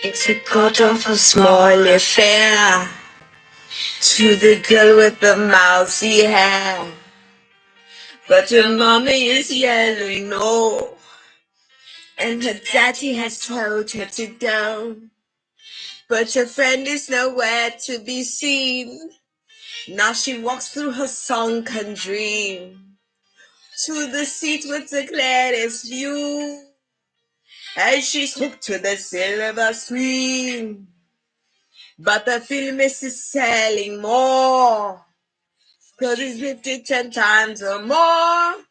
It's a god of a small affair to the girl with the mousy hair. But her mommy is yelling no, and her daddy has told her to go. But her friend is nowhere to be seen. Now she walks through her sunken dream to the seat with the clearest view, and she's hooked to the silver screen. But the film is selling more, 'cause it's 50 10 times or more.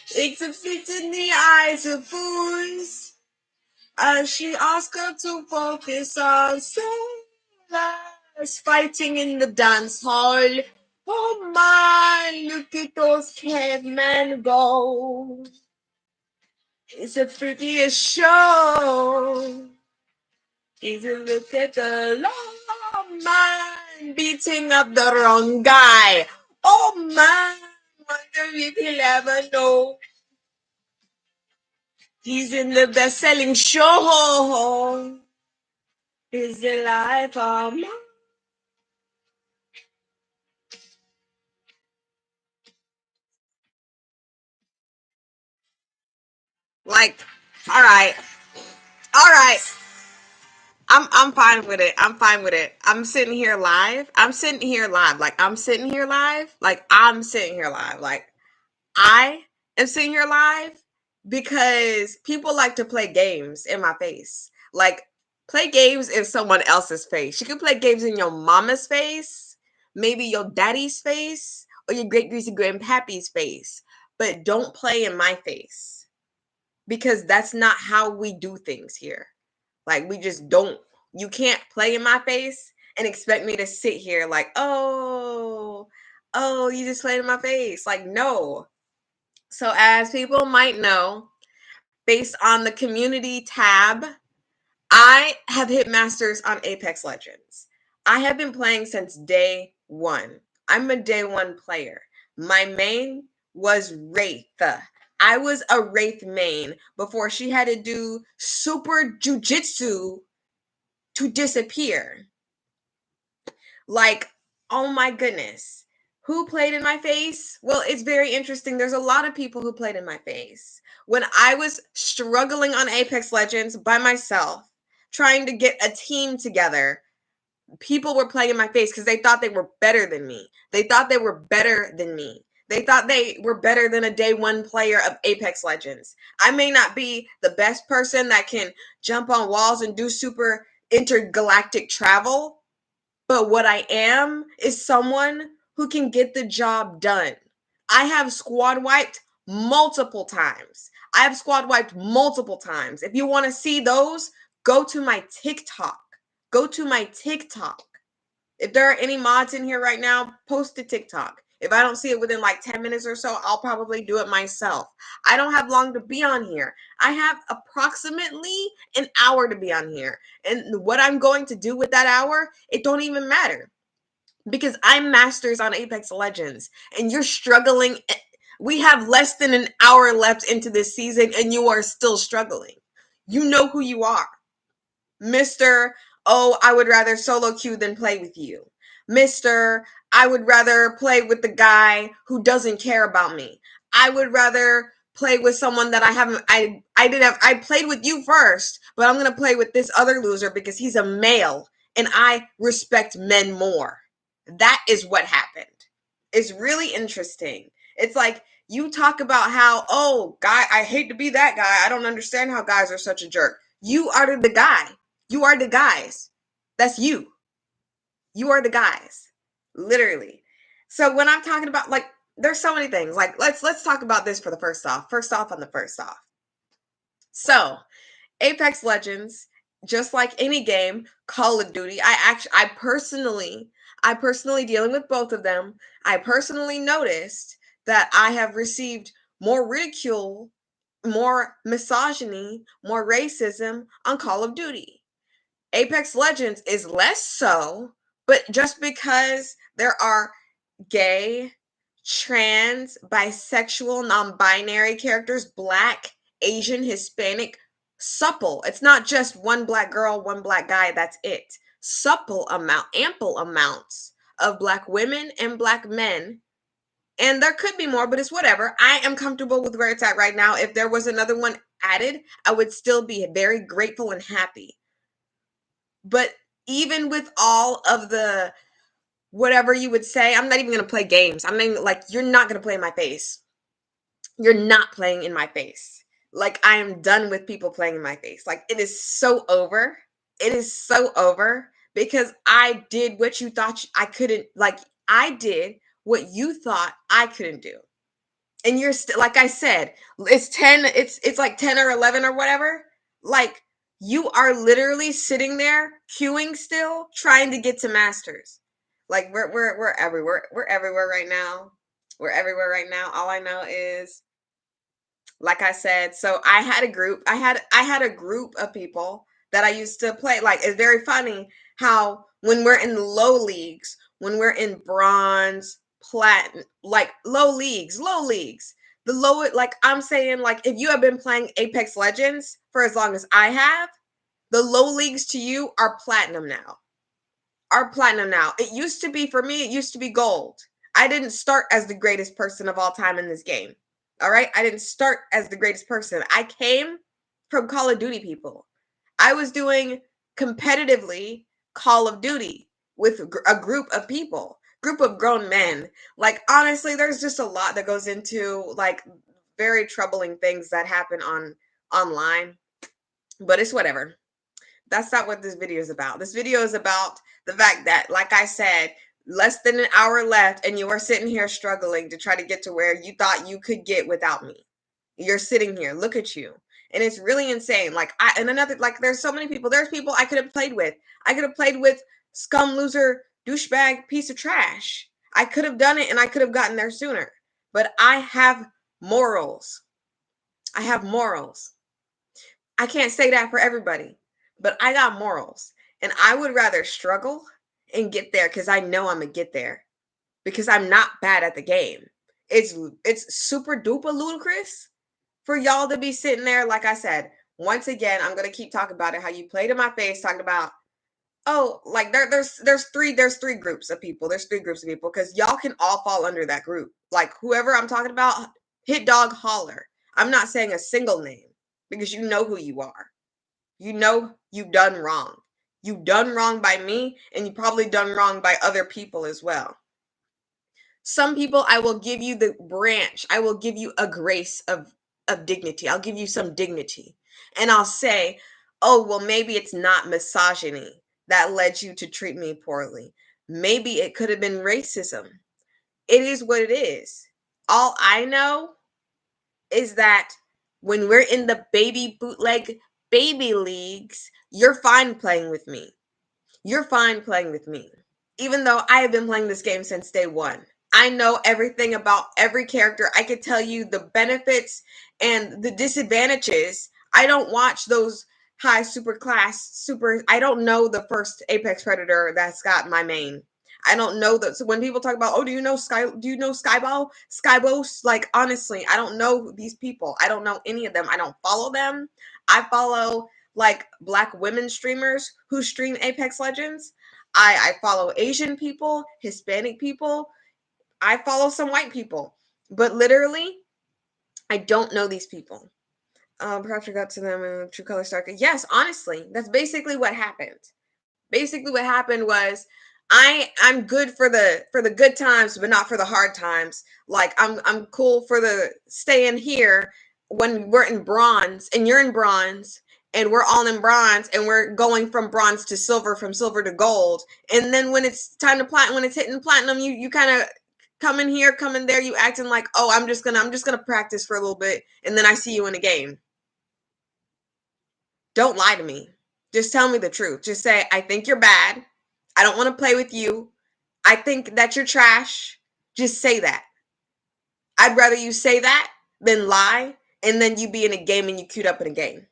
It's a fit in the eyes of fools, as she asks her to focus on sailors fighting in the dance hall. Oh my, look at those cavemen go. It's the prettiest show. Take a look at the long man beating up the wrong guy. Oh man, wonder if he'll ever know. He's in the best-selling show. Is the life of mine. Like, all right, all right. I'm fine with it. I'm fine with it. I'm sitting here live. I'm sitting here live. Like I'm sitting here live. Like I'm sitting here live. Like I am sitting here live because people like to play games in my face. Like, play games in someone else's face. You can play games in your mama's face, maybe your daddy's face, or your great greasy grandpappy's face, but don't play in my face because that's not how we do things here. Like, we just don't. You can't play in my face and expect me to sit here like, oh, you just played in my face. Like, no. So, as people might know, based on the community tab, I have hit masters on Apex Legends. I have been playing since day one. I'm a day one player. My main was Wraith. I was a Wraith main before she had to do super jujitsu to disappear. Like, oh my goodness. Who played in my face? Well, it's very interesting. There's a lot of people who played in my face. When I was struggling on Apex Legends by myself, trying to get a team together, people were playing in my face because they thought they were better than me. They thought they were better than me. They thought they were better than a day one player of Apex Legends. I may not be the best person that can jump on walls and do super intergalactic travel, but what I am is someone who can get the job done. I have squad wiped multiple times. I have squad wiped multiple times. If you want to see those, go to my TikTok. Go to my TikTok. If there are any mods in here right now, post to TikTok. If I don't see it within like 10 minutes or so, I'll probably do it myself. I don't have long to be on here. I have approximately an hour to be on here. And what I'm going to do with that hour, it don't even matter. Because I'm masters on Apex Legends and you're struggling. We have less than an hour left into this season and you are still struggling. You know who you are. Mr. Oh, I would rather solo queue than play with you. Mr. I would rather play with the guy who doesn't care about me. I would rather play with someone that I played with you first, but I'm going to play with this other loser because he's a male and I respect men more. That is what happened. It's really interesting. It's like you talk about how, oh, guy, I hate to be that guy. I don't understand how guys are such a jerk. You are the guy. You are the guys. That's you. You are the guys. Literally. So when I'm talking about, like, there's so many things. Like, let's talk about this for the first off. First off on the first off. So, Apex Legends, just like any game, Call of Duty, I personally dealing with both of them, I personally noticed that I have received more ridicule, more misogyny, more racism on Call of Duty. Apex Legends is less so, but just because there are gay, trans, bisexual, non-binary characters, black, Asian, Hispanic, supple. It's not just one black girl, one black guy, that's it. Supple amount, ample amounts of black women and black men. And there could be more, but it's whatever. I am comfortable with where it's at right now. If there was another one added, I would still be very grateful and happy. But even with all of the whatever you would say, I'm not even going to play games. I'm not even, like, you're not going to play in my face. You're not playing in my face. Like, I am done with people playing in my face. Like, it is so over. It is so over because I did what you thought I couldn't. Like, I did what you thought I couldn't do. And you're still, like I said, it's 10, it's like 10 or 11 or whatever. Like, you are literally sitting there queuing still, trying to get to masters. Like, we're everywhere. We're everywhere right now. We're everywhere right now. All I know is, like I said, so I had a group. I had a group of people that I used to play. Like, it's very funny how when we're in low leagues, when we're in bronze, platinum, like low leagues, the lower, like I'm saying, like if you have been playing Apex Legends for as long as I have, the low leagues to you are platinum now. Are platinum now. It used to be, for me, it used to be gold. I didn't start as the greatest person of all time in this game. All right? I didn't start as the greatest person. I came from Call of Duty people. I was doing competitively Call of Duty with a group of people, group of grown men. Like, honestly, there's just a lot that goes into, like, very troubling things that happen online, but it's whatever. That's not what this video is about. This video is about the fact that, like I said, less than an hour left and you are sitting here struggling to try to get to where you thought you could get without me. You're sitting here, look at you. And it's really insane. Like, there's so many people. There's people I could have played with. I could have played with scum, loser, douchebag, piece of trash. I could have done it and I could have gotten there sooner. But I have morals. I have morals. I can't say that for everybody, but I got morals. And I would rather struggle and get there because I know I'm going to get there because I'm not bad at the game. It's super duper ludicrous for y'all to be sitting there. Like I said, once again, I'm going to keep talking about it, how you played in my face, talking about, oh, like there's three groups of people. There's three groups of people because y'all can all fall under that group. Like, whoever I'm talking about, hit dog holler. I'm not saying a single name because you know who you are. You know you've done wrong. You've done wrong by me, and you probably done wrong by other people as well. Some people, I will give you the branch. I will give you a grace of dignity. I'll give you some dignity. And I'll say, oh, well, maybe it's not misogyny that led you to treat me poorly. Maybe it could have been racism. It is what it is. All I know is that when we're in the baby bootleg baby leagues, you're fine playing with me. You're fine playing with me. Even though I have been playing this game since day one. I know everything about every character. I could tell you the benefits and the disadvantages. I don't watch those high I don't know the first Apex Predator that's got my main. I don't know that. So when people talk about, oh, do you know Skybo? Like, honestly, I don't know these people. I don't know any of them. I don't follow them. I follow like black women streamers who stream Apex Legends. I follow Asian people, Hispanic people. I follow some white people. But literally, I don't know these people. Perhaps I got to them in True Color Stark. Yes, honestly, that's basically what happened. Basically what happened was I'm good for the good times, but not for the hard times. Like, I'm cool for the staying here when we're in bronze and you're in bronze and we're all in bronze and we're going from bronze to silver, from silver to gold. And then when it's time to platinum, when it's hitting platinum, you kind of come in here, come in there, you acting like, oh, I'm just gonna practice for a little bit and then I see you in a game. Don't lie to me. Just tell me the truth. Just say, I think you're bad. I don't want to play with you. I think that you're trash. Just say that. I'd rather you say that than lie and then you be in a game and you queued up in a game.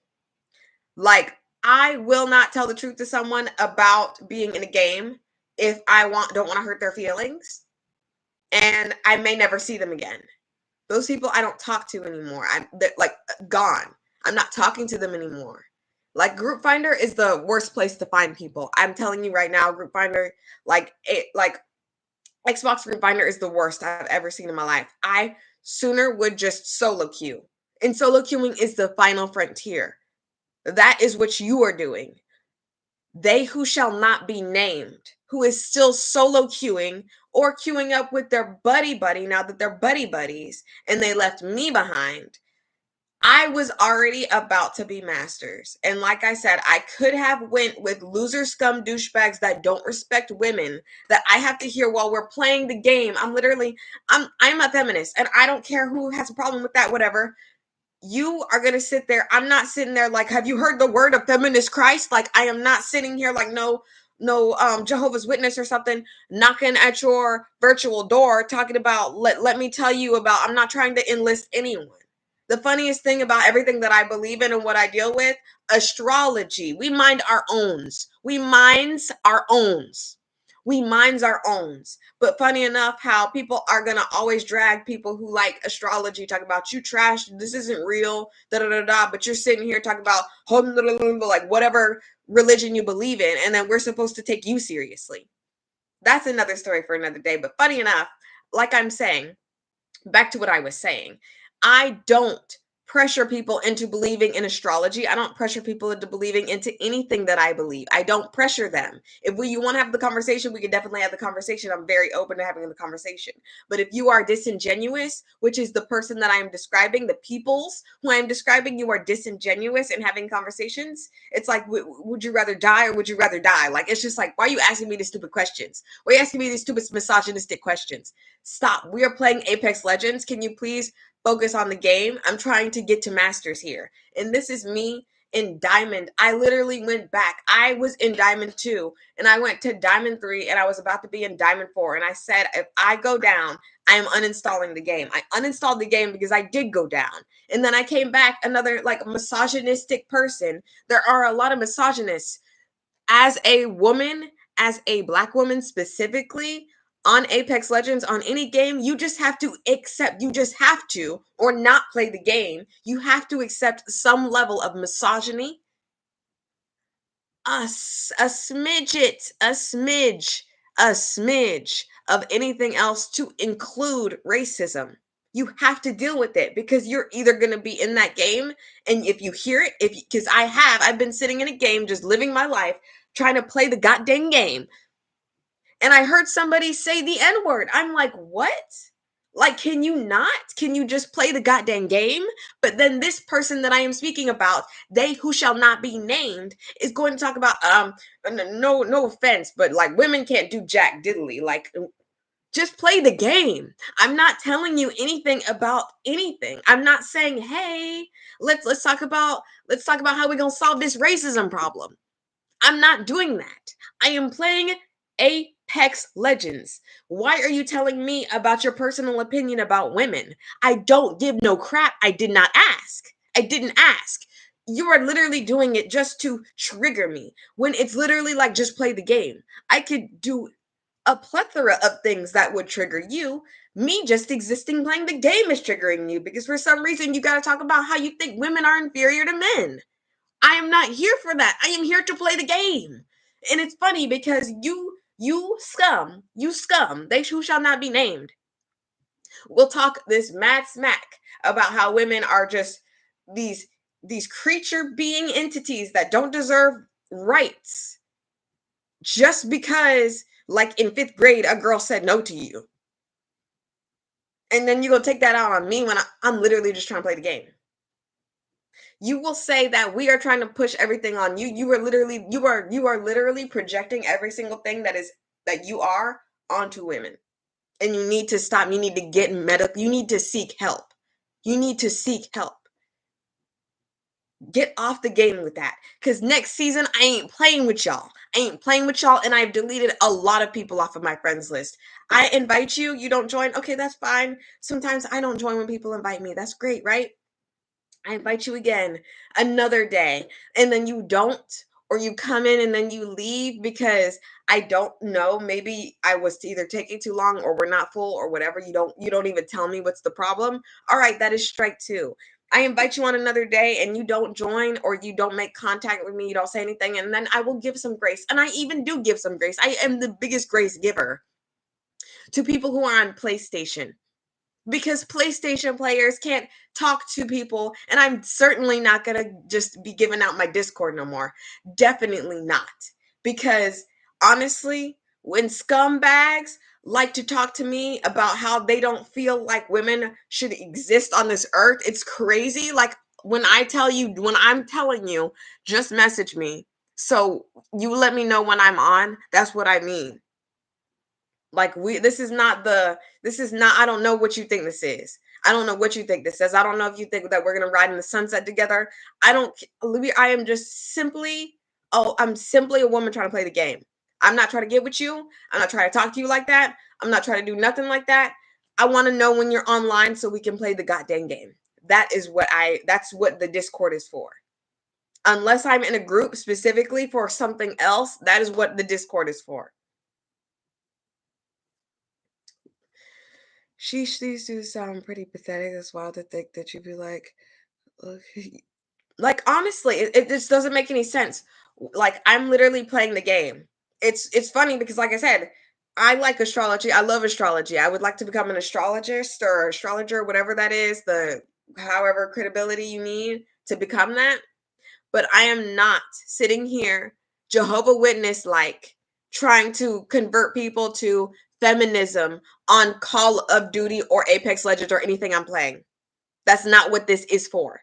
Like, I will not tell the truth to someone about being in a game if I don't want to hurt their feelings, and I may never see them again. Those people I don't talk to anymore. They're like gone. I'm not talking to them anymore. Like Group Finder is the worst place to find people. I'm telling you right now, Group Finder, like Xbox Group Finder is the worst I've ever seen in my life. I sooner would just solo queue. And solo queuing is the final frontier. That is what you are doing. They who shall not be named, who is still solo queuing or queuing up with their buddy now that they're buddies and they left me behind. I was already about to be masters. And like I said, I could have went with loser scum douchebags that don't respect women that I have to hear while we're playing the game. I'm a feminist and I don't care who has a problem with that, whatever. You are going to sit there. I'm not sitting there like, have you heard the word of feminist Christ? Like, I am not sitting here like no Jehovah's Witness or something knocking at your virtual door talking about, let me tell you about, I'm not trying to enlist anyone. The funniest thing about everything that I believe in and what I deal with, astrology, we mind our owns. We minds our owns. We minds our owns. But funny enough, how people are going to always drag people who like astrology, talk about you trash, this isn't real, da da da da. But you're sitting here talking about like whatever religion you believe in, and then we're supposed to take you seriously. That's another story for another day. But funny enough, like I'm saying, back to what I was saying, I don't pressure people into believing in astrology. I don't pressure people into believing into anything that I believe. I don't pressure them. If you want to have the conversation, we can definitely have the conversation. I'm very open to having the conversation. But if you are disingenuous, which is the person that I am describing, the peoples who I am describing, you are disingenuous in having conversations. It's like, would you rather die or would you rather die? Like, it's just like, why are you asking me these stupid questions? Why are you asking me these stupid misogynistic questions? Stop. We are playing Apex Legends. Can you please focus on the game? I'm trying to get to masters here. And this is me in diamond. I literally went back. I was in diamond 2 and I went to diamond 3 and I was about to be in diamond 4. And I said, if I go down, I am uninstalling the game. I uninstalled the game because I did go down. And then I came back, another like misogynistic person. There are a lot of misogynists. As a woman, as a Black woman specifically, on Apex Legends, on any game, you just have to accept, or not play the game. You have to accept some level of misogyny, a smidge of anything else to include racism. You have to deal with it because you're either going to be in that game, and if you hear it, because I've been sitting in a game just living my life trying to play the goddamn game, and I heard somebody say the N-word. I'm like, what? Like, can you not? Can you just play the goddamn game? But then this person that I am speaking about, they who shall not be named, is going to talk about, no offense, but like women can't do jack diddly. Like, just play the game. I'm not telling you anything about anything. I'm not saying, hey, let's talk about how we're gonna solve this racism problem. I'm not doing that. I am playing Apex Legends. Why are you telling me about your personal opinion about women? I don't give no crap. I did not ask. I didn't ask. You are literally doing it just to trigger me when it's literally like, just play the game. I could do a plethora of things that would trigger you. Me just existing playing the game is triggering you because for some reason you got to talk about how you think women are inferior to men. I am not here for that. I am here to play the game. And it's funny because you scum, they who shall not be named, will talk this mad smack about how women are just these creature being entities that don't deserve rights just because, like in 5th grade, a girl said no to you. And then you go take that out on me when I'm literally just trying to play the game. You will say that we are trying to push everything on you. You are literally projecting every single thing that you are onto women. And you need to stop. You need to get medical. You need to seek help. You need to seek help. Get off the game with that. Because next season, I ain't playing with y'all. And I've deleted a lot of people off of my friends list. I invite you. You don't join. Okay, that's fine. Sometimes I don't join when people invite me. That's great, right? I invite you again another day, and then you don't, or you come in and then you leave because I don't know, maybe I was either taking too long or we're not full or whatever, you don't even tell me what's the problem. All right, that is strike two. I invite you on another day and you don't join or you don't make contact with me, you don't say anything, and then I will give some grace. And I even do give some grace. I am the biggest grace giver to people who are on PlayStation, because PlayStation players can't talk to people, and I'm certainly not going to just be giving out my Discord no more. Definitely not. Because honestly, when scumbags like to talk to me about how they don't feel like women should exist on this earth, it's crazy. Like when I'm telling you, just message me. So you let me know when I'm on. That's what I mean. Like this is not, I don't know what you think this is. I don't know what you think this is. I don't know if you think that we're gonna ride in the sunset together. I don't I am just simply, I'm simply a woman trying to play the game. I'm not trying to get with you. I'm not trying to talk to you like that. I'm not trying to do nothing like that. I want to know when you're online so we can play the goddamn game. That's what the Discord is for. Unless I'm in a group specifically for something else, that is what the Discord is for. These do sound pretty pathetic. It's wild to think that you'd be like, okay. Like honestly, it just doesn't make any sense. Like I'm literally playing the game. It's funny because, like I said, I like astrology. I love astrology. I would like to become an astrologist or astrologer, whatever that is. The however credibility you need to become that. But I am not sitting here Jehovah Witness like trying to convert people to feminism on Call of Duty or Apex Legends or anything I'm playing. That's not what this is for.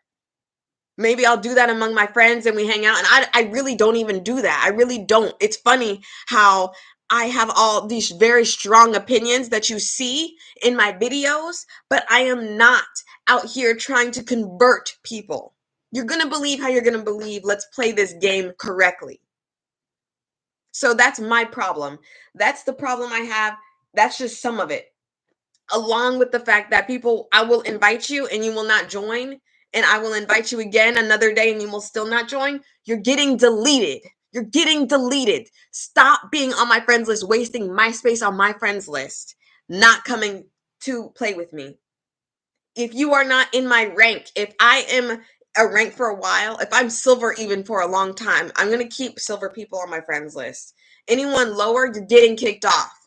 Maybe I'll do that among my friends and we hang out. And I really don't even do that. I really don't. It's funny how I have all these very strong opinions that you see in my videos, but I am not out here trying to convert people. You're going to believe how you're going to believe. Let's play this game correctly. So that's my problem. That's the problem I have. That's just some of it. Along with the fact that I will invite you and you will not join, and I will invite you again another day and you will still not join. You're getting deleted. You're getting deleted. Stop being on my friends list, wasting my space on my friends list, not coming to play with me. If you are not in my rank, if I am a rank for a while, if I'm silver even for a long time, I'm going to keep silver people on my friends list. Anyone lower, you're getting kicked off.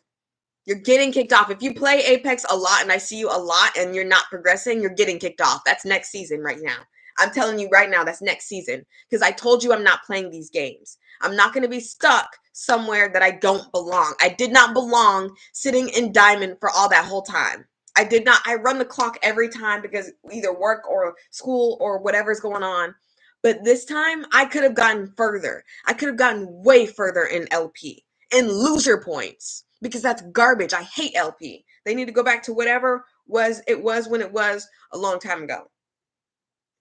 You're getting kicked off. If you play Apex a lot and I see you a lot and you're not progressing, you're getting kicked off. That's next season right now. I'm telling you right now, that's next season. Because I told you I'm not playing these games. I'm not going to be stuck somewhere that I don't belong. I did not belong sitting in Diamond for all that whole time. I did not. I run the clock every time because either work or school or whatever's going on. But this time, I could have gotten further. I could have gotten way further in LP, in loser points, because that's garbage. I hate LP. They need to go back to whatever it was when it was a long time ago.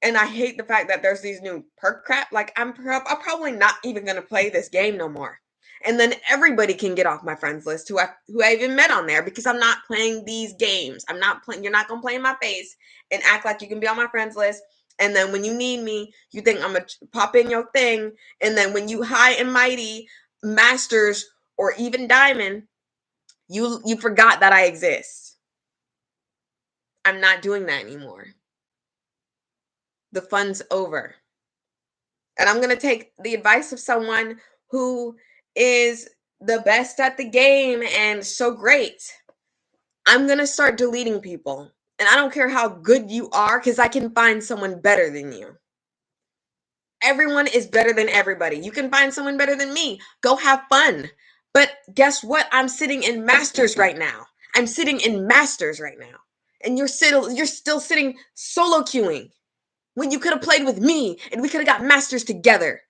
And I hate the fact that there's these new perk crap. Like I'm probably not even gonna play this game no more. And then everybody can get off my friends list who I even met on there, because I'm not playing these games. I'm not playing. You're not gonna play in my face and act like you can be on my friends list. And then when you need me, you think I'm gonna pop in your thing. And then when you high and mighty, masters or even diamond, you forgot that I exist. I'm not doing that anymore. The fun's over. And I'm going to take the advice of someone who is the best at the game and so great. I'm going to start deleting people. And I don't care how good you are, because I can find someone better than you. Everyone is better than everybody. You can find someone better than me. Go have fun. But guess what? I'm sitting in Masters right now. I'm sitting in Masters right now. And you're still sitting solo queuing when you could have played with me and we could have got Masters together.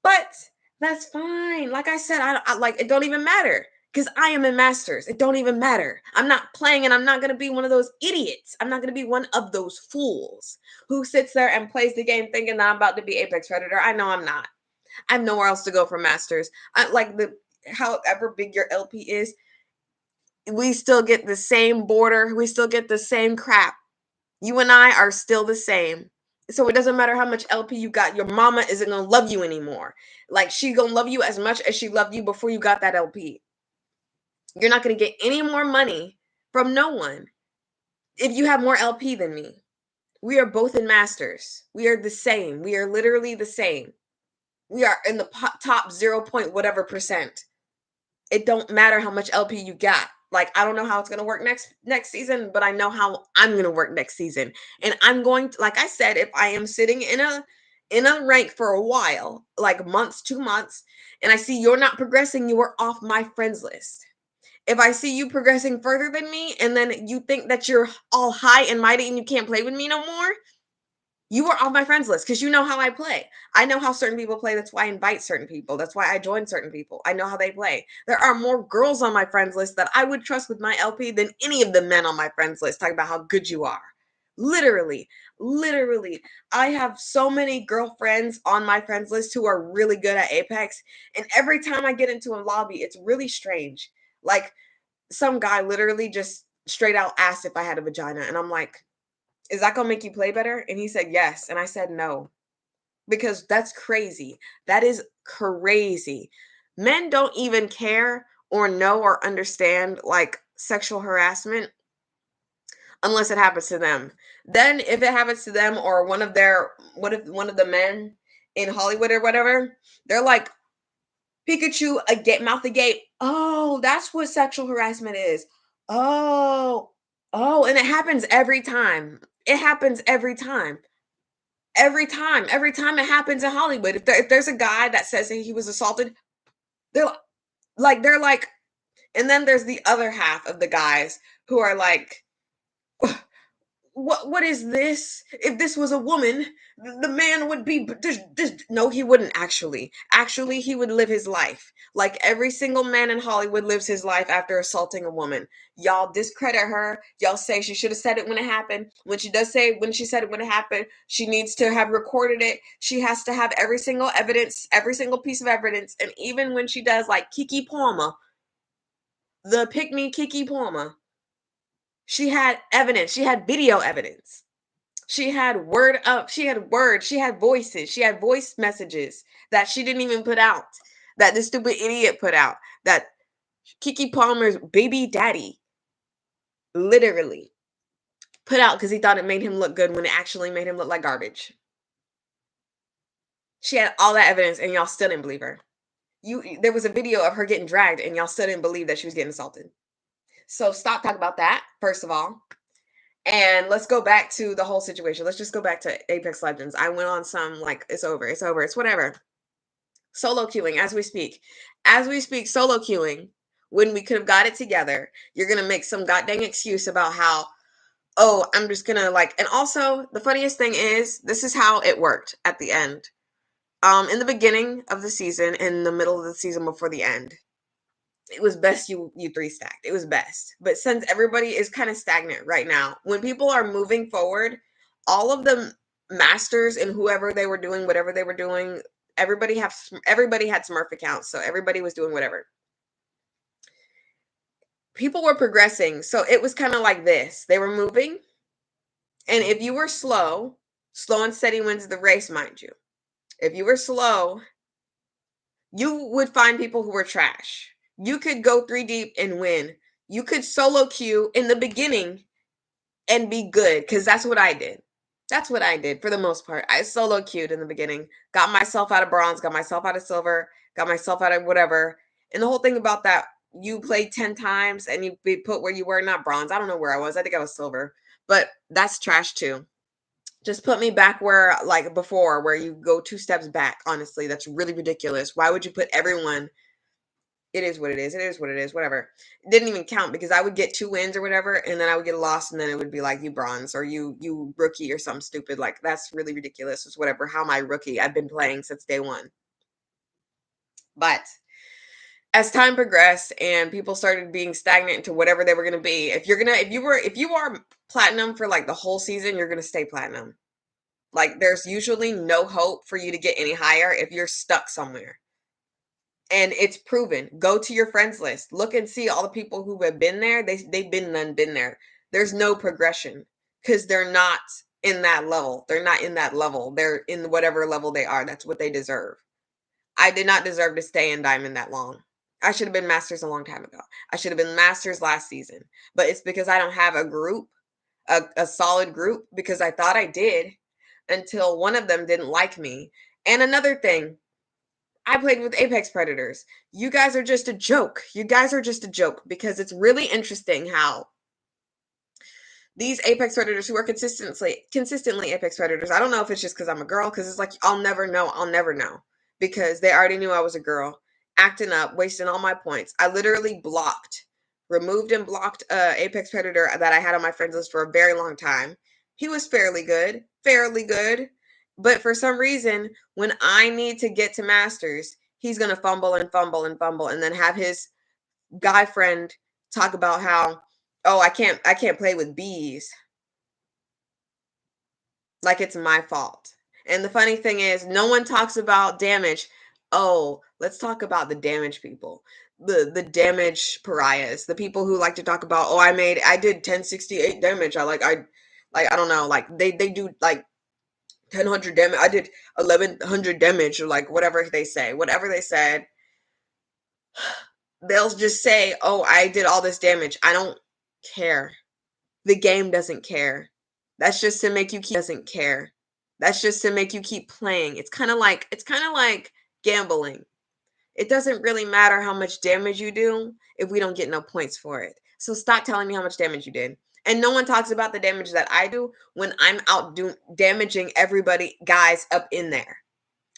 But that's fine. Like I said, I like it don't even matter, because I am in Masters. It don't even matter. I'm not playing, and I'm not going to be one of those idiots. I'm not going to be one of those fools who sits there and plays the game thinking that I'm about to be Apex Predator. I know I'm not. I have nowhere else to go for Masters. However big your LP is, we still get the same border. We still get the same crap. You and I are still the same. So it doesn't matter how much LP you got, your mama isn't gonna love you anymore. Like, she gonna love you as much as she loved you before you got that LP. You're not gonna get any more money from no one if you have more LP than me. We are both in masters. We are the same. We are literally the same. We are in the top 0 point whatever percent. It don't matter how much LP you got. Like, I don't know how it's gonna work next season, but I know how I'm gonna work next season. And I'm going to, like I said, if I am sitting in a rank for a while, like months, 2 months, and I see you're not progressing, you are off my friends list. If I see you progressing further than me, and then you think that you're all high and mighty and you can't play with me no more, you are off my friends list because you know how I play. I know how certain people play. That's why I invite certain people. That's why I join certain people. I know how they play. There are more girls on my friends list that I would trust with my LP than any of the men on my friends list. Talk about how good you are. Literally, literally. I have so many girlfriends on my friends list who are really good at Apex. And every time I get into a lobby, it's really strange. Like, some guy literally just straight out asked if I had a vagina. And I'm like, is that gonna make you play better? And he said, yes. And I said, no, because that's crazy. That is crazy. Men don't even care or know or understand like sexual harassment unless it happens to them. Then if it happens to them or what if one of the men in Hollywood or whatever, they're like, Pikachu, a gate, mouth agape. Oh, that's what sexual harassment is. Oh, oh, and it happens every time. It happens every time. Every time it happens in Hollywood. If there's a guy that says that he was assaulted, they're they're like, and then there's the other half of the guys who are like, what is this? If this was a woman, the man would be no, he wouldn't actually he would live his life like every single man in Hollywood lives his life after assaulting a woman. Y'all discredit her. Y'all say she should have said it when it happened. When she does say when she said it when it happened, she needs to have recorded it. She has to have every single evidence, every single piece of evidence. And even when she does, like Kiki Palmer, the pick me Kiki Palmer, she had evidence. She had video evidence. She had word up. She had words. She had voices. She had voice messages that she didn't even put out. That this stupid idiot put out. That Kiki Palmer's baby daddy literally put out because he thought it made him look good when it actually made him look like garbage. She had all that evidence and y'all still didn't believe her. There was a video of her getting dragged and y'all still didn't believe that she was getting assaulted. So stop talking about that, first of all. And let's go back to the whole situation. Let's just go back to Apex Legends. I went on some like it's over, it's whatever. Solo queuing as we speak. As we speak, solo queuing when we could have got it together. You're gonna make some goddamn excuse about how, oh, I'm just gonna like, and also the funniest thing is this is how it worked at the end. In the beginning of the season, in the middle of the season before the end, it was best you three stacked. It was best. But since everybody is kind of stagnant right now, when people are moving forward, all of the masters and whoever they were doing, whatever they were doing, everybody had Smurf accounts, so everybody was doing whatever. People were progressing, so it was kind of like this. They were moving, and if you were slow and steady wins the race, mind you. If you were slow, you would find people who were trash. You could go 3 deep and win. You could solo queue in the beginning and be good because that's what I did. That's what I did for the most part. I solo queued in the beginning, got myself out of bronze, got myself out of silver, got myself out of whatever. And the whole thing about that, you played 10 times and you be put where you were, not bronze. I don't know where I was. I think I was silver, but that's trash too. Just put me back where, like before, where you go 2 steps back. Honestly, that's really ridiculous. Why would you put everyone? It is what it is. It is what it is. Whatever. It didn't even count because I would get 2 wins or whatever, and then I would get lost, and then it would be like you bronze or you rookie or something stupid. Like that's really ridiculous. It's whatever. How am I rookie? I've been playing since day one. But as time progressed and people started being stagnant into whatever they were gonna be, if you are platinum for like the whole season, you're gonna stay platinum. Like there's usually no hope for you to get any higher if you're stuck somewhere. And it's proven. Go to your friends list. Look and see all the people who have been there. They've been there. There's no progression because they're not in that level. They're not in that level. They're in whatever level they are. That's what they deserve. I did not deserve to stay in Diamond that long. I should have been Masters a long time ago. I should have been Masters last season. But it's because I don't have a group, a solid group, because I thought I did until one of them didn't like me. And another thing, I played with Apex Predators. You guys are just a joke. You guys are just a joke, because it's really interesting how these Apex Predators who are consistently Apex Predators. I don't know if it's just because I'm a girl, because it's like I'll never know, because they already knew I was a girl, acting up, wasting all my points. I literally removed and blocked Apex Predator that I had on my friends list for a very long time. He was fairly good, but for some reason, when I need to get to Masters, he's gonna fumble and then have his guy friend talk about how, oh, I can't play with bees, like it's my fault. And the funny thing is, no one talks about damage. Oh, let's talk about the damage people. The damage pariahs, the people who like to talk about, oh, I did 1068 damage. I don't know, like they do like 1000 damage. I did 1100 damage, or like whatever they say. Whatever they said, they'll just say, oh, I did all this damage. I don't care. The game doesn't care. That's just to make you keep doesn't care. That's just to make you keep playing. It's kind of like gambling. It doesn't really matter how much damage you do if we don't get no points for it. So stop telling me how much damage you did. And no one talks about the damage that I do when I'm out damaging everybody, guys, up in there.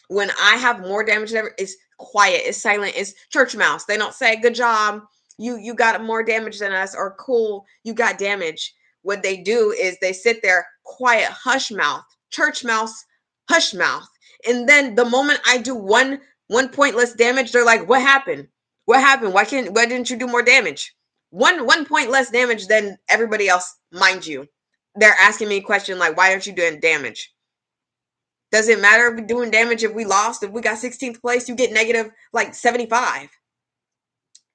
When I have more damage than ever, it's quiet, it's silent, it's church mouse. They don't say, good job, you got more damage than us, or cool, you got damage. What they do is they sit there, quiet, hush mouth, church mouse, hush mouth. And then the moment I do one point less damage, they're like, what happened? What happened? Why didn't you do more damage? One point less damage than everybody else, mind you. They're asking me a question like, why aren't you doing damage? Does it matter if we're doing damage if we lost? If we got 16th place, you get negative like 75.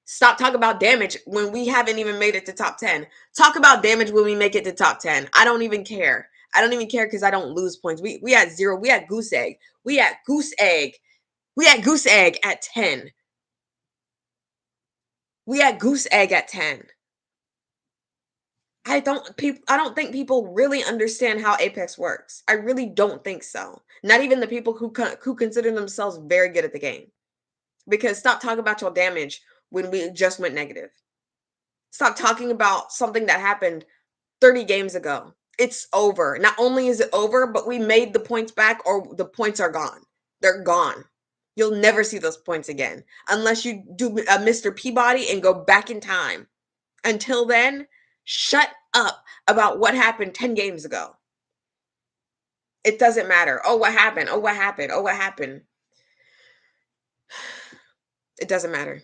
Stop talking about damage when we haven't even made it to top 10. Talk about damage when we make it to top 10. I don't even care. I don't even care because I don't lose points. We had 0. We had goose egg. We had goose egg. We had goose egg at 10. We had goose egg at 10. I don't think people really understand how Apex works. I really don't think so. Not even the people who consider themselves very good at the game. Because stop talking about your damage when we just went negative. Stop talking about something that happened 30 games ago. It's over. Not only is it over, but we made the points back, or the points are gone. They're gone. You'll never see those points again unless you do a Mr. Peabody and go back in time. Until then, shut up about what happened 10 games ago. It doesn't matter. Oh, what happened? Oh, what happened? Oh, what happened? It doesn't matter.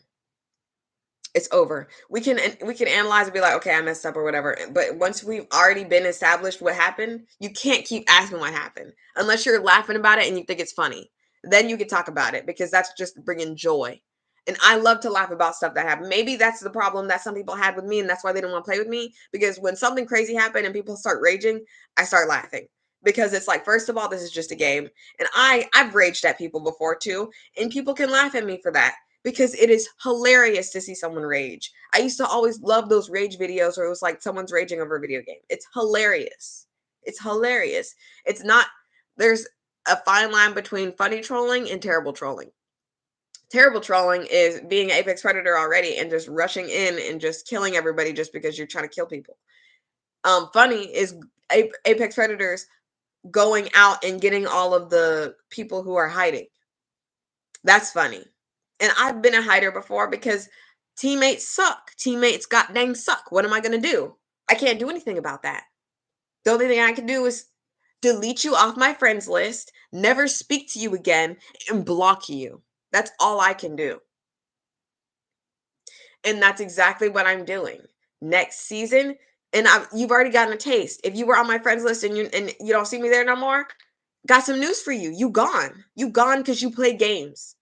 It's over. We can analyze and be like, okay, I messed up or whatever. But once we've already been established what happened, you can't keep asking what happened unless you're laughing about it and you think it's funny. Then you can talk about it, because that's just bringing joy. And I love to laugh about stuff that happened. Maybe that's the problem that some people had with me, and that's why they didn't want to play with me. Because when something crazy happened and people start raging, I start laughing. Because it's like, first of all, this is just a game. And I've raged at people before too. And people can laugh at me for that, because it is hilarious to see someone rage. I used to always love those rage videos where it was like someone's raging over a video game. It's hilarious. It's hilarious. It's not, there's a fine line between funny trolling and terrible trolling. Terrible trolling is being an Apex Predator already and just rushing in and just killing everybody just because you're trying to kill people. Funny is Apex Predators going out and getting all of the people who are hiding. That's funny. And I've been a hider before because teammates suck. Teammates god dang suck. What am I going to do? I can't do anything about that. The only thing I can do is delete you off my friends list, never speak to you again, and block you. That's all I can do. And that's exactly what I'm doing. Next season, and you've already gotten a taste. If you were on my friends list and you don't see me there no more, got some news for you. You gone. You gone because you play games.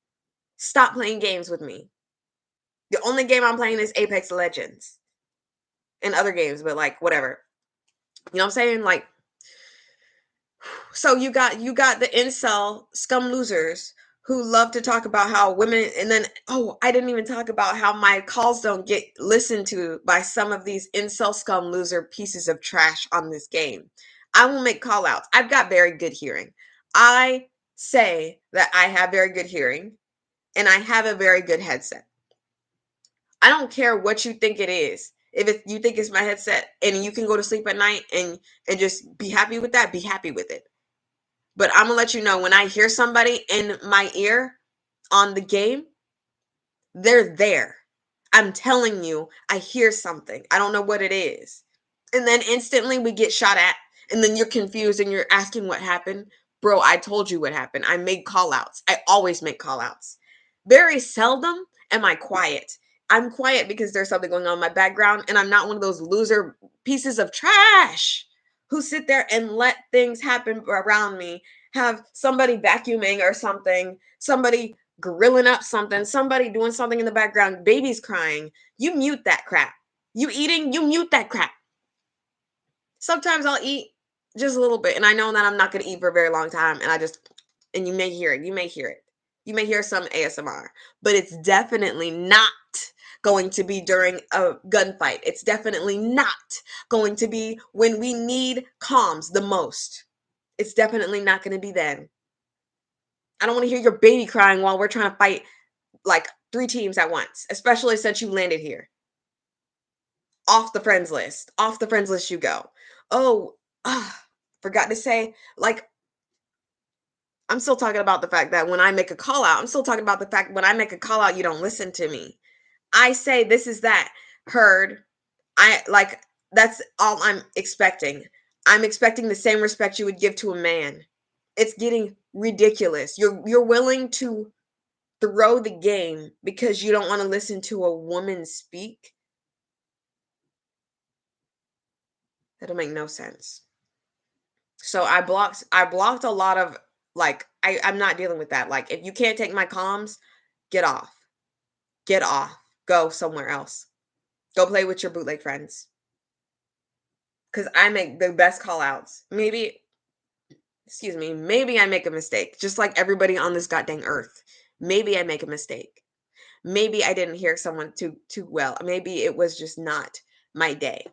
Stop playing games with me. The only game I'm playing is Apex Legends. And other games, but like whatever. You know what I'm saying? Like, So you got the incel scum losers who love to talk about how women, and then, oh, I didn't even talk about how my calls don't get listened to by some of these incel scum loser pieces of trash on this game. I will make call outs. I've got very good hearing. I say that I have very good hearing and I have a very good headset. I don't care what you think it is. If you think it's my headset and you can go to sleep at night and just be happy with that, be happy with it. But I'm gonna let you know, when I hear somebody in my ear on the game, they're there. I'm telling you, I hear something. I don't know what it is. And then instantly we get shot at, and then you're confused and you're asking what happened. Bro, I told you what happened. I made call outs. I always make call outs. Very seldom am I quiet. I'm quiet because there's something going on in my background, and I'm not one of those loser pieces of trash who sit there and let things happen around me. Have somebody vacuuming or something, somebody grilling up something, somebody doing something in the background, baby's crying. You mute that crap. You eating, you mute that crap. Sometimes I'll eat just a little bit, and I know that I'm not going to eat for a very long time, and you may hear it. You may hear it. You may hear some ASMR, but it's definitely not going to be during a gunfight. It's definitely not going to be when we need comms the most. It's definitely not going to be then. I don't want to hear your baby crying while we're trying to fight like 3 teams at once, especially since you landed here. Off the friends list. Off the friends list you go. Oh, forgot to say, like, I'm still talking about the fact that when I make a call out, I'm still talking about the fact when I make a call out, you don't listen to me. I say this is that. Heard. I like, that's all I'm expecting. I'm expecting the same respect you would give to a man. It's getting ridiculous. You're willing to throw the game because you don't want to listen to a woman speak? That'll make no sense. So I blocked a lot of, like, I'm not dealing with that. Like, if you can't take my comms, get off. Get off. Go somewhere else. Go play with your bootleg friends. Cause I make the best call outs. Maybe, excuse me, maybe I make a mistake. Just like everybody on this goddamn earth. Maybe I make a mistake. Maybe I didn't hear someone too well. Maybe it was just not my day.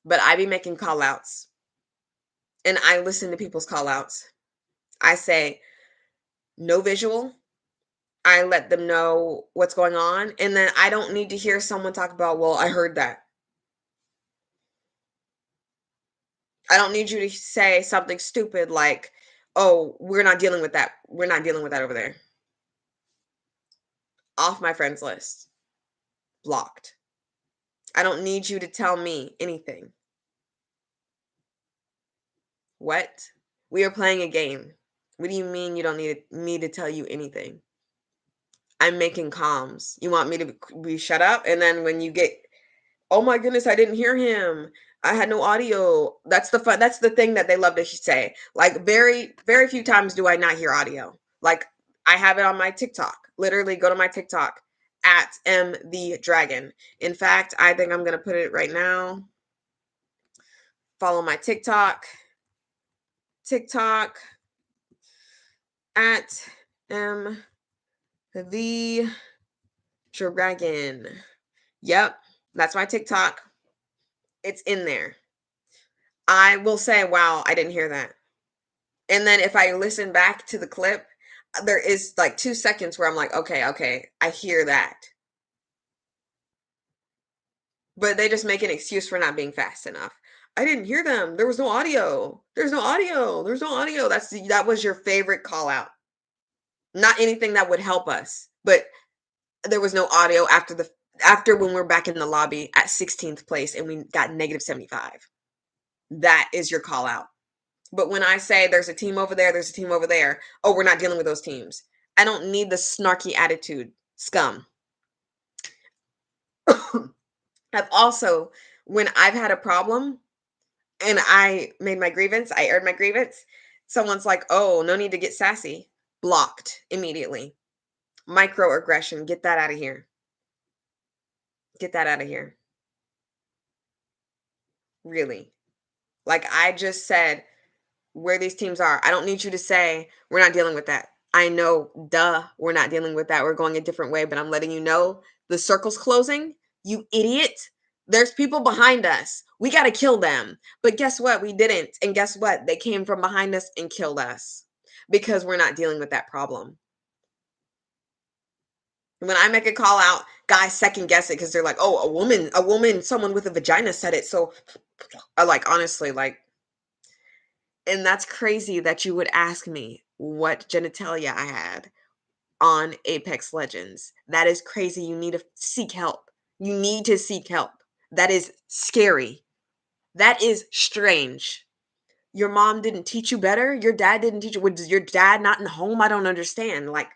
But I be making call outs. And I listen to people's call outs. I say, no visual. I let them know what's going on. And then I don't need to hear someone talk about, well, I heard that. I don't need you to say something stupid like, oh, we're not dealing with that. We're not dealing with that over there. Off my friends list. Blocked. I don't need you to tell me anything. What? We are playing a game. What do you mean you don't need me to tell you anything? I'm making comms. You want me to be shut up? And then when you get, oh my goodness, I didn't hear him. I had no audio. That's the fun. That's the thing that they love to say. Like, very, very few times do I not hear audio. Like, I have it on my TikTok. Literally, go to my TikTok at the dragon. In fact, I think I'm gonna put it right now. Follow my TikTok. TikTok at the dragon. Yep, that's my TikTok. It's in there. I will say, wow, I didn't hear that. And then if I listen back to the clip, there is like 2 seconds where I'm like, okay, I hear that. But they just make an excuse for not being fast enough. I didn't hear them. There was no audio. There's no audio. There's no audio. That was your favorite call out. Not anything that would help us, but there was no audio after when we're back in the lobby at 16th place and we got -75. That is your call out. But when I say there's a team over there, there's a team over there, oh, we're not dealing with those teams. I don't need the snarky attitude, scum. I've also, when I've had a problem and I made my grievance, I aired my grievance, someone's like, oh, no need to get sassy. Blocked immediately. Microaggression, get that out of here. Get that out of here. Really. Like I just said, where these teams are. I don't need you to say, we're not dealing with that. I know, duh, we're not dealing with that. We're going a different way, but I'm letting you know the circle's closing. You idiot. There's people behind us. We got to kill them. But guess what? We didn't. And guess what? They came from behind us and killed us because we're not dealing with that problem. When I make a call out, guys second guess it because they're like, oh, a woman, someone with a vagina said it. So I like, honestly, like, and that's crazy that you would ask me what genitalia I had on Apex Legends. That is crazy. You need to seek help. You need to seek help. That is scary. That is strange. Your mom didn't teach you better? Your dad didn't teach you? Was your dad not in the home? I don't understand. Like,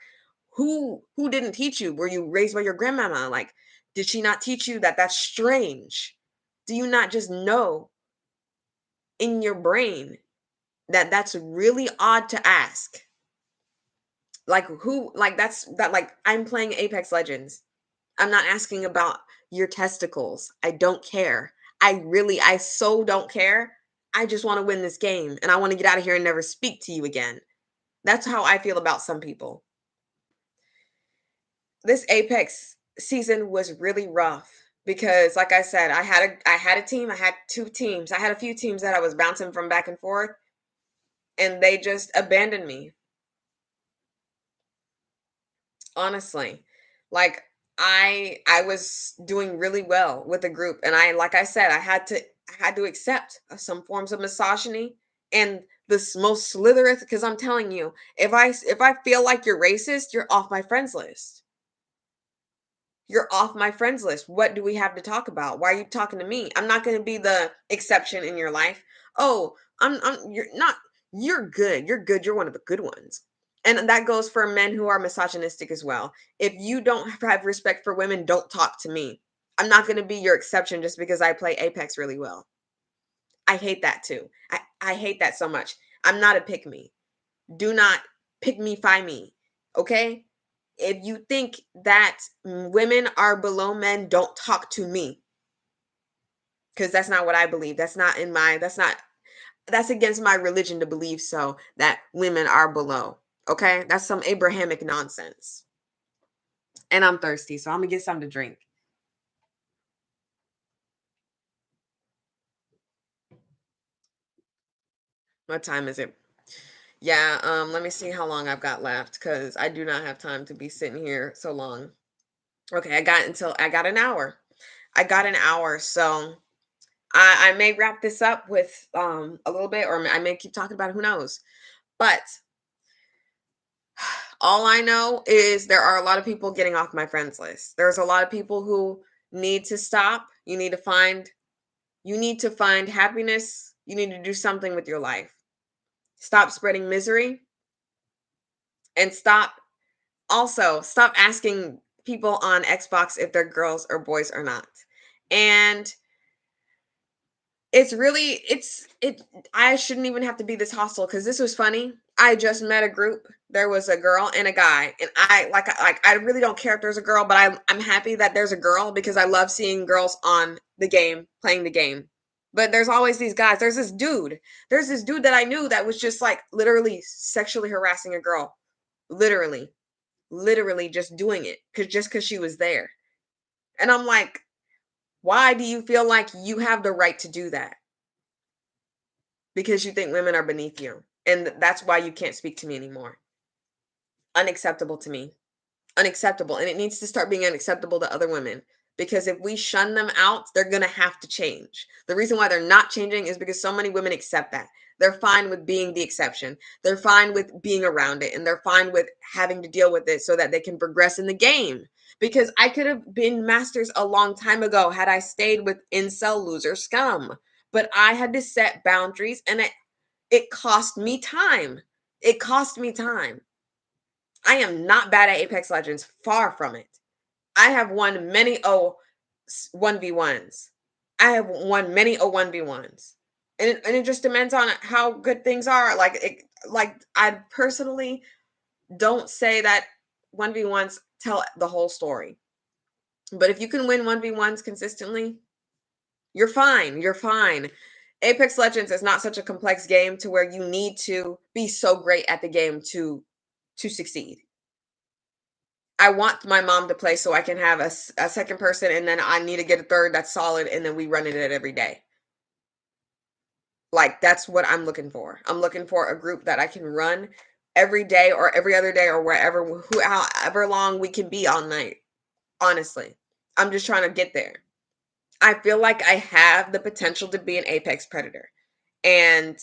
who didn't teach you? Were you raised by your grandmama? Like, did she not teach you that that's strange? Do you not just know in your brain that that's really odd to ask? Like, who, like, that's that, like, I'm playing Apex Legends. I'm not asking about your testicles. I don't care. I so don't care. I just want to win this game and I want to get out of here and never speak to you again. That's how I feel about some people. This Apex season was really rough because, like I said, I had a team, I had two teams. I had a few teams that I was bouncing from back and forth and they just abandoned me. Honestly. Like, I was doing really well with the group and I, like I said, I had to accept some forms of misogyny and this most slitherous, because I'm telling you, if I feel like you're racist, you're off my friends list. You're off my friends list. What do we have to talk about? Why are you talking to me? I'm not going to be the exception in your life. Oh, you're not, you're good. You're good. You're one of the good ones. And that goes for men who are misogynistic as well. If you don't have respect for women, don't talk to me. I'm not going to be your exception just because I play Apex really well. I hate that too. I hate that so much. I'm not a pick me. Do not pick me, find me. Okay? If you think that women are below men, don't talk to me. Because that's not what I believe. That's against my religion to believe so, that women are below. Okay? That's some Abrahamic nonsense. And I'm thirsty, so I'm gonna get something to drink. What time is it? Yeah, let me see how long I've got left because I do not have time to be sitting here so long. Okay, I got an hour. I got an hour, so I may wrap this up with a little bit, or I may keep talking about it, who knows. But all I know is there are a lot of people getting off my friends list. There's a lot of people who need to stop. You need to find happiness. You need to do something with your life. Stop spreading misery and stop asking people on Xbox if they're girls or boys or not. And it I shouldn't even have to be this hostile because this was funny. I just met a group. There was a girl and a guy, and I really don't care if there's a girl, but I'm happy that there's a girl because I love seeing girls on the game playing the game. But there's always these guys. There's this dude that I knew that was just like literally sexually harassing a girl. Literally. Literally just doing it because she was there. And I'm like, why do you feel like you have the right to do that? Because you think women are beneath you. And that's why you can't speak to me anymore. Unacceptable to me. Unacceptable. And it needs to start being unacceptable to other women. Because if we shun them out, they're going to have to change. The reason why they're not changing is because so many women accept that. They're fine with being the exception. They're fine with being around it. And they're fine with having to deal with it so that they can progress in the game. Because I could have been masters a long time ago had I stayed with incel loser scum. But I had to set boundaries and it cost me time. It cost me time. I am not bad at Apex Legends. Far from it. I have won many 1v1s. I have won many 1v1s. And it just depends on how good things are. Like I personally don't say that 1v1s tell the whole story. But if you can win 1v1s consistently, you're fine. You're fine. Apex Legends is not such a complex game to where you need to be so great at the game to succeed. I want my mom to play so I can have a second person, and then I need to get a third that's solid, and then we run it every day. Like, that's what I'm looking for. I'm looking for a group that I can run every day or every other day or wherever, however long we can be all night. Honestly, I'm just trying to get there. I feel like I have the potential to be an apex predator. And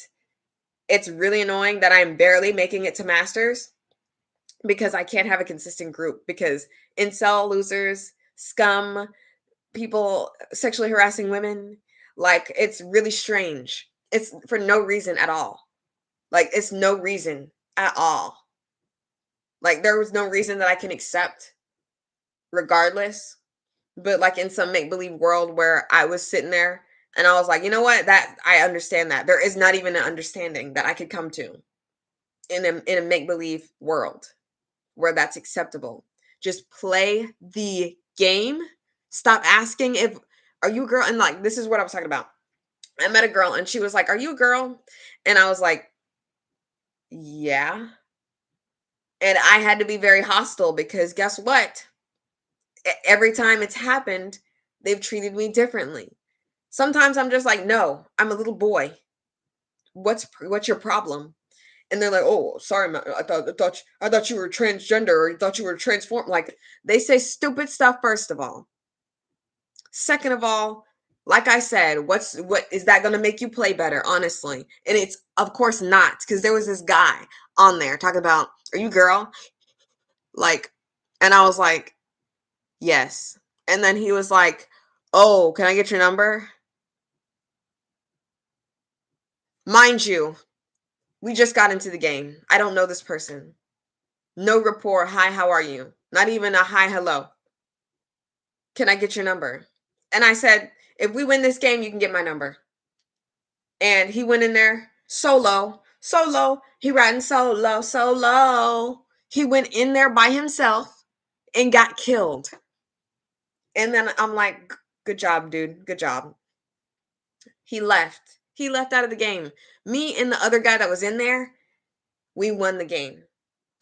it's really annoying that I'm barely making it to masters because I can't have a consistent group because incel losers, scum, people sexually harassing women, like it's really strange. It's for no reason at all. Like it's no reason at all. Like there was no reason that I can accept regardless. But like in some make believe world where I was sitting there and I was like, you know what? That I understand that. There is not even an understanding that I could come to in a make believe world where that's acceptable. Just play the game. Stop asking if are you a girl? And like this is what I was talking about. I met a girl and she was like, "Are you a girl?" And I was like, "Yeah." And I had to be very hostile because guess what? Every time it's happened, they've treated me differently. Sometimes I'm just like, "No, I'm a little boy. What's your problem?" And they're like, "Oh, sorry, I thought you were transgender or I thought you were transformed." Like they say stupid stuff first of all. Second of all, like I said, what is that going to make you play better, honestly? And it's of course not because there was this guy on there talking about, "Are you girl?" Like, and I was like, "Yes." And then he was like, "Oh, can I get your number?" Mind you, we just got into the game. I don't know this person. No rapport. Hi, how are you? Not even a hi, hello. Can I get your number? And I said, if we win this game, you can get my number. And he went in there solo, solo. He riding solo, solo. He went in there by himself and got killed. And then I'm like, good job, dude. Good job. He left. He left out of the game. Me and the other guy that was in there, we won the game.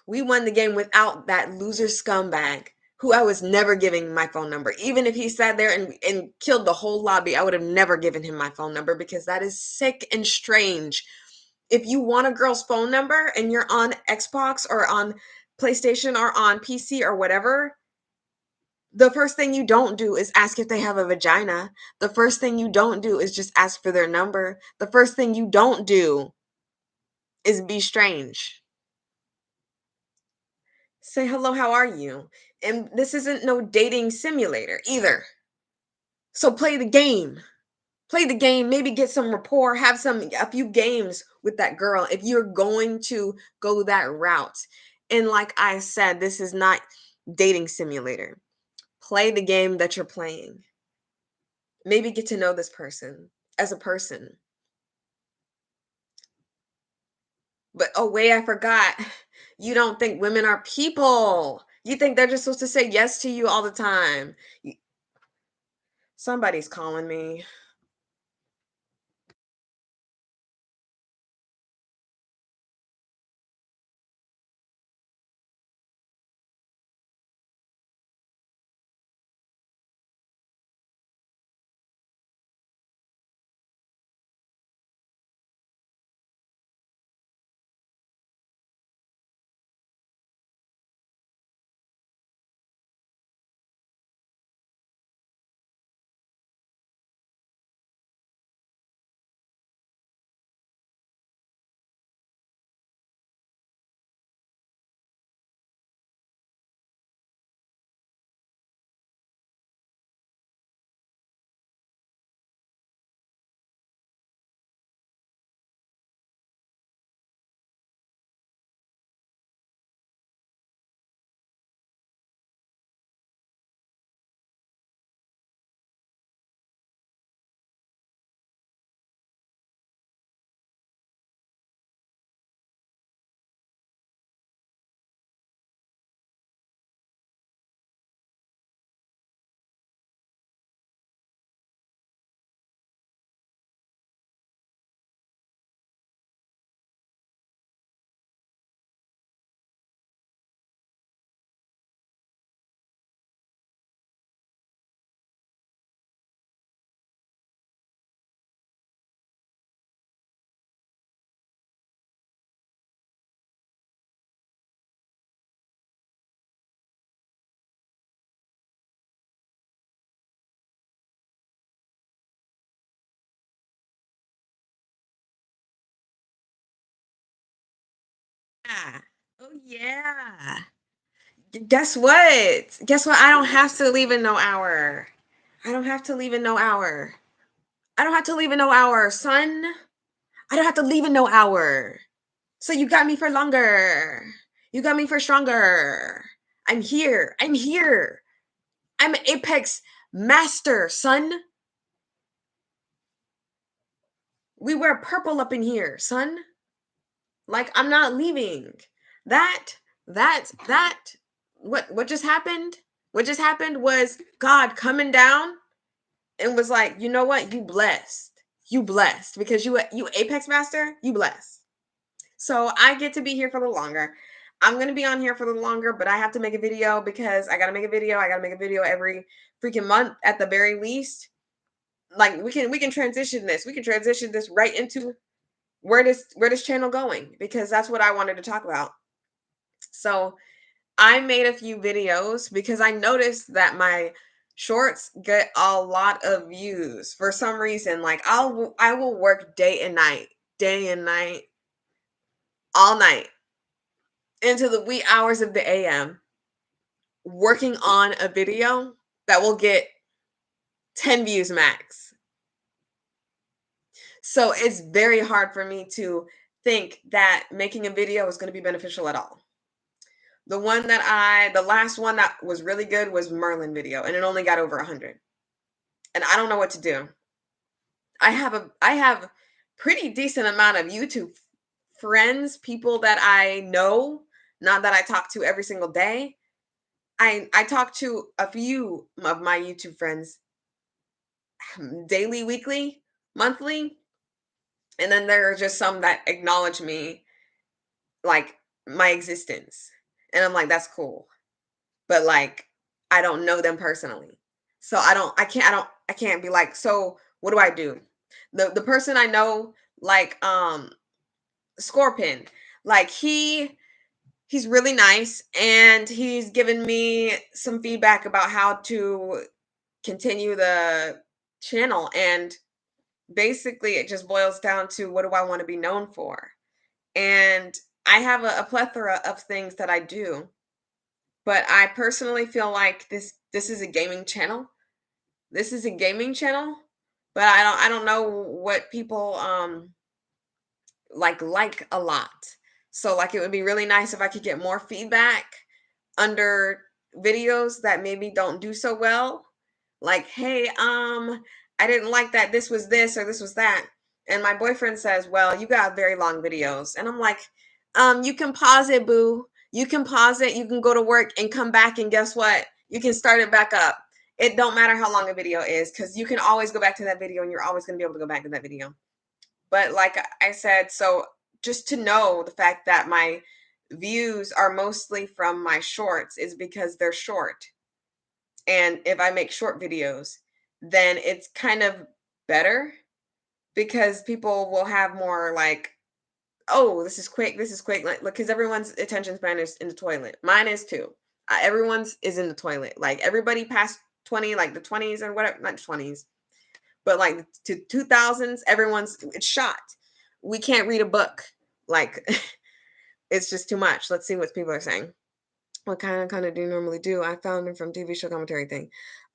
We won the game without that loser scumbag who I was never giving my phone number. Even if he sat there and killed the whole lobby, I would have never given him my phone number because that is sick and strange. If you want a girl's phone number and you're on Xbox or on PlayStation or on PC or whatever, the first thing you don't do is ask if they have a vagina. The first thing you don't do is just ask for their number. The first thing you don't do is be strange. Say hello, how are you? And this isn't no dating simulator either. So play the game. Play the game, maybe get some rapport, have a few games with that girl if you're going to go that route. And like I said, this is not dating simulator. Play the game that you're playing. Maybe get to know this person as a person. But oh wait, I forgot. You don't think women are people. You think they're just supposed to say yes to you all the time. Somebody's calling me. Yeah. Oh yeah. Guess what? Guess what? I don't have to leave in no hour. I don't have to leave in no hour. I don't have to leave in no hour, son. I don't have to leave in no hour. So you got me for longer. You got me for stronger. I'm here. I'm here. I'm an Apex master, son. We wear purple up in here, son. Like I'm not leaving. That that what just happened? What just happened was God coming down and was like, "You know what? You blessed. You blessed because you Apex master, you blessed." So I get to be here for a little longer. I'm going to be on here for a little longer, but I have to make a video because I got to make a video. I got to make a video every freaking month at the very least. Like we can transition this. We can transition this right into where this channel going because that's what I wanted to talk about. So I made a few videos because I noticed that my shorts get a lot of views for some reason. Like I will work day and night, all night into the wee hours of the AM working on a video that will get 10 views max. So it's very hard for me to think that making a video is going to be beneficial at all. The last one that was really good was Merlin video, and it only got over 100. And I don't know what to do. I have pretty decent amount of YouTube friends, people that I know, not that I talk to every single day. I talk to a few of my YouTube friends daily, weekly, monthly, and then there are just some that acknowledge me, like my existence. And I'm like, that's cool. But like I don't know them personally. So I can't be like, so what do I do? The person I know, like Scorpion, like he's really nice and he's given me some feedback about how to continue the channel, and basically it just boils down to what do I want to be known for. And I have a plethora of things that I do, but I personally feel like this is a gaming channel. This is a gaming channel, but I don't know what people like a lot. So like it would be really nice if I could get more feedback under videos that maybe don't do so well. Like, hey, I didn't like that this was this or this was that. And my boyfriend says, "Well, you got very long videos." And I'm like, you can pause it, boo. You can pause it. You can go to work and come back, and guess what? You can start it back up. It don't matter how long a video is because you can always go back to that video and you're always going to be able to go back to that video. But like I said, so just to know the fact that my views are mostly from my shorts is because they're short. And if I make short videos, then it's kind of better because people will have more like, oh, this is quick, like, because everyone's attention span is in the toilet. Mine is too. Everyone's is in the toilet. Like everybody past 20, like the 20s or whatever, not 20s, but like to 2000s, it's shot. We can't read a book. Like it's just too much. Let's see what people are saying. What kind of do you normally do? I found it from TV show commentary thing.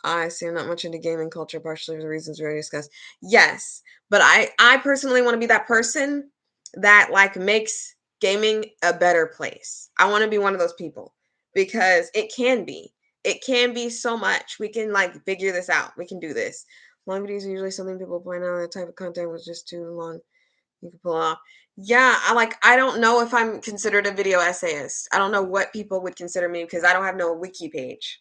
I see I'm not much into gaming culture, partially for the reasons we already discussed. Yes, but I personally want to be that person that like makes gaming a better place. I want to be one of those people because it can be. It can be so much. We can like figure this out. We can do this. Long videos are usually something people point out that type of content was just too long. You can pull off. Yeah, I don't know if I'm considered a video essayist. I don't know what people would consider me because I don't have no wiki page.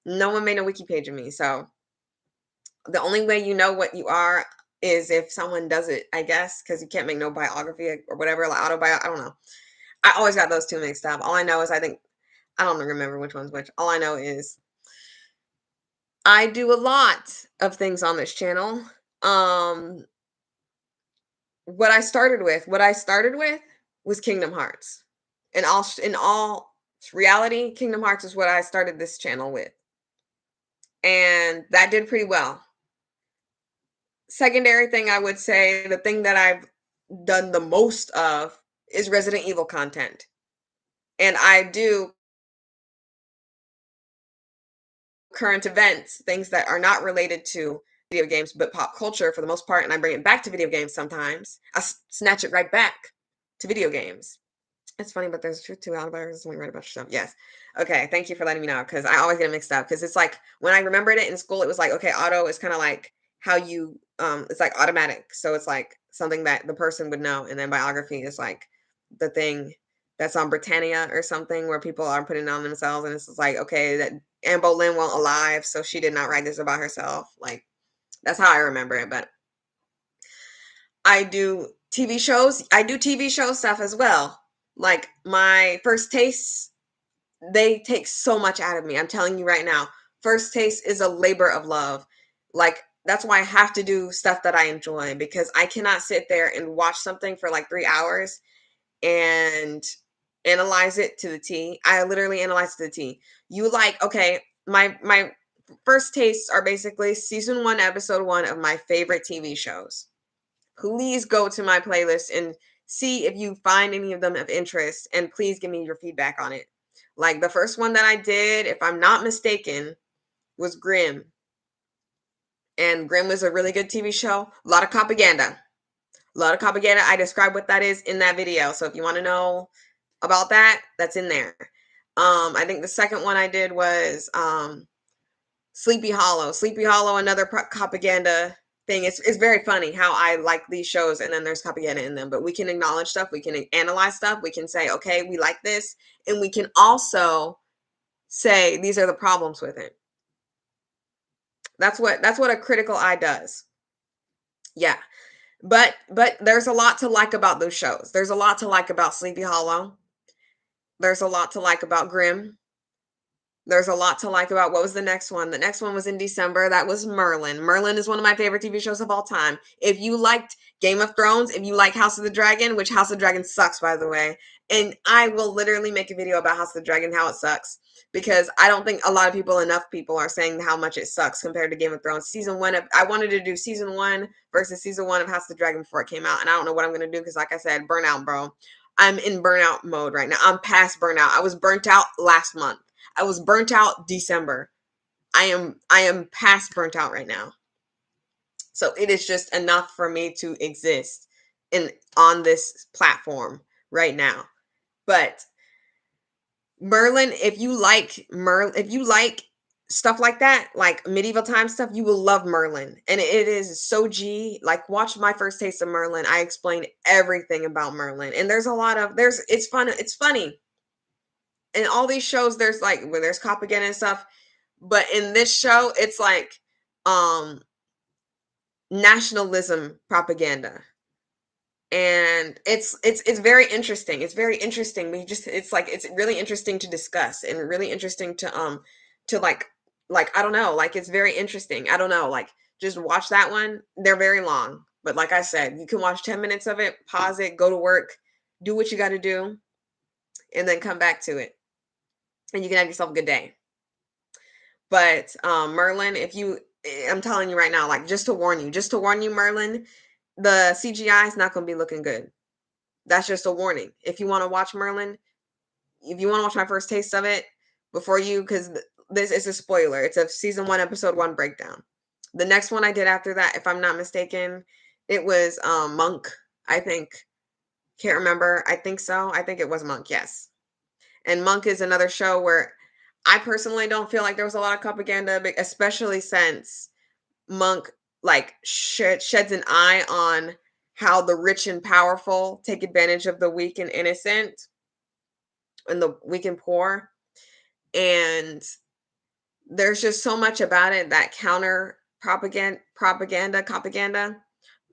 No one made a wiki page of me. So the only way you know what you are is if someone does it, I guess, because you can't make no biography or whatever, like autobiography. I don't know. I always got those two mixed up. All I know is I don't remember which one's which. All I know is I do a lot of things on this channel. What I started with was Kingdom Hearts. In all reality, Kingdom Hearts is what I started this channel with. And that did pretty well. Secondary thing I would say, the thing that I've done the most of is Resident Evil content. And I do current events, things that are not related to video games, but pop culture for the most part. And I bring it back to video games sometimes. I snatch it right back to video games. It's funny, but there's truth to it. Oliver is only right about yourself. Yes. Okay. Thank you for letting me know because I always get it mixed up. Because it's like when I remembered it in school, it was like, okay, auto is kind of like how you, it's like automatic. So it's like something that the person would know. And then biography is like the thing that's on Britannia or something where people are putting it on themselves. And it's just like, okay, that Anne Boleyn won't alive. So she did not write this about herself. Like that's how I remember it. But I do TV shows. I do TV show stuff as well. Like my first tastes, they take so much out of me. I'm telling you right now. First taste is a labor of love. Like that's why I have to do stuff that I enjoy because I cannot sit there and watch something for like 3 hours and analyze it to the T. I literally analyze it to the T. You like, okay, my first tastes are basically season 1, episode 1 of my favorite TV shows. Please go to my playlist and see if you find any of them of interest and please give me your feedback on it. Like the first one that I did, if I'm not mistaken, was Grimm. And Grimm was a really good TV show. A lot of propaganda. A lot of propaganda. I described what that is in that video. So if you want to know about that, that's in there. I think the second one I did was Sleepy Hollow. Sleepy Hollow, another propaganda thing. It's very funny how I like these shows and then there's propaganda in them. But we can acknowledge stuff. We can analyze stuff. We can say, okay, we like this. And we can also say these are the problems with it. That's what a critical eye does. Yeah. But there's a lot to like about those shows. There's a lot to like about Sleepy Hollow. There's a lot to like about Grimm. There's a lot to like about what was the next one? The next one was in December. That was Merlin. Merlin is one of my favorite TV shows of all time. If you liked Game of Thrones, if you like House of the Dragon, which House of the Dragon sucks, by the way, and I will literally make a video about House of the Dragon, how it sucks, because I don't think enough people are saying how much it sucks compared to Game of Thrones. I wanted to do season 1 versus season 1 of House of the Dragon before it came out, and I don't know what I'm going to do because, like I said, burnout, bro. I'm in burnout mode right now. I'm past burnout. I was burnt out last month. I was burnt out December. I am past burnt out right now. So it is just enough for me to exist on this platform right now. But Merlin, if you like stuff like that, like medieval time stuff, you will love Merlin. And it is so G. Like watch my first taste of Merlin. I explain everything about Merlin. And it's fun, it's funny. In all these shows there's like when there's propaganda and stuff, but in this show it's like nationalism propaganda, and it's very interesting. It's very interesting. It's really interesting to discuss and really interesting to like I don't know, like it's very interesting. I don't know, like just watch that one. They're very long, but like I said, you can watch 10 minutes of it, pause it, go to work, do what you got to do, and then come back to it, and you can have yourself a good day. But Merlin, I'm telling you right now, like just to warn you, Merlin, the CGI is not going to be looking good. That's just a warning. If you want to watch Merlin, if you want to watch my first taste of it because this is a spoiler. It's a season 1, episode 1 breakdown. The next one I did after that, if I'm not mistaken, it was Monk, I think. Can't remember. I think so. I think it was Monk, yes. And Monk is another show where I personally don't feel like there was a lot of propaganda, especially since Monk like sheds an eye on how the rich and powerful take advantage of the weak and innocent and the weak and poor. And there's just so much about it that counter propaganda.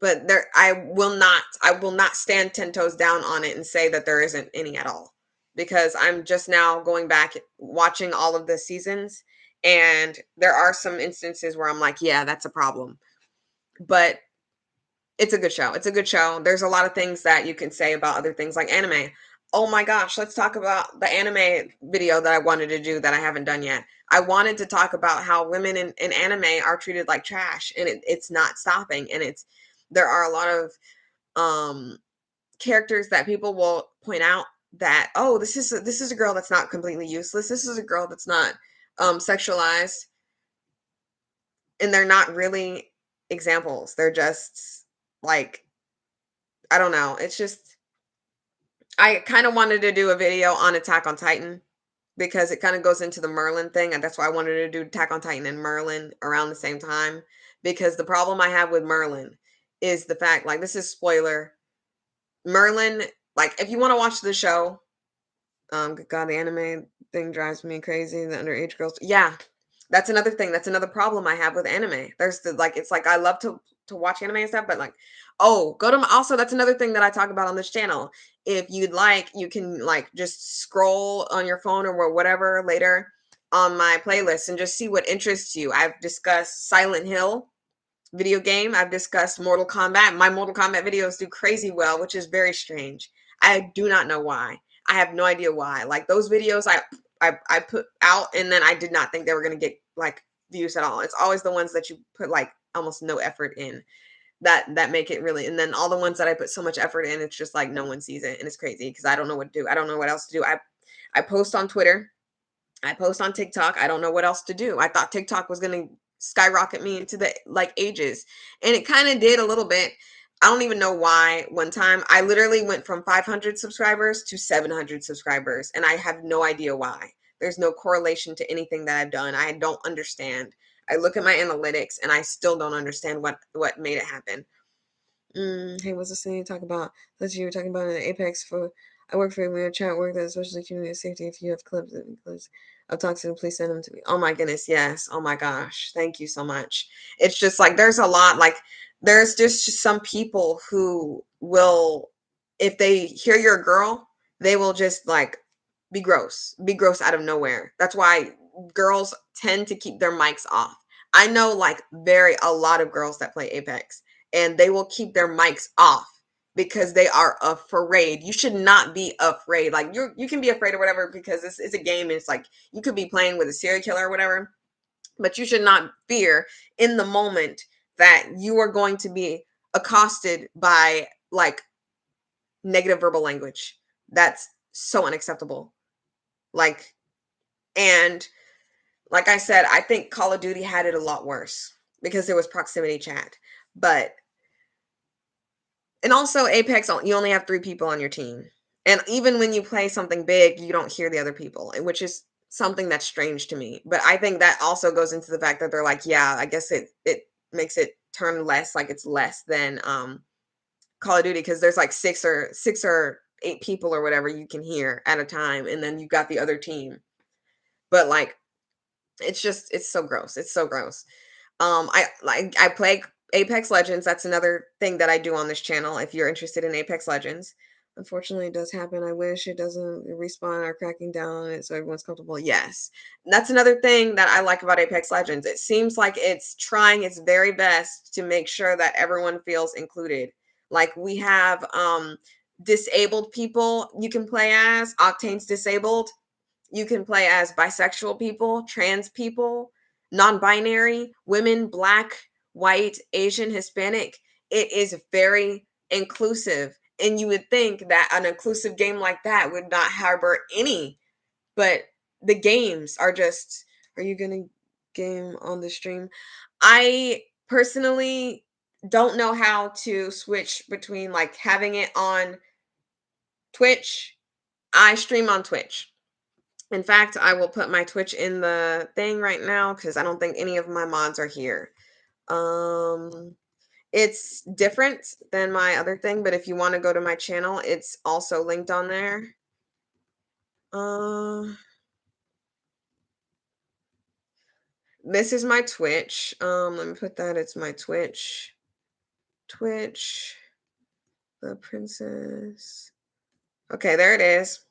But I will not stand 10 toes down on it and say that there isn't any at all, because I'm just now going back watching all of the seasons, and there are some instances where I'm like, yeah, that's a problem. But it's a good show. It's a good show. There's a lot of things that you can say about other things like anime. Oh my gosh, let's talk about the anime video that I wanted to do that I haven't done yet. I wanted to talk about how women in anime are treated like trash, and it's not stopping. And there are a lot of characters that people will point out that, oh, this is a girl that's not completely useless. This is a girl that's not sexualized, and they're not really examples. They're just like, I don't know. It's just, I kind of wanted to do a video on Attack on Titan because it kind of goes into the Merlin thing, and that's why I wanted to do Attack on Titan and Merlin around the same time, because the problem I have with Merlin is the fact, like, this is spoiler. Merlin, like, if you want to watch the show, God, the anime thing drives me crazy. The underage girls, yeah, that's another thing. That's another problem I have with anime. There's the, like, it's like I love to watch anime and stuff, but like, oh, go to my, also that's another thing that I talk about on this channel. If you'd like, you can like just scroll on your phone or whatever later on my playlist and just see what interests you. I've discussed Silent Hill video game. I've discussed Mortal Kombat. My Mortal Kombat videos do crazy well, which is very strange. I do not know why. I have no idea why. Like, those videos I put out, and then I did not think they were going to get like views at all. It's always the ones that you put like almost no effort in that make it really, and then all the ones that I put so much effort in, it's just like no one sees it, and it's crazy because I don't know what to do. I don't know what else to do. I post on Twitter. I post on TikTok. I don't know what else to do. I thought TikTok was going to skyrocket me into the like ages, and it kind of did a little bit. I don't even know why. One time I literally went from 500 subscribers to 700 subscribers, and I have no idea why. There's no correlation to anything that I've done. I don't understand. I look at my analytics and I still don't understand what made it happen. Hey, what's this thing you talk about? That's you were talking about in Apex for. I work for a chat work that especially community safety. If you have clips of toxic, please send them to me. Oh my goodness, yes. Oh my gosh, thank you so much. It's just like there's a lot. Like, there's just some people who will, if they hear you're a girl, they will just like be gross out of nowhere. That's why girls tend to keep their mics off. I know like a lot of girls that play Apex, and they will keep their mics off because they are afraid. You should not be afraid. Like, you can be afraid or whatever because it's a game, and it's like you could be playing with a serial killer or whatever, but you should not fear in the moment that you are going to be accosted by like negative verbal language. That's so unacceptable. Like, and like I said, I think Call of Duty had it a lot worse because there was proximity chat. But and also Apex, you only have 3 people on your team. And even when you play something big, you don't hear the other people, which is something that's strange to me. But I think that also goes into the fact that they're like, yeah, I guess it makes it turn less, like it's less than Call of Duty, because there's like 6 or 8 people or whatever you can hear at a time, and then you got the other team. But like, it's so gross. It's so gross. I play Apex Legends. That's another thing that I do on this channel. If you're interested in Apex Legends, unfortunately, it does happen. I wish it doesn't respawn or cracking down on it so everyone's comfortable. Yes, that's another thing that I like about Apex Legends. It seems like it's trying its very best to make sure that everyone feels included. Like, we have disabled people you can play as. Octane's disabled. You can play as bisexual people, trans people, non-binary, women, black, white, Asian, Hispanic. It is very inclusive. And you would think that an inclusive game like that would not harbor any, but the games are just, are you gonna game on the stream? I personally don't know how to switch between like having it on Twitch. I stream on Twitch. In fact, I will put my Twitch in the thing right now because I don't think any of my mods are here. Um, it's different than my other thing, but if you want to go to my channel, it's also linked on there. Uh, this is my Twitch. Let me put that. It's my Twitch. Twitch, the princess. Okay, there it is.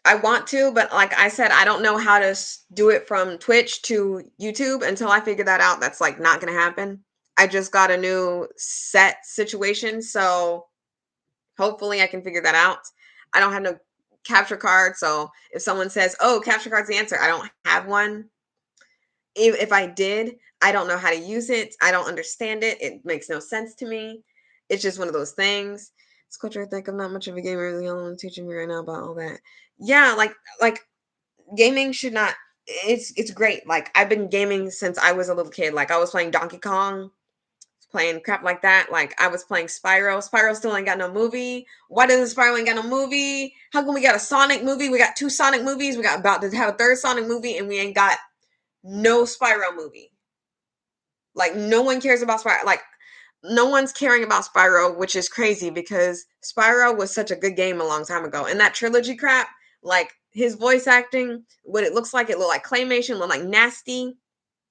I want to, but like I said, I don't know how to do it from Twitch to YouTube until I figure that out. That's like not going to happen. I just got a new set situation, so hopefully I can figure that out. I don't have no capture card, so if someone says, "Oh, capture card's the answer," I don't have one. If I did, I don't know how to use it. I don't understand it. It makes no sense to me. It's just one of those things. It's culture. I think I'm not much of a gamer. The only one teaching me right now about all that. Yeah, like gaming should not. It's great. Like I've been gaming since I was a little kid. Like I was playing Donkey Kong, playing crap like that. Like I was playing Spyro. Spyro still ain't got no movie. Why doesn't Spyro ain't got no movie? How come we got a Sonic movie? We got 2 Sonic movies. We got about to have a 3rd Sonic movie, and we ain't got no Spyro movie. Like no one cares about Spyro. Like no one's caring about Spyro, which is crazy because Spyro was such a good game a long time ago. And that trilogy crap, like his voice acting, what it looks like, it looked like claymation, looked like nasty,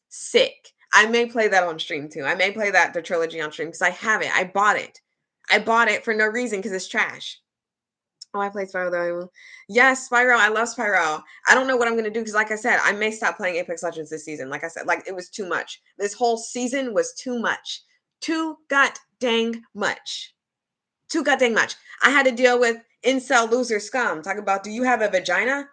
sick. I may play that on stream too. I may play the trilogy on stream because I have it. I bought it. I bought it for no reason because it's trash. Oh, I played Spyro though. Yes, Spyro. I love Spyro. I don't know what I'm gonna do because, like I said, I may stop playing Apex Legends this season. Like I said, like it was too much. This whole season was too much. Too god dang much. Too god dang much. I had to deal with incel loser scum. Talk about, do you have a vagina?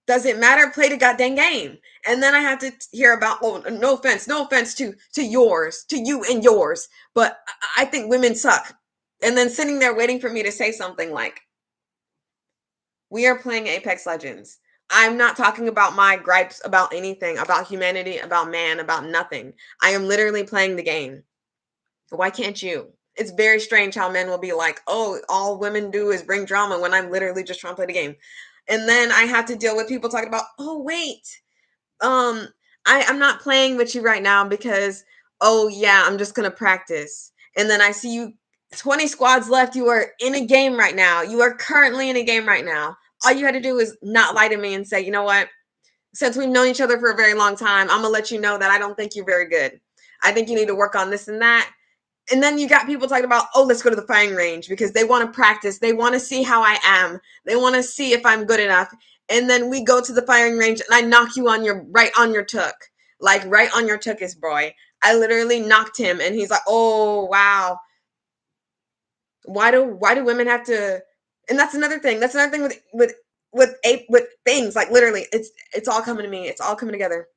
Does it matter? Play the goddamn game. And then I have to hear about, oh, no offense to yours, to you and yours, but I think women suck. And then sitting there waiting for me to say something like, we are playing Apex Legends. I'm not talking about my gripes about anything, about humanity, about man, about nothing. I am literally playing the game. Why can't you? It's very strange how men will be like, oh, all women do is bring drama when I'm literally just trying to play the game. And then I have to deal with people talking about, oh, wait, um, I'm not playing with you right now because, oh, yeah, I'm just going to practice. And then I see you 20 squads left. You are in a game right now. You are currently in a game right now. All you had to do is not lie to me and say, you know what? Since we've known each other for a very long time, I'm going to let you know that I don't think you're very good. I think you need to work on this and that. And then you got people talking about, oh, let's go to the firing range because they want to practice. They want to see how I am. They want to see if I'm good enough. And then we go to the firing range and I knock you on your right on your tuck. Like right on your tuchus, boy. I literally knocked him and he's like, oh wow. Why do women have to, and that's another thing. That's another thing with things. Like literally, it's all coming to me. It's all coming together.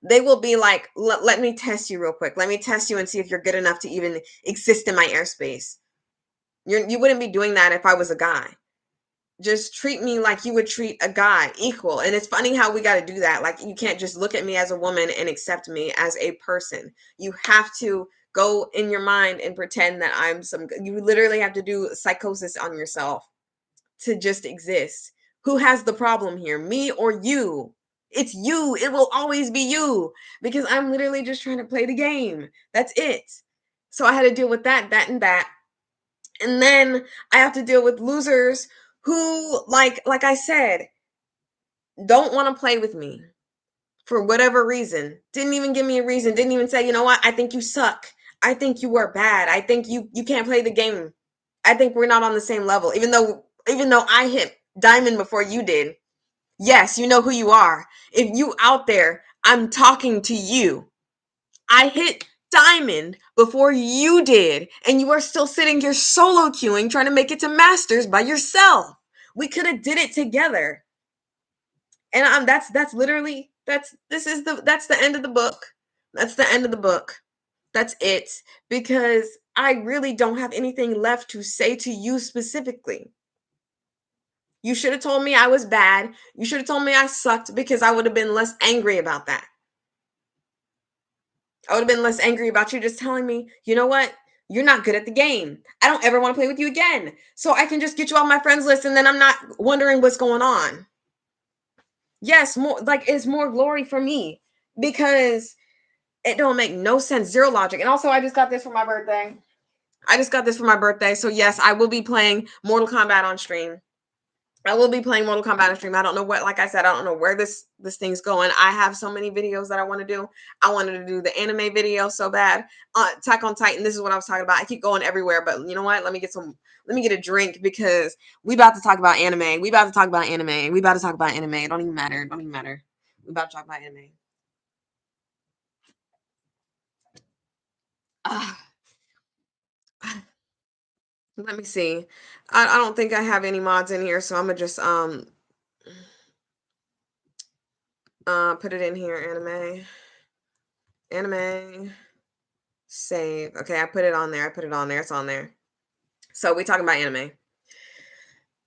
They will be like, let me test you real quick. Let me test you and see if you're good enough to even exist in my airspace. You wouldn't be doing that if I was a guy. Just treat me like you would treat a guy, equal. And it's funny how we got to do that. Like you can't just look at me as a woman and accept me as a person. You have to go in your mind and pretend that I'm you literally have to do psychosis on yourself to just exist. Who has the problem here, me or you? It's you. It will always be you because I'm literally just trying to play the game. That's it. So I had to deal with that, and that. And then I have to deal with losers who, like I said, don't want to play with me for whatever reason. Didn't even give me a reason. Didn't even say, you know what? I think you suck. I think you are bad. I think you can't play the game. I think we're not on the same level. Even though I hit diamond before you did. Yes, you know who you are. If you out there, I'm talking to you. I hit diamond before you did, and you are still sitting here solo queuing trying to make it to masters by yourself. We could have did it together. And that's literally that's the end of the book. That's the end of the book. That's it because I really don't have anything left to say to you specifically. You should have told me I was bad. You should have told me I sucked because I would have been less angry about that. I would have been less angry about you just telling me, you know what? You're not good at the game. I don't ever want to play with you again. So I can just get you off my friends list and then I'm not wondering what's going on. Yes, more like it's more glory for me because it don't make no sense, zero logic. And also I just got this for my birthday. So yes, I will be playing Mortal Kombat on stream. I will be playing Mortal Kombat on stream. I don't know what, like I said, I don't know where this thing's going. I have so many videos that I want to do. I wanted to do the anime video so bad. Attack on Titan, this is what I was talking about. I keep going everywhere, but you know what? Let me get a drink because we about to talk about anime. We about to talk about anime. It don't even matter. We about to talk about anime. Let me see. I don't think I have any mods in here, so I'm gonna just put it in here. Anime save. Okay, I put it on there. It's on there. So we talking about anime.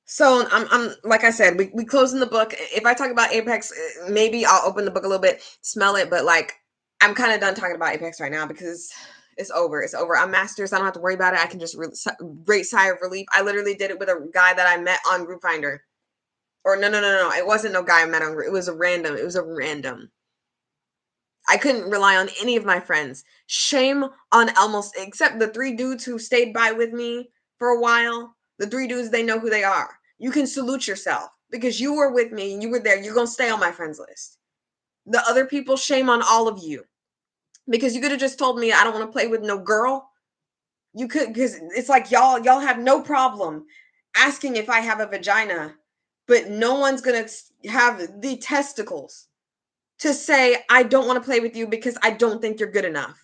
So I'm like I said, we closing the book. If I talk about Apex, maybe I'll open the book a little bit, smell it, but like I'm kind of done talking about Apex right now because it's over. It's over. I'm masters. I don't have to worry about it. I can just great sigh of relief. I literally did it with a guy that I met on Group Finder. Or no. It wasn't no guy I met on Group. It was a random. It was a random. I couldn't rely on any of my friends. Shame on almost, except the 3 dudes who stayed by with me for a while. The 3 dudes, they know who they are. You can salute yourself because you were with me and you were there. You're going to stay on my friends list. The other people, shame on all of you because you could have just told me I don't want to play with no girl. You could, because it's like y'all have no problem asking if I have a vagina, but no one's going to have the testicles to say, I don't want to play with you because I don't think you're good enough.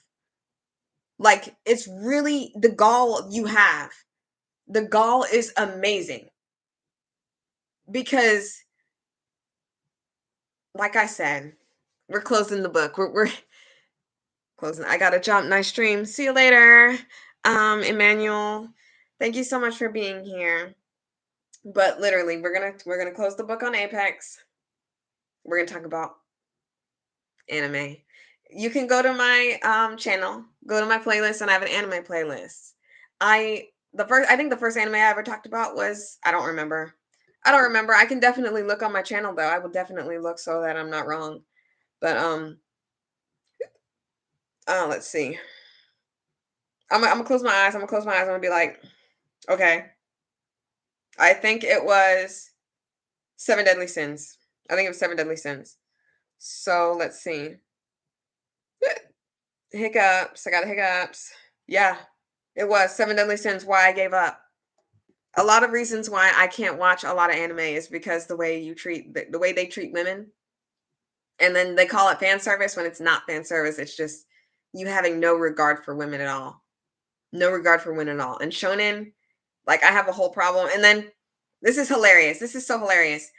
Like, it's really the gall you have. The gall is amazing. Because, like I said, we're closing the book. We're closing. I gotta jump. Nice stream. See you later. Emmanuel. Thank you so much for being here. But literally, we're gonna close the book on Apex. We're gonna talk about anime. You can go to my channel, go to my playlist, and I have an anime playlist. I think the first anime I ever talked about was I don't remember. I can definitely look on my channel though. I will definitely look so that I'm not wrong. But let's see. I'm gonna close my eyes. I'm gonna be like, okay. I think it was Seven Deadly Sins. I think it was Seven Deadly Sins. So let's see. Hiccups. I got hiccups. Yeah, it was Seven Deadly Sins. Why I gave up. A lot of reasons why I can't watch a lot of anime is because the way the way they treat women, and then they call it fan service when it's not fan service. It's just you having no regard for women at all, no regard for women at all. And shonen, like I have a whole problem. And then this is hilarious. This is so hilarious.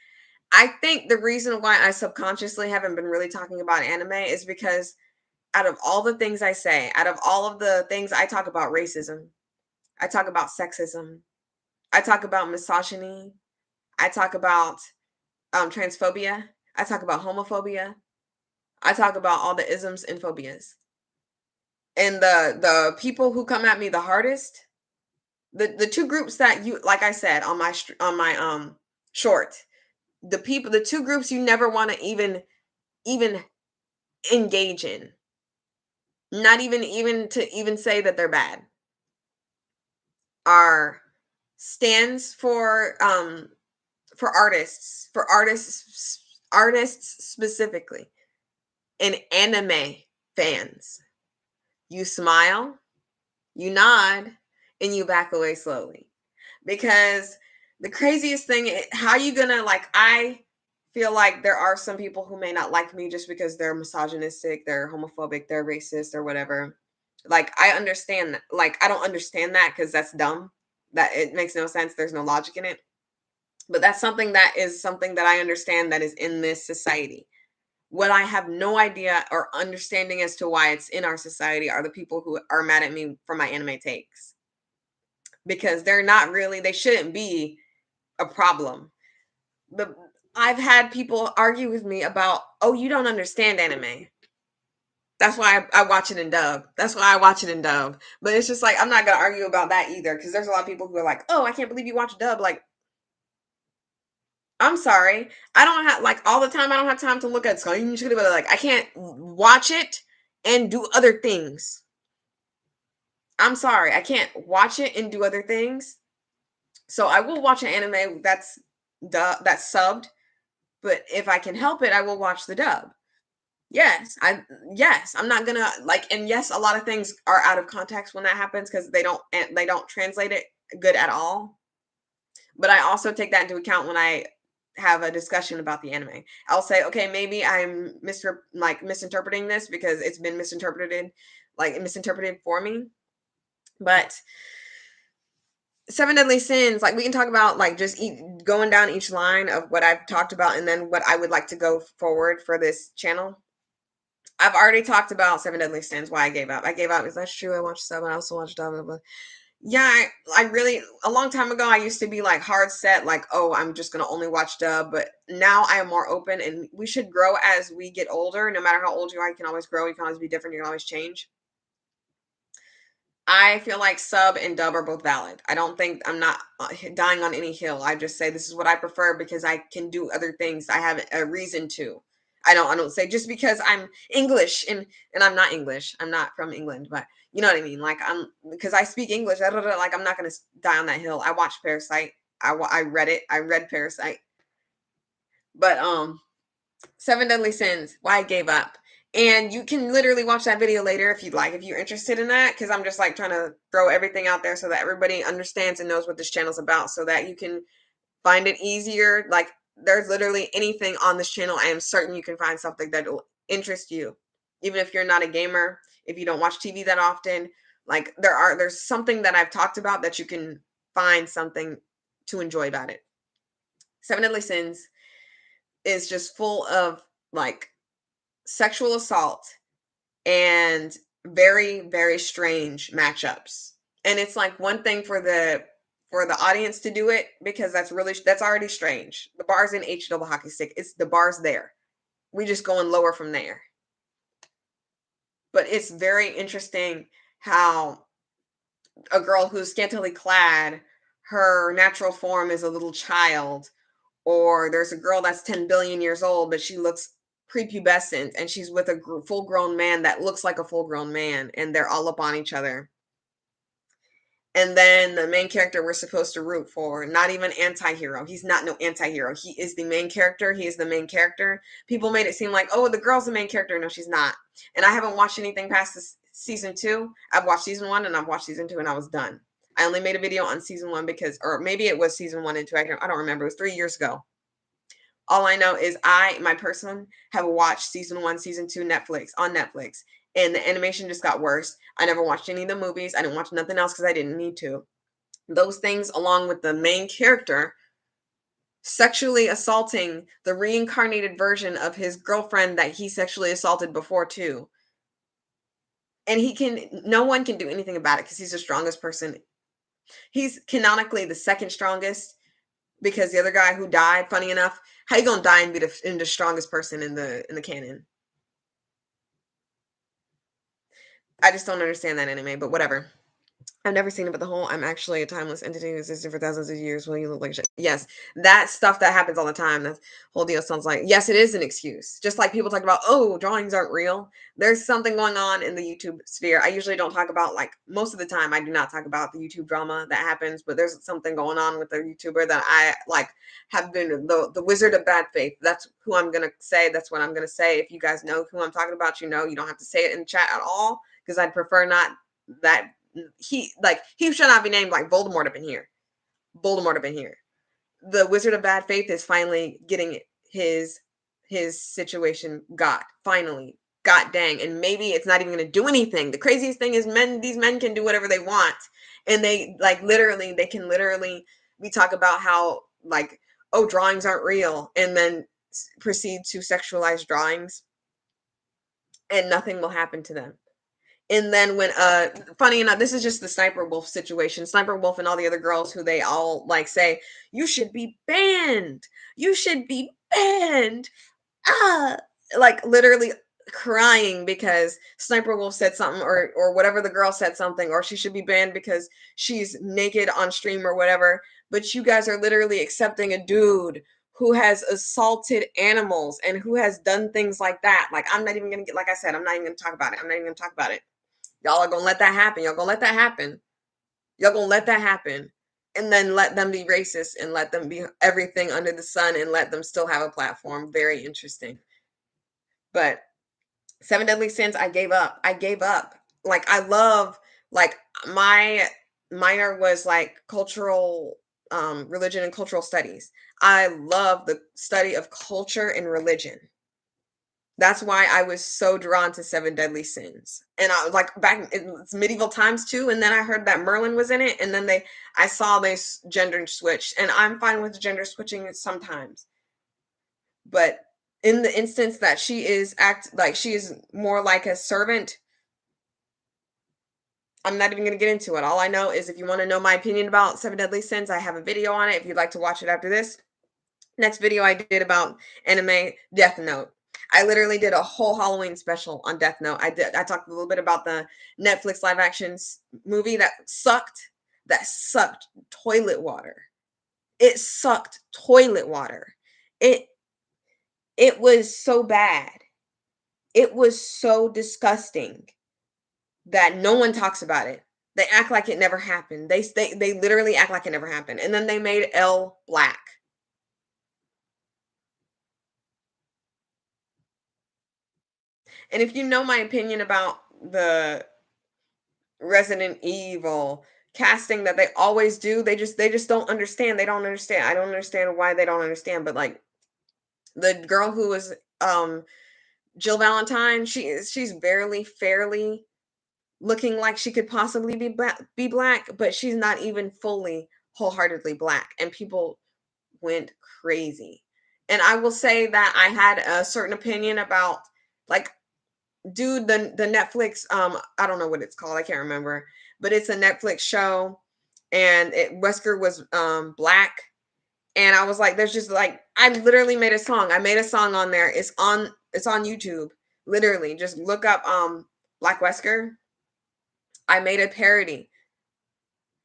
I think the reason why I subconsciously haven't been really talking about anime is because out of all the things I say, out of all of the things I talk about racism, I talk about sexism, I talk about misogyny, I talk about transphobia, I talk about homophobia, I talk about all the isms and phobias. And the people who come at me the hardest, the 2 groups that you, like I said on my short, the 2 groups you never want to even engage in, not even to even say that they're bad, are stands for artists specifically, and anime fans. You smile, you nod, and you back away slowly. Because the craziest thing, how you gonna, like, I feel like there are some people who may not like me just because they're misogynistic, they're homophobic, they're racist or whatever. Like, I understand that. Like, I don't understand that because that's dumb. That it makes no sense. There's no logic in it. But that's something that I understand that is in this society. What I have no idea or understanding as to why it's in our society are the people who are mad at me for my anime takes. Because they shouldn't be a problem. But I've had people argue with me about, oh, you don't understand anime. That's why I watch it in dub. But it's just like, I'm not going to argue about that either. Because there's a lot of people who are like, oh, I can't believe you watch dub. Like, I'm sorry. I don't have, like, all the time. I don't have time to look at screen. Like, I can't watch it and do other things. I'm sorry. I can't watch it and do other things. So I will watch an anime that's subbed. But if I can help it, I will watch the dub. Yes, I'm not gonna like, and yes, a lot of things are out of context when that happens because they don't translate it good at all. But I also take that into account when I have a discussion about the anime. I'll say, okay, maybe I'm misinterpreting this because it's been misinterpreted for me. But Seven Deadly Sins, like we can talk about like just going down each line of what I've talked about and then what I would like to go forward for this channel. I've already talked about Seven Deadly Sins, why I gave up. I gave up because that's true. I watched 7. I also watched dub. Yeah, I really, a long time ago, I used to be like hard set, like, oh, I'm just going to only watch dub. But now I am more open, and we should grow as we get older. No matter how old you are, you can always grow. You can always be different. You can always change. I feel like sub and dub are both valid. I don't think I'm not dying on any hill. I just say this is what I prefer because I can do other things. I have a reason to. I don't say just because I'm English and I'm not English. I'm not from England, but you know what I mean. Like I'm because I speak English. Like I'm not gonna die on that hill. I watched Parasite. I read it. I read Parasite. But Seven Deadly Sins, why I gave up. And you can literally watch that video later if you'd like, if you're interested in that, because I'm just like trying to throw everything out there so that everybody understands and knows what this channel's about so that you can find it easier. Like there's literally anything on this channel. I am certain you can find something that will interest you. Even if you're not a gamer, if you don't watch TV that often, like there's something that I've talked about that you can find something to enjoy about it. Seven Deadly Sins is just full of like sexual assault and very very strange matchups. And it's like one thing for the audience to do it because that's already strange. The bar's in H double hockey stick. It's the bar's there. We just going lower from there. But it's very interesting how a girl who's scantily clad, her natural form is a little child, or there's a girl that's 10 billion years old but she looks prepubescent and she's with a full-grown man that looks like a full-grown man and they're all up on each other. And then the main character we're supposed to root for, not even anti-hero. He's not no anti-hero. He is the main character. He is the main character. People made it seem like, oh, the girl's the main character. No, she's not. And I haven't watched anything past this season 2. I've watched season 1 and I've watched season 2 and I was done. I only made a video on season 1 because, or maybe it was season 1 and 2. I don't remember. It was 3 years ago. All I know is my person, have watched season 1, season 2 on Netflix. And the animation just got worse. I never watched any of the movies. I didn't watch nothing else because I didn't need to. Those things, along with the main character sexually assaulting the reincarnated version of his girlfriend that he sexually assaulted before too. And no one can do anything about it because he's the strongest person. He's canonically the second strongest because the other guy who died, funny enough, how you gonna die and be the strongest person in the canon? I just don't understand that anime, but whatever. I've never seen it, but the whole "I'm actually a timeless entity who existed for thousands of years while you look like shit." Yes, that stuff that happens all the time. That whole deal sounds like, yes, it is an excuse. Just like people talk about, oh, drawings aren't real. There's something going on in the YouTube sphere. I usually don't talk about, like, most of the time, I do not talk about the YouTube drama that happens, but there's something going on with the YouTuber that I, like, have been the wizard of bad faith. That's who I'm going to say. That's what I'm going to say. If you guys know who I'm talking about, you know, you don't have to say it in the chat at all because I'd prefer not that he should not be named like Voldemort up in here. Voldemort up in here. The Wizard of Bad Faith is finally getting his situation got. Finally. God dang. And maybe it's not even gonna do anything. The craziest thing is these men can do whatever they want. And they can literally we talk about how like, oh, drawings aren't real, and then proceed to sexualize drawings and nothing will happen to them. And then when funny enough, this is just the Sniper Wolf situation. Sniper Wolf and all the other girls who they all like say, you should be banned. You should be banned. Ah, like literally crying because Sniper Wolf said something or whatever, the girl said something, or she should be banned because she's naked on stream or whatever. But you guys are literally accepting a dude who has assaulted animals and who has done things like that. Like, I'm not even gonna get, like I said, I'm not even gonna talk about it. I'm not even gonna talk about it. Y'all are gonna let that happen. Y'all gonna let that happen. Y'all gonna let that happen. And then let them be racist and let them be everything under the sun and let them still have a platform. Very interesting. But Seven Deadly Sins, I gave up. I gave up. Like, I love, like, my minor was like cultural, religion and cultural studies. I love the study of culture and religion. That's why I was so drawn to Seven Deadly Sins. And I was like, back it's medieval times too. And then I heard that Merlin was in it. And then I saw this gender switch. And I'm fine with gender switching sometimes. But in the instance that she is more like a servant, I'm not even going to get into it. All I know is if you want to know my opinion about Seven Deadly Sins, I have a video on it. If you'd like to watch it after this. Next video I did about anime, Death Note. I literally did a whole Halloween special on Death Note. I talked a little bit about the Netflix live action movie that sucked. That sucked toilet water. It sucked toilet water. It it was so bad. It was so disgusting that no one talks about it. They act like it never happened. They literally act like it never happened. And then they made L black. And if you know my opinion about the Resident Evil casting that they always do, they just don't understand. They don't understand. I don't understand why they don't understand. But like the girl who was Jill Valentine, she's barely fairly looking like she could possibly be black, but she's not even fully wholeheartedly black. And people went crazy. And I will say that I had a certain opinion about like dude the Netflix I don't know what it's called, I can't remember, but it's a Netflix show and Wesker was black, and I was like there's just like I literally made a song. I made a song on there. It's on YouTube. Literally just look up Black Wesker. I made a parody.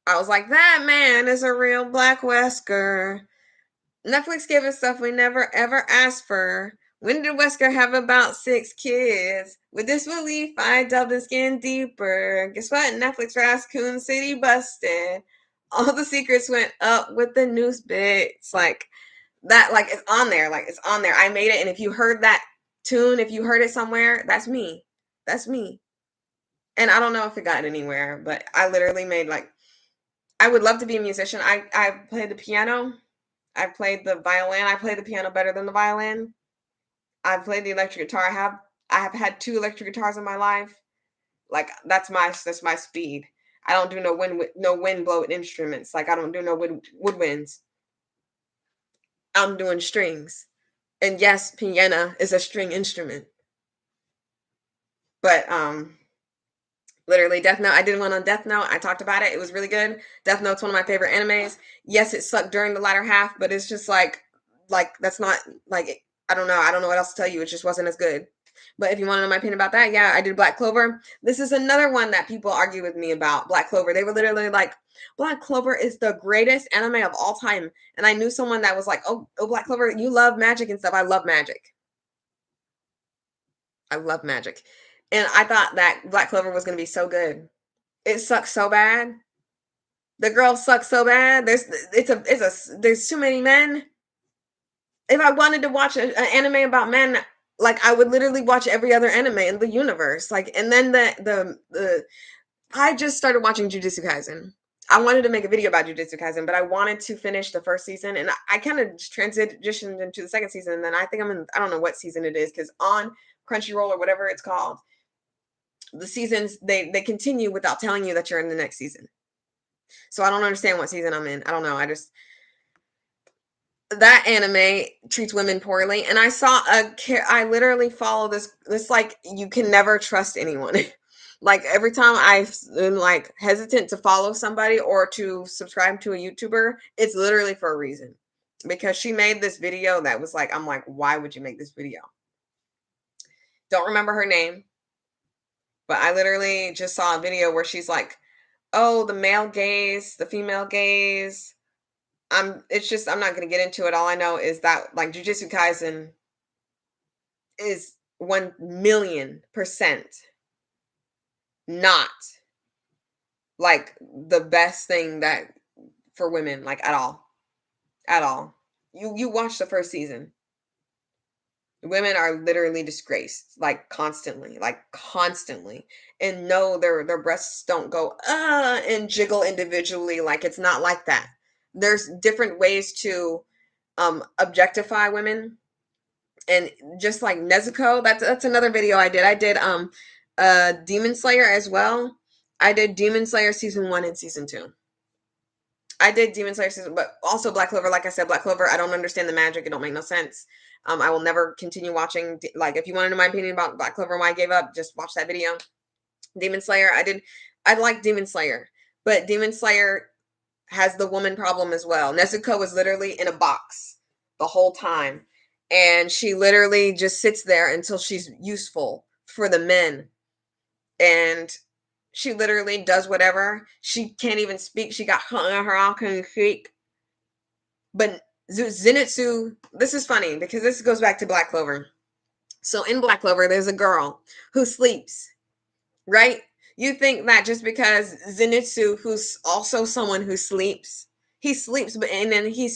I was like, that man is a real Black Wesker. Netflix gave us stuff we never ever asked for. When did Wesker have about 6 kids? With this belief, I delved the skin deeper. Guess what? Netflix Raccoon City busted. All the secrets went up with the news bits. Like that, like it's on there. Like it's on there. I made it, and if you heard that tune, if you heard it somewhere, that's me. That's me. And I don't know if it got anywhere, but I literally made like I would love to be a musician. I played the piano. I played the violin. I play the piano better than the violin. I played the electric guitar. I have had 2 electric guitars in my life. Like that's my speed. I don't do no wind blowing instruments. Like I don't do no woodwinds. I'm doing strings. And yes, piano is a string instrument. But literally Death Note. I did one on Death Note. I talked about it. It was really good. Death Note's one of my favorite animes. Yes, it sucked during the latter half, but it's just like that's not like I don't know. I don't know what else to tell you. It just wasn't as good. But if you want to know my opinion about that, yeah, I did Black Clover. This is another one that people argue with me about, Black Clover. They were literally like, Black Clover is the greatest anime of all time. And I knew someone that was like, oh, Black Clover, you love magic and stuff. I love magic. I love magic. And I thought that Black Clover was going to be so good. It sucks so bad. The girl sucks so bad. There's too many men. If I wanted to watch an anime about men, like I would literally watch every other anime in the universe. Like, and then the I just started watching Jujutsu Kaisen. I wanted to make a video about Jujutsu Kaisen, but I wanted to finish the first season, and I kind of transitioned into the second season. And then I think I don't know what season it is, because on Crunchyroll or whatever it's called, the seasons they continue without telling you that you're in the next season. So I don't understand what season I'm in. I don't know. That anime treats women poorly, and I literally follow this like you can never trust anyone. Like every time I've been like hesitant to follow somebody or to subscribe to a YouTuber, it's literally for a reason, because she made this video that was like, I'm like, why would you make this video? Don't remember her name, but I literally just saw a video where she's like, oh, the male gaze, the female gaze. I'm not going to get into it. All I know is that like Jujutsu Kaisen is 1,000,000% not like the best thing that for women, like at all. At all. You watch the first season. Women are literally disgraced, like constantly. And no, their breasts don't go and jiggle individually. Like it's not like that. There's different ways to objectify women. And just like Nezuko, that's another video I did. I did Demon Slayer as well. I did Demon Slayer season 1 and season 2. I did Demon Slayer season, but also Black Clover. Like I said, Black Clover, I don't understand the magic. It don't make no sense. I will never continue watching. Like, if you want to know my opinion about Black Clover and why I gave up, just watch that video. Demon Slayer, I did I like Demon Slayer, but Demon Slayer has the woman problem as well. Nezuko is literally in a box the whole time, and she literally just sits there until she's useful for the men, and she literally does whatever. She can't even speak. She got hung on her all can speak. But Zenitsu, this is funny because this goes back to Black Clover. So in Black Clover, there's a girl who sleeps, right? You think that just because Zenitsu, who's also someone who sleeps, he sleeps, but and then he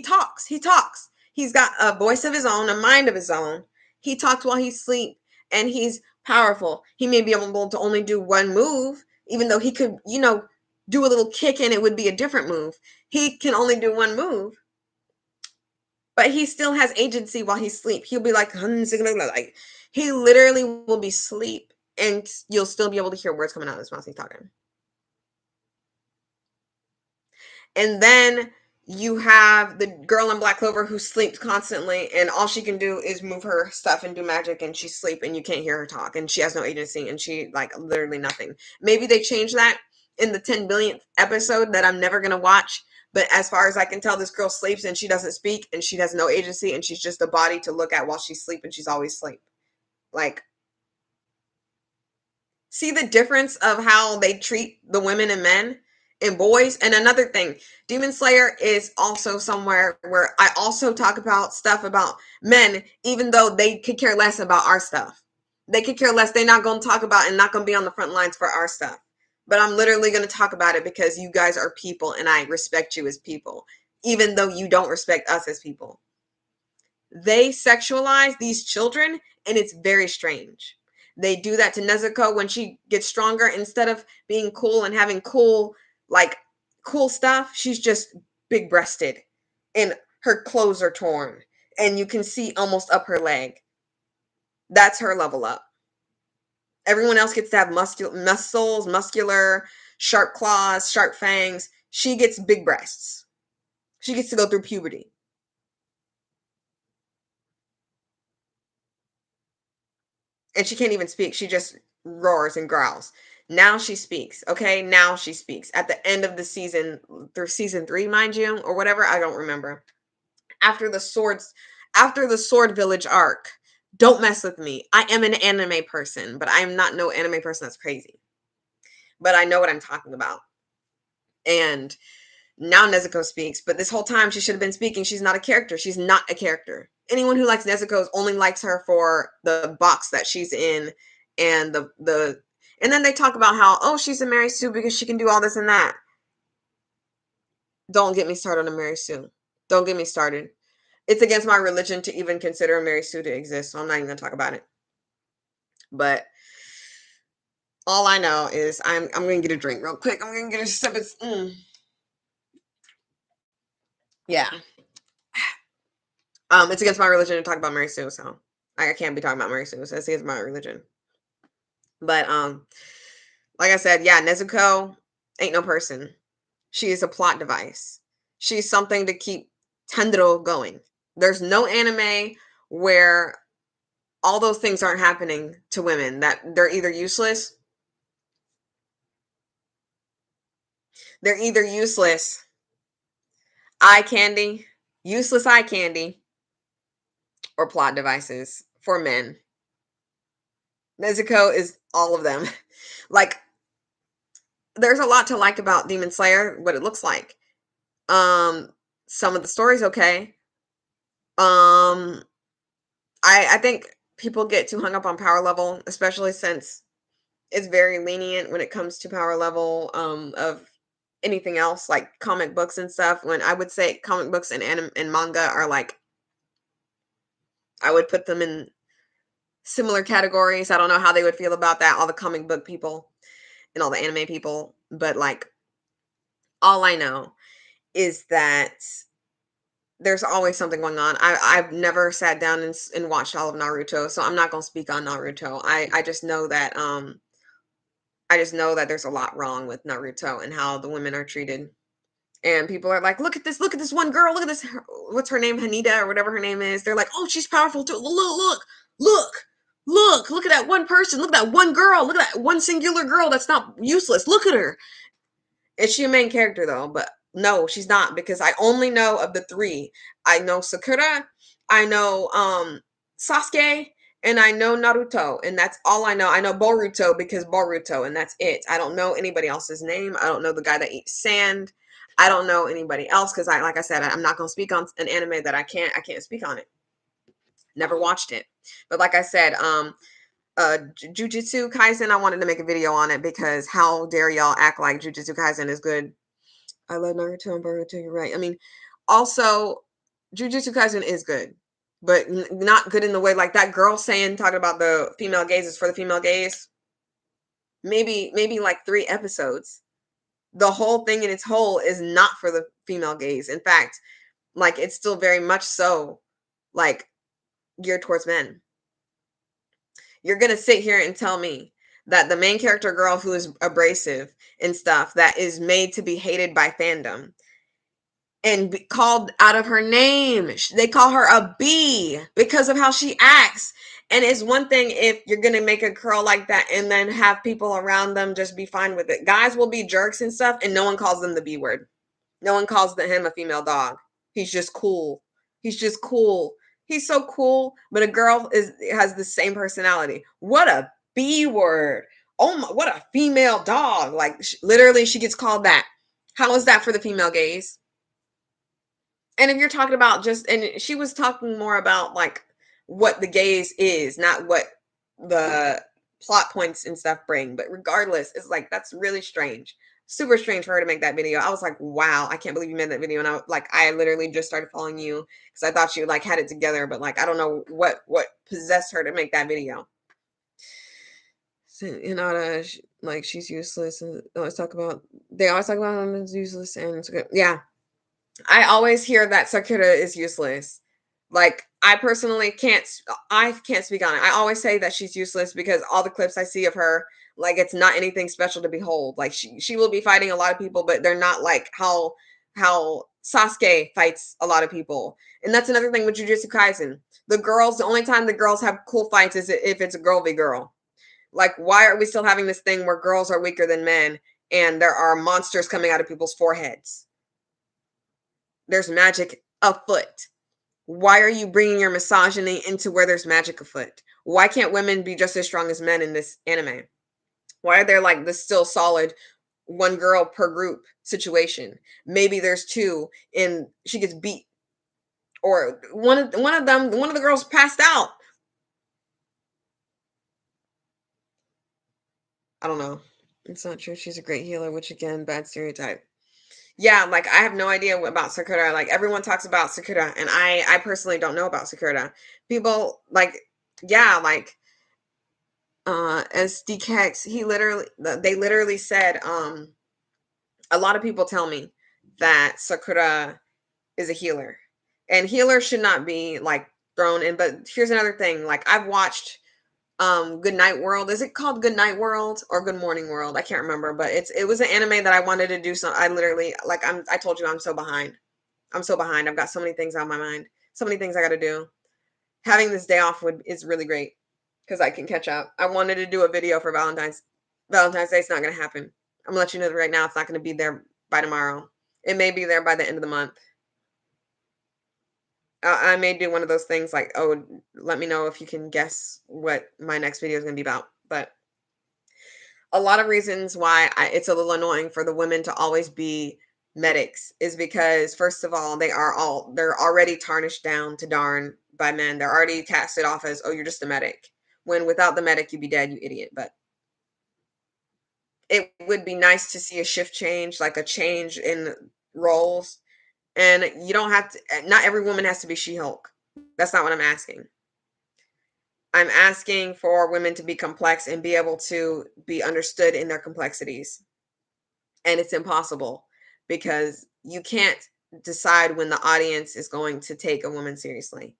talks. He talks. He's got a voice of his own, a mind of his own. He talks while he sleeps, and he's powerful. He may be able to only do one move, even though he could, do a little kick and it would be a different move. He can only do one move, but he still has agency while he sleep. He'll be like he literally will be asleep and you'll still be able to hear words coming out of his mouth. He's talking. And then you have the girl in Black Clover who sleeps constantly and all she can do is move her stuff and do magic and she's asleep and you can't hear her talk and she has no agency and she literally nothing. Maybe they changed that in the 10 billionth episode that I'm never going to watch. But as far as I can tell, this girl sleeps and she doesn't speak and she has no agency and she's just a body to look at while she's asleep and she's always asleep. See the difference of how they treat the women and men and boys. And another thing, Demon Slayer is also somewhere where I also talk about stuff about men, even though they could care less about our stuff. They could care less. They're not going to talk about and not going to be on the front lines for our stuff. But I'm literally going to talk about it because you guys are people and I respect you as people, even though you don't respect us as people. They sexualize these children and it's very strange. They do that to Nezuko when she gets stronger. Instead of being cool and having cool stuff, she's just big breasted and her clothes are torn and you can see almost up her leg. That's her level up. Everyone else gets to have muscles, muscular, sharp claws, sharp fangs. She gets big breasts. She gets to go through puberty. And she can't even speak. She just roars and growls. Now she speaks. Okay, now she speaks. At the end of the season, through season 3, mind you, or whatever, I don't remember. After the Sword Village arc, don't mess with me. I am an anime person, but I am not no anime person that's crazy. But I know what I'm talking about. And now Nezuko speaks, but this whole time she should have been speaking. She's not a character. She's not a character. Anyone who likes Nezuko only likes her for the box that she's in and and then they talk about how, she's a Mary Sue because she can do all this and that. Don't get me started on a Mary Sue. Don't get me started. It's against my religion to even consider a Mary Sue to exist, so I'm not even going to talk about it. But all I know is I'm going to get a drink real quick. I'm going to get a sip of... Yeah. It's against my religion to talk about Mary Sue, so I can't be talking about Mary Sue. So it's against my religion. But like I said, yeah, Nezuko ain't no person. She is a plot device. She's something to keep Tendro going. There's no anime where all those things aren't happening to women. That they're either useless. They're either useless eye candy, useless eye candy, or plot devices for men. Nezuko is all of them. There's a lot to like about Demon Slayer, what it looks like. Some of the story's okay. I think people get too hung up on power level, especially since it's very lenient when it comes to power level of anything else, like comic books and stuff. When I would say comic books and anime and manga are I would put them in similar categories. I don't know how they would feel about that, all the comic book people and all the anime people, but all I know is that there's always something going on. I've never sat down and watched all of Naruto, so I'm not going to speak on Naruto. I just know that there's a lot wrong with Naruto and how the women are treated. And people are like, look at this one girl, look at this, what's her name, Haneda or whatever her name is. They're like, oh, she's powerful too. Look. Look at that one person. Look at that one girl. Look at that one singular girl that's not useless. Look at her. Is she a main character though? But no, she's not, because I only know of the three. I know Sakura, I know Sasuke, and I know Naruto, and that's all I know. I know Boruto because Boruto, and that's it. I don't know anybody else's name. I don't know the guy that eats sand. I don't know anybody else because like I said, I'm not gonna speak on an anime that I can't speak on it. Never watched it. But like I said, Jujutsu Kaisen, I wanted to make a video on it because how dare y'all act like Jujutsu Kaisen is good. I love Naruto and Boruto, you're right. I mean, also, Jujutsu Kaisen is good, but not good in the way like that girl saying, talking about the female gaze is for the female gaze. Maybe like 3 episodes. The whole thing in its whole is not for the female gaze. In fact, like it's still very much so like geared towards men. You're gonna sit here and tell me that the main character girl who is abrasive and stuff, that is made to be hated by fandom and called out of her name. They call her a B because of how she acts. And it's one thing if you're going to make a girl like that and then have people around them just be fine with it. Guys will be jerks and stuff, and no one calls them the B word. No one calls him a female dog. He's just cool. He's just cool. He's so cool, but a girl has the same personality. What a B word. Oh my, what a female dog. Like literally she gets called that. How is that for the female gaze? And if you're talking about just, and she was talking more about like what the gaze is, not what the plot points and stuff bring. But regardless, it's like that's really strange. Super strange for her to make that video. I was like, wow, I can't believe you made that video. And I literally just started following you because I thought you like had it together, but like I don't know what possessed her to make that video. So, like she's useless, and they always talk about him as useless, and yeah. I always hear that Sakura is useless. Like I personally can't speak on it. I always say that she's useless because all the clips I see of her, like it's not anything special to behold. Like she will be fighting a lot of people, but they're not like how Sasuke fights a lot of people. And that's another thing with Jujutsu Kaisen. The only time the girls have cool fights is if it's a girl v girl. Like why are we still having this thing where girls are weaker than men and there are monsters coming out of people's foreheads? There's magic afoot. Why are you bringing your misogyny into where there's magic afoot? Why can't women be just as strong as men in this anime? Why are there like this still solid one girl per group situation? Maybe there's two and she gets beat, or one of the girls passed out. I don't know. It's not true. She's a great healer, which again, bad stereotype. Yeah, like I have no idea about Sakura. Like everyone talks about Sakura, and I personally don't know about Sakura. People like, yeah, like as DKX, they literally said, a lot of people tell me that Sakura is a healer, and healer should not be like thrown in. But here's another thing: like I've watched Good Night World. Is it called Good Night World or Good Morning World? I can't remember, but it was an anime that I wanted to do. So I literally I told you I'm so behind. I'm so behind. I've got so many things on my mind. So many things I got to do. Having this day off is really great because I can catch up. I wanted to do a video for Valentine's Day. It's not going to happen. I'm gonna let you know that right now. It's not going to be there by tomorrow. It may be there by the end of the month. I may do one of those things like, oh, let me know if you can guess what my next video is going to be about. But a lot of reasons why it's a little annoying for the women to always be medics is because, first of all, they're already tarnished down to darn by men. They're already casted off as, oh, you're just a medic. When without the medic, you'd be dead, you idiot. But it would be nice to see a shift change, like a change in roles. And you don't have to, not every woman has to be She-Hulk. That's not what I'm asking. I'm asking for women to be complex and be able to be understood in their complexities. And it's impossible because you can't decide when the audience is going to take a woman seriously.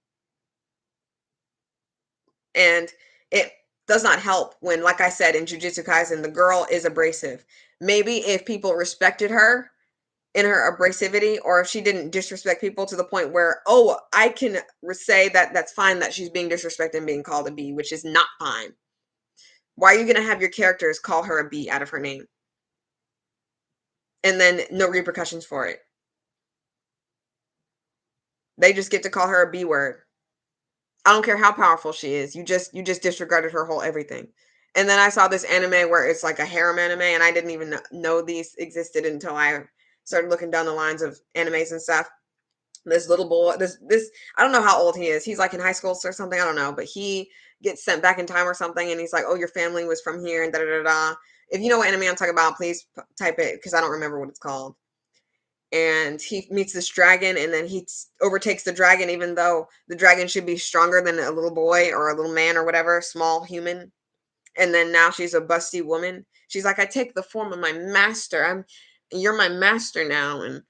And it does not help when, like I said, in Jujutsu Kaisen, the girl is abrasive. Maybe if people respected her in her abrasivity, or if she didn't disrespect people to the point where, oh, I can say that that's fine that she's being disrespected and being called a B, which is not fine. Why are you going to have your characters call her a B out of her name? And then no repercussions for it. They just get to call her a B word. I don't care how powerful she is. You just disregarded her whole everything. And then I saw this anime where it's like a harem anime, and I didn't even know these existed until I started looking down the lines of animes and stuff. This little boy, this I don't know how old he is. He's like in high school or something. I don't know, but he gets sent back in time or something, and he's like, "Oh, your family was from here," and da da da da. If you know what anime I'm talking about, please type it because I don't remember what it's called. And he meets this dragon, and then he overtakes the dragon, even though the dragon should be stronger than a little boy or a little man or whatever, small human. And then now she's a busty woman. She's like, I take the form of my master. You're my master now. And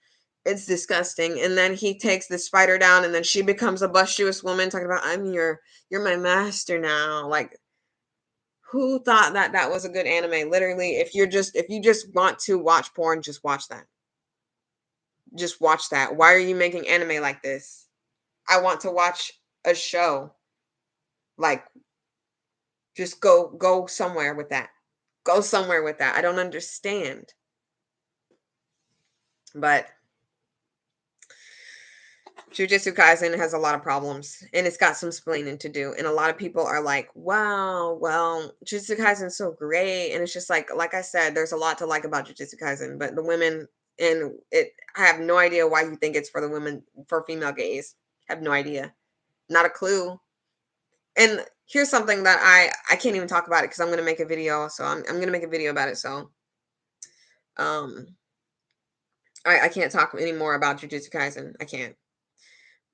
it's disgusting. And then he takes the spider down, and then she becomes a bustuous woman talking about, you're my master now. Like, who thought that that was a good anime? Literally, if you just want to watch porn, just watch that. Just watch that. Why are you making anime like this? I want to watch a show. Like, just go somewhere with that. Go somewhere with that. I don't understand. But Jujutsu Kaisen has a lot of problems, and it's got some splaining to do. And a lot of people are like, wow, well, Jujutsu Kaisen is so great. And it's just like I said, there's a lot to like about Jujutsu Kaisen, but the women I have no idea why you think it's for the women, for female gays. I have no idea. Not a clue. And here's something that I can't even talk about it because I'm going to make a video. So I'm going to make a video about it. So, um, I can't talk anymore about Jujutsu Kaisen. I can't.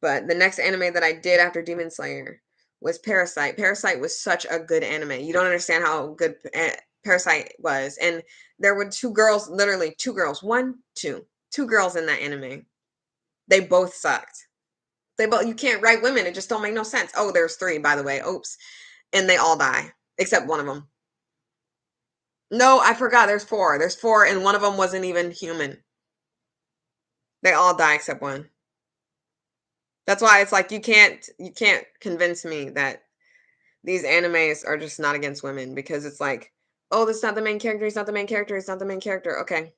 But the next anime that I did after Demon Slayer was Parasite. Parasite was such a good anime. You don't understand how good Parasite was. And there were two girls, literally two girls, two girls in that anime. They both sucked. You can't write women. It just don't make no sense. Oh, there's three, by the way. Oops. And they all die, except one of them. No, I forgot. There's four. There's four, and one of them wasn't even human. They all die except one. That's why it's like you can't convince me that these animes are just not against women, because it's like, oh, that's not the main character. He's not the main character. He's not the main character. Okay,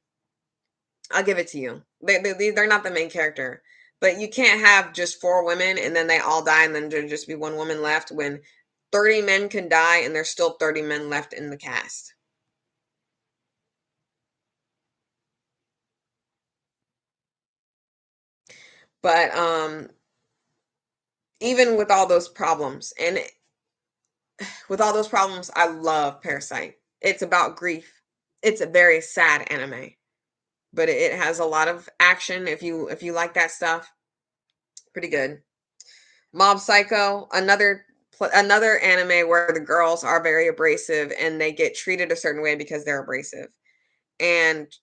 I'll give it to you. They're not the main character, but you can't have just four women and then they all die and then there just be one woman left when 30 men can die and there's still 30 men left in the cast. But even with all those problems, and with all those problems, I love Parasite. It's about grief. It's a very sad anime, but it has a lot of action. If you like that stuff, pretty good. Mob Psycho, another anime where the girls are very abrasive and they get treated a certain way because they're abrasive. And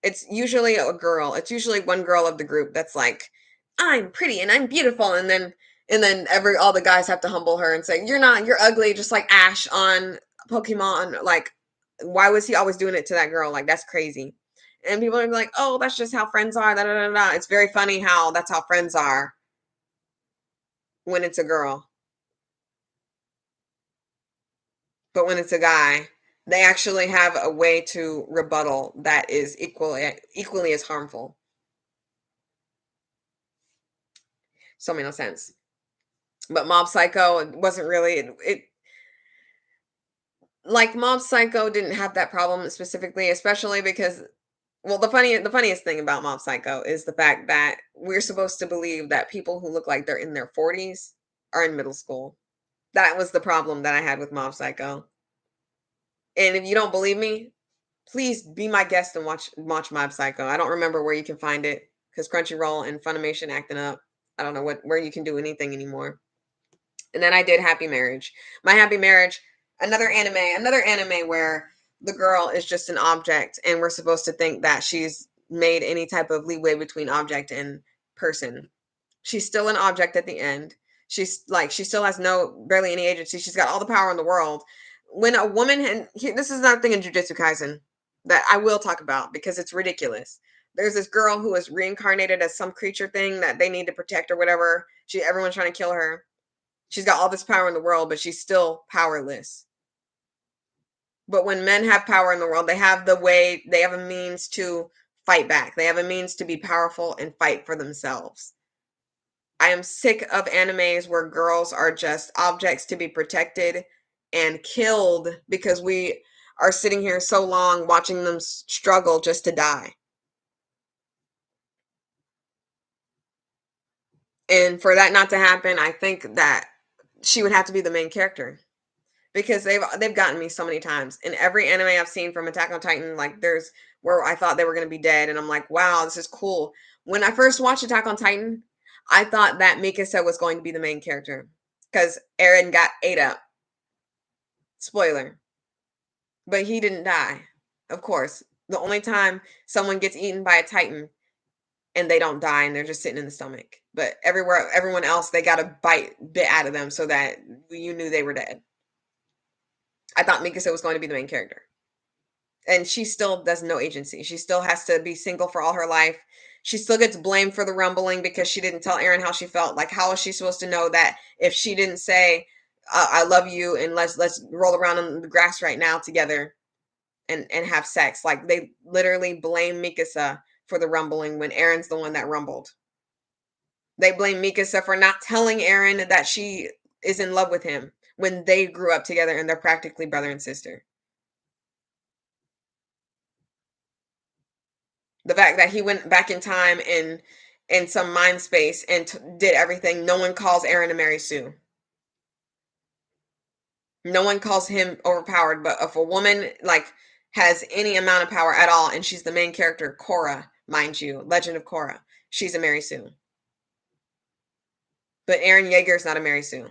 it's usually a girl. It's usually one girl of the group that's like, I'm pretty and I'm beautiful, and then all the guys have to humble her and say, you're not, you're ugly, just like Ash on Pokemon. Like, why was he always doing it to that girl? Like, that's crazy. And people are like, oh, that's just how friends are. Da, da, da, da. It's very funny how that's how friends are when it's a girl. But when it's a guy, they actually have a way to rebuttal that is equally as harmful. So made no sense. But Mob Psycho wasn't really it like Mob Psycho didn't have that problem specifically, especially because, well, the funniest thing about Mob Psycho is the fact that we're supposed to believe that people who look like they're in their 40s are in middle school. That was the problem that I had with Mob Psycho. And if you don't believe me, please be my guest and watch Mob Psycho. I don't remember where you can find it because Crunchyroll and Funimation acting up. I don't know where you can do anything anymore. And then I did Happy Marriage. My Happy Marriage, another anime where the girl is just an object and we're supposed to think that she's made any type of leeway between object and person. She's still an object at the end. She's like, she still has barely any agency. She's got all the power in the world. When a woman, this is another thing in Jujutsu Kaisen that I will talk about because it's ridiculous. there's this girl who is reincarnated as some creature thing that they need to protect or whatever. Everyone's trying to kill her. She's got all this power in the world, but she's still powerless. But when men have power in the world, they have a means to fight back. They have a means to be powerful and fight for themselves. I am sick of animes where girls are just objects to be protected and killed because we are sitting here so long watching them struggle just to die. And for that not to happen, I think that she would have to be the main character. Because they've gotten me so many times. In every anime I've seen from Attack on Titan, like there's where I thought they were going to be dead, and I'm like, wow, this is cool. When I first watched Attack on Titan, I thought that Mikasa was going to be the main character because Eren got ate up. Spoiler. But he didn't die. Of course. The only time someone gets eaten by a Titan and they don't die and they're just sitting in the stomach. But everyone else, they got a bit out of them so that you knew they were dead. I thought Mikasa was going to be the main character. And she still does no agency. She still has to be single for all her life. She still gets blamed for the rumbling because she didn't tell Eren how she felt. Like, how is she supposed to know that if she didn't say, I love you and let's roll around in the grass right now together and have sex? Like, they literally blame Mikasa for the rumbling when Eren's the one that rumbled. They blame Mikasa for not telling Eren that she is in love with him when they grew up together and they're practically brother and sister. The fact that he went back in time in some mind space and did everything. No one calls Eren to marry Sue. No one calls him overpowered. But if a woman like has any amount of power at all, and she's the main character, Korra, mind you, Legend of Korra, she's a Mary Sue. But Eren Yeager is not a Mary Sue.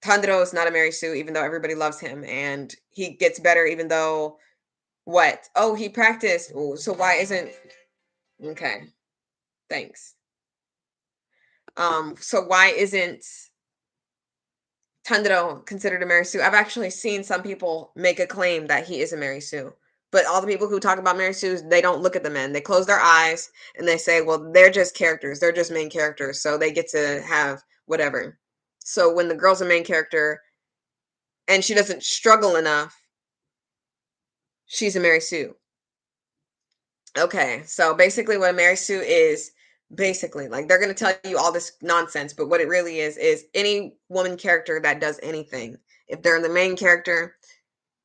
Tandro is not a Mary Sue, even though everybody loves him, and he gets better even though what? Oh, he practiced. Ooh, so why isn't okay? Thanks. So why isn't Tandero considered a Mary Sue? I've actually seen some people make a claim that he is a Mary Sue. But all the people who talk about Mary Sue's, they don't look at the men. They close their eyes and they say, well, they're just characters. They're just main characters. So they get to have whatever. So when the girl's a main character and she doesn't struggle enough, she's a Mary Sue. Okay, so basically what a Mary Sue is, basically, like they're going to tell you all this nonsense, but what it really is any woman character that does anything. If they're the main character,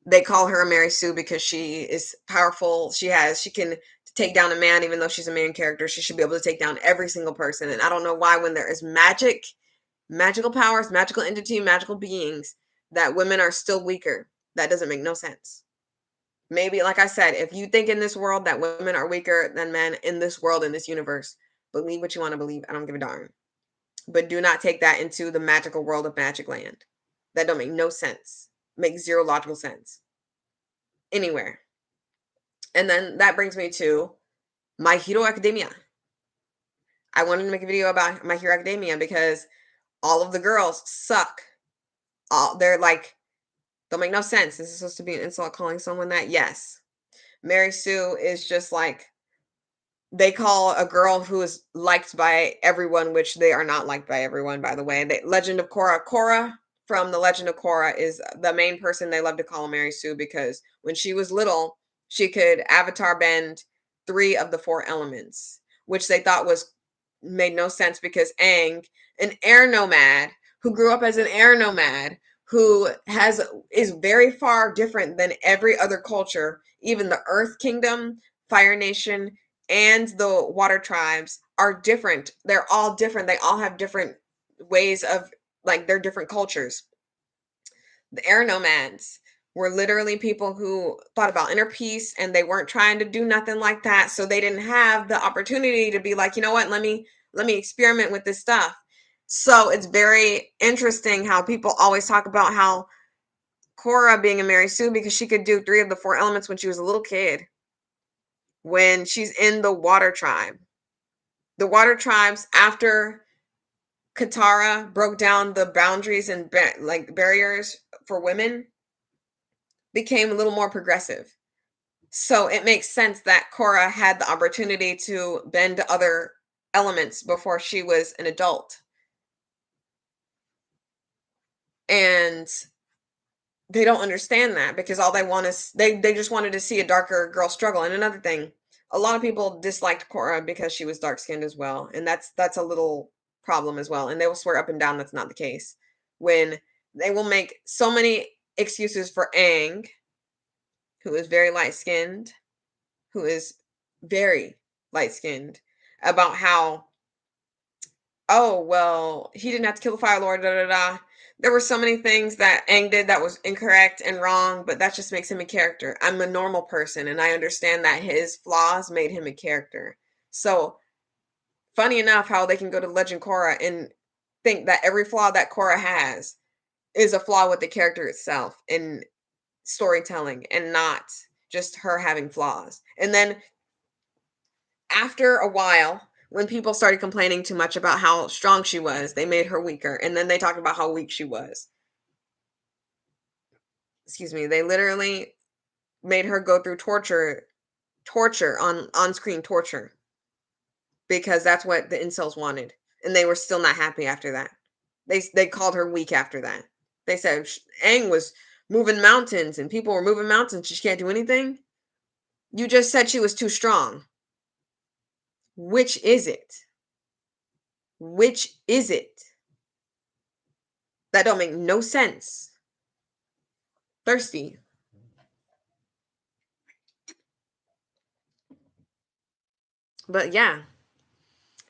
they call her a Mary Sue because she is powerful. She can take down a man even though she's a main character. She should be able to take down every single person. And I don't know why when there is magical powers, magical entity, magical beings, that women are still weaker. That doesn't make no sense. Maybe, like I said, if you think in this world that women are weaker than men in this world, in this universe, believe what you want to believe. I don't give a darn. But do not take that into the magical world of Magic Land. That don't make no sense. Makes zero logical sense. Anywhere. And then that brings me to My Hero Academia. I wanted to make a video about My Hero Academia because all of the girls suck. They're like, don't make no sense. This is supposed to be an insult calling someone that? Yes. Mary Sue is just like, they call a girl who is liked by everyone, which they are not liked by everyone, by the way. Legend of Korra. Korra from the Legend of Korra is the main person they love to call Mary Sue because when she was little, she could avatar bend 3 of the 4 elements, which they thought made no sense because Aang, an air nomad who grew up as an air nomad, who is very far different than every other culture, even the Earth Kingdom, Fire Nation, and the water tribes are different. They're all different. They all have different ways of, like, they're different cultures. The air nomads were literally people who thought about inner peace and they weren't trying to do nothing like that. So they didn't have the opportunity to be like, you know what, let me experiment with this stuff. So it's very interesting how people always talk about how Korra being a Mary Sue because she could do 3 of the 4 elements when she was a little kid. When she's in the water tribe. The water tribes, after Katara broke down the boundaries and barriers for women, became a little more progressive. So it makes sense that Korra had the opportunity to bend to other elements before she was an adult. And they don't understand that because all they want is they just wanted to see a darker girl struggle. And another thing, a lot of people disliked Korra because she was dark skinned as well, and that's a little problem as well. And they will swear up and down that's not the case. When they will make so many excuses for Aang, who is very light skinned, who is very light skinned, about how, oh, well, he didn't have to kill the Fire Lord, da da da. There were so many things that Aang did that was incorrect and wrong, but that just makes him a character. I'm a normal person, and I understand that his flaws made him a character. So, funny enough, how they can go to Legend Korra and think that every flaw that Korra has is a flaw with the character itself in storytelling and not just her having flaws. And then after a while, when people started complaining too much about how strong she was, they made her weaker. And then they talked about how weak she was. Excuse me. They literally made her go through torture on screen torture, because that's what the incels wanted. And they were still not happy after that. They called her weak after that. They said Aang was moving mountains and people were moving mountains. She can't do anything. You just said she was too strong. Which is it? Which is it? That don't make no sense. Thirsty. But yeah,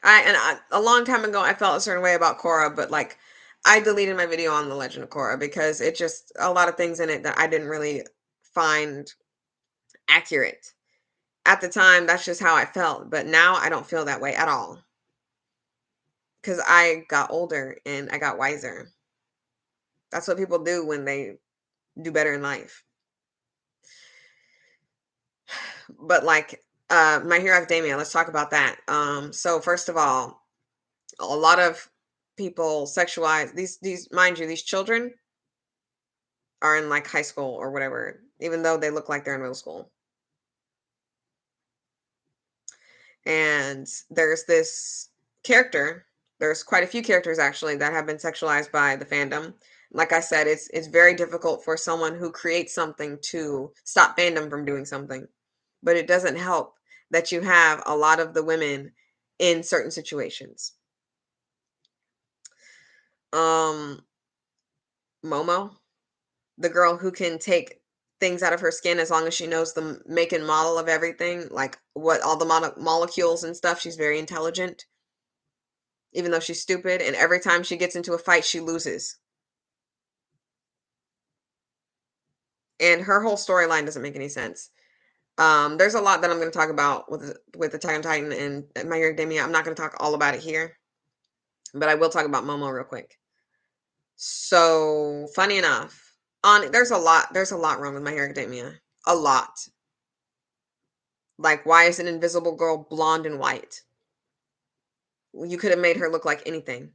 a long time ago I felt a certain way about Korra, but like I deleted my video on the Legend of Korra because it just a lot of things in it that I didn't really find accurate. At the time, that's just how I felt, but now I don't feel that way at all. Cuz I got older and I got wiser. That's what people do when they do better in life. But like My Hero Academia, let's talk about that. So first of all, a lot of people sexualize these mind you, these children are in like high school or whatever, even though they look like they're in middle school. And there's this character, there's quite a few characters actually that have been sexualized by the fandom. Like I said, it's very difficult for someone who creates something to stop fandom from doing something. But it doesn't help that you have a lot of the women in certain situations. Um Momo, the girl who can take things out of her skin as long as she knows the make and model of everything, like what all the molecules and stuff. She's very intelligent, even though she's stupid. And every time she gets into a fight, she loses. And her whole storyline doesn't make any sense. There's a lot that I'm going to talk about with Attack on Titan and My Hero Academia. I'm not going to talk all about it here, but I will talk about Momo real quick. So funny enough, there's a lot wrong with My Hero Academia. A lot. Like, why is an invisible girl blonde and white? You could have made her look like anything.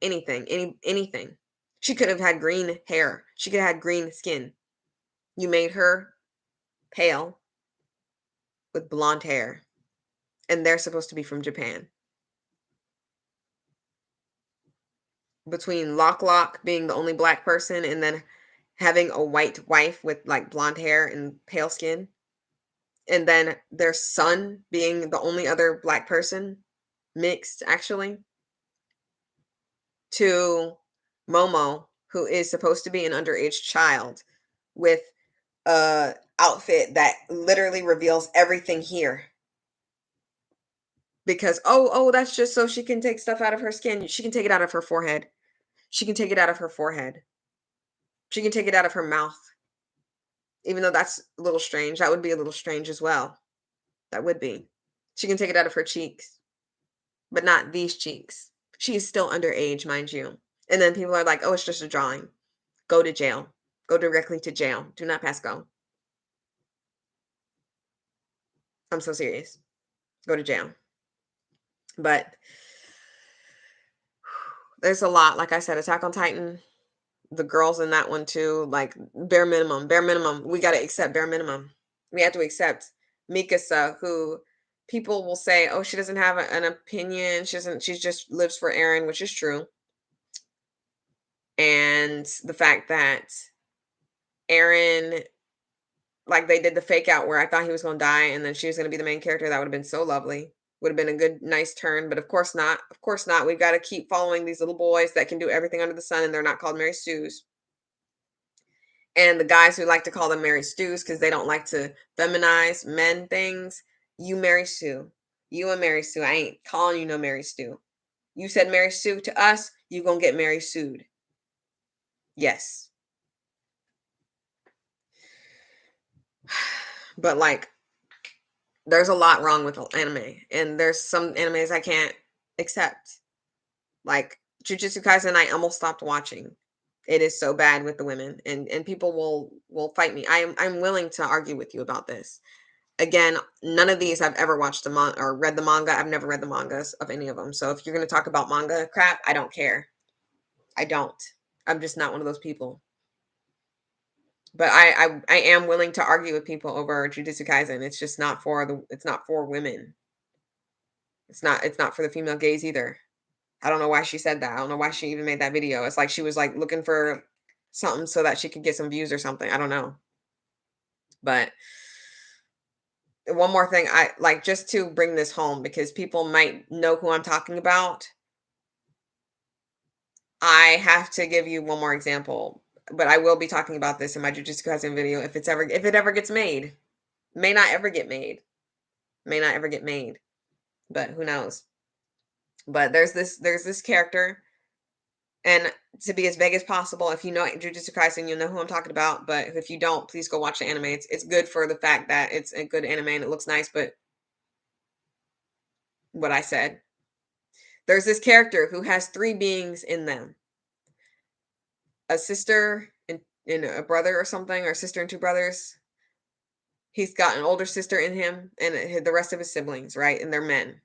Anything. She could have had green hair. She could have had green skin. You made her pale with blonde hair. And they're supposed to be from Japan. Between Lock being the only black person and then having a white wife with like blonde hair and pale skin, and then their son being the only other black person, mixed actually, to Momo, who is supposed to be an underage child with a outfit that literally reveals everything here. Because that's just so she can take stuff out of her skin. She can take it out of her forehead. She can take it out of her forehead. She can take it out of her mouth. Even though that's a little strange. That would be a little strange as well. That would be. She can take it out of her cheeks, but not these cheeks. She is still underage, mind you. And then people are like, oh, it's just a drawing. Go to jail. Go directly to jail. Do not pass go. I'm so serious. Go to jail. But there's a lot. Like I said, Attack on Titan, the girls in that one too, like bare minimum. We got to accept bare minimum. We have to accept Mikasa, who people will say, oh, she doesn't have an opinion. She just lives for Eren, which is true. And the fact that Eren, like they did the fake out where I thought he was going to die and then she was going to be the main character, that would have been so lovely. Would have been a good, nice turn. But of course not. Of course not. We've got to keep following these little boys that can do everything under the sun and they're not called Mary Stews. And the guys who like to call them Mary Stews because they don't like to feminize men things, you Mary Sue. You and Mary Sue. I ain't calling you no Mary Stew. You said Mary Sue to us, you gonna get Mary Sued. Yes. But like, there's a lot wrong with anime. And there's some animes I can't accept. Like Jujutsu Kaisen, I almost stopped watching. It is so bad with the women. And people will fight me. I'm willing to argue with you about this. Again, none of these I've ever watched or read the manga. I've never read the mangas of any of them. So if you're going to talk about manga crap, I don't care. I don't. I'm just not one of those people. But I am willing to argue with people over Jujutsu Kaisen. It's just not for it's not for women. It's not for the female gaze either. I don't know why she said that. I don't know why she even made that video. It's like she was like looking for something so that she could get some views or something. I don't know. But one more thing, I like just to bring this home because people might know who I'm talking about. I have to give you one more example, but I will be talking about this in my Jujutsu Kaisen video if it ever gets made. May not ever get made. May not ever get made. But who knows? But there's this character, and to be as vague as possible, if you know Jujutsu Kaisen, you'll know who I'm talking about. But if you don't, please go watch the anime. It's good for the fact that it's a good anime and it looks nice, but what I said. There's this character who has 3 beings in them. A sister and a brother or something, or a sister and 2 brothers. He's got an older sister in him and the rest of his siblings, right? And they're men,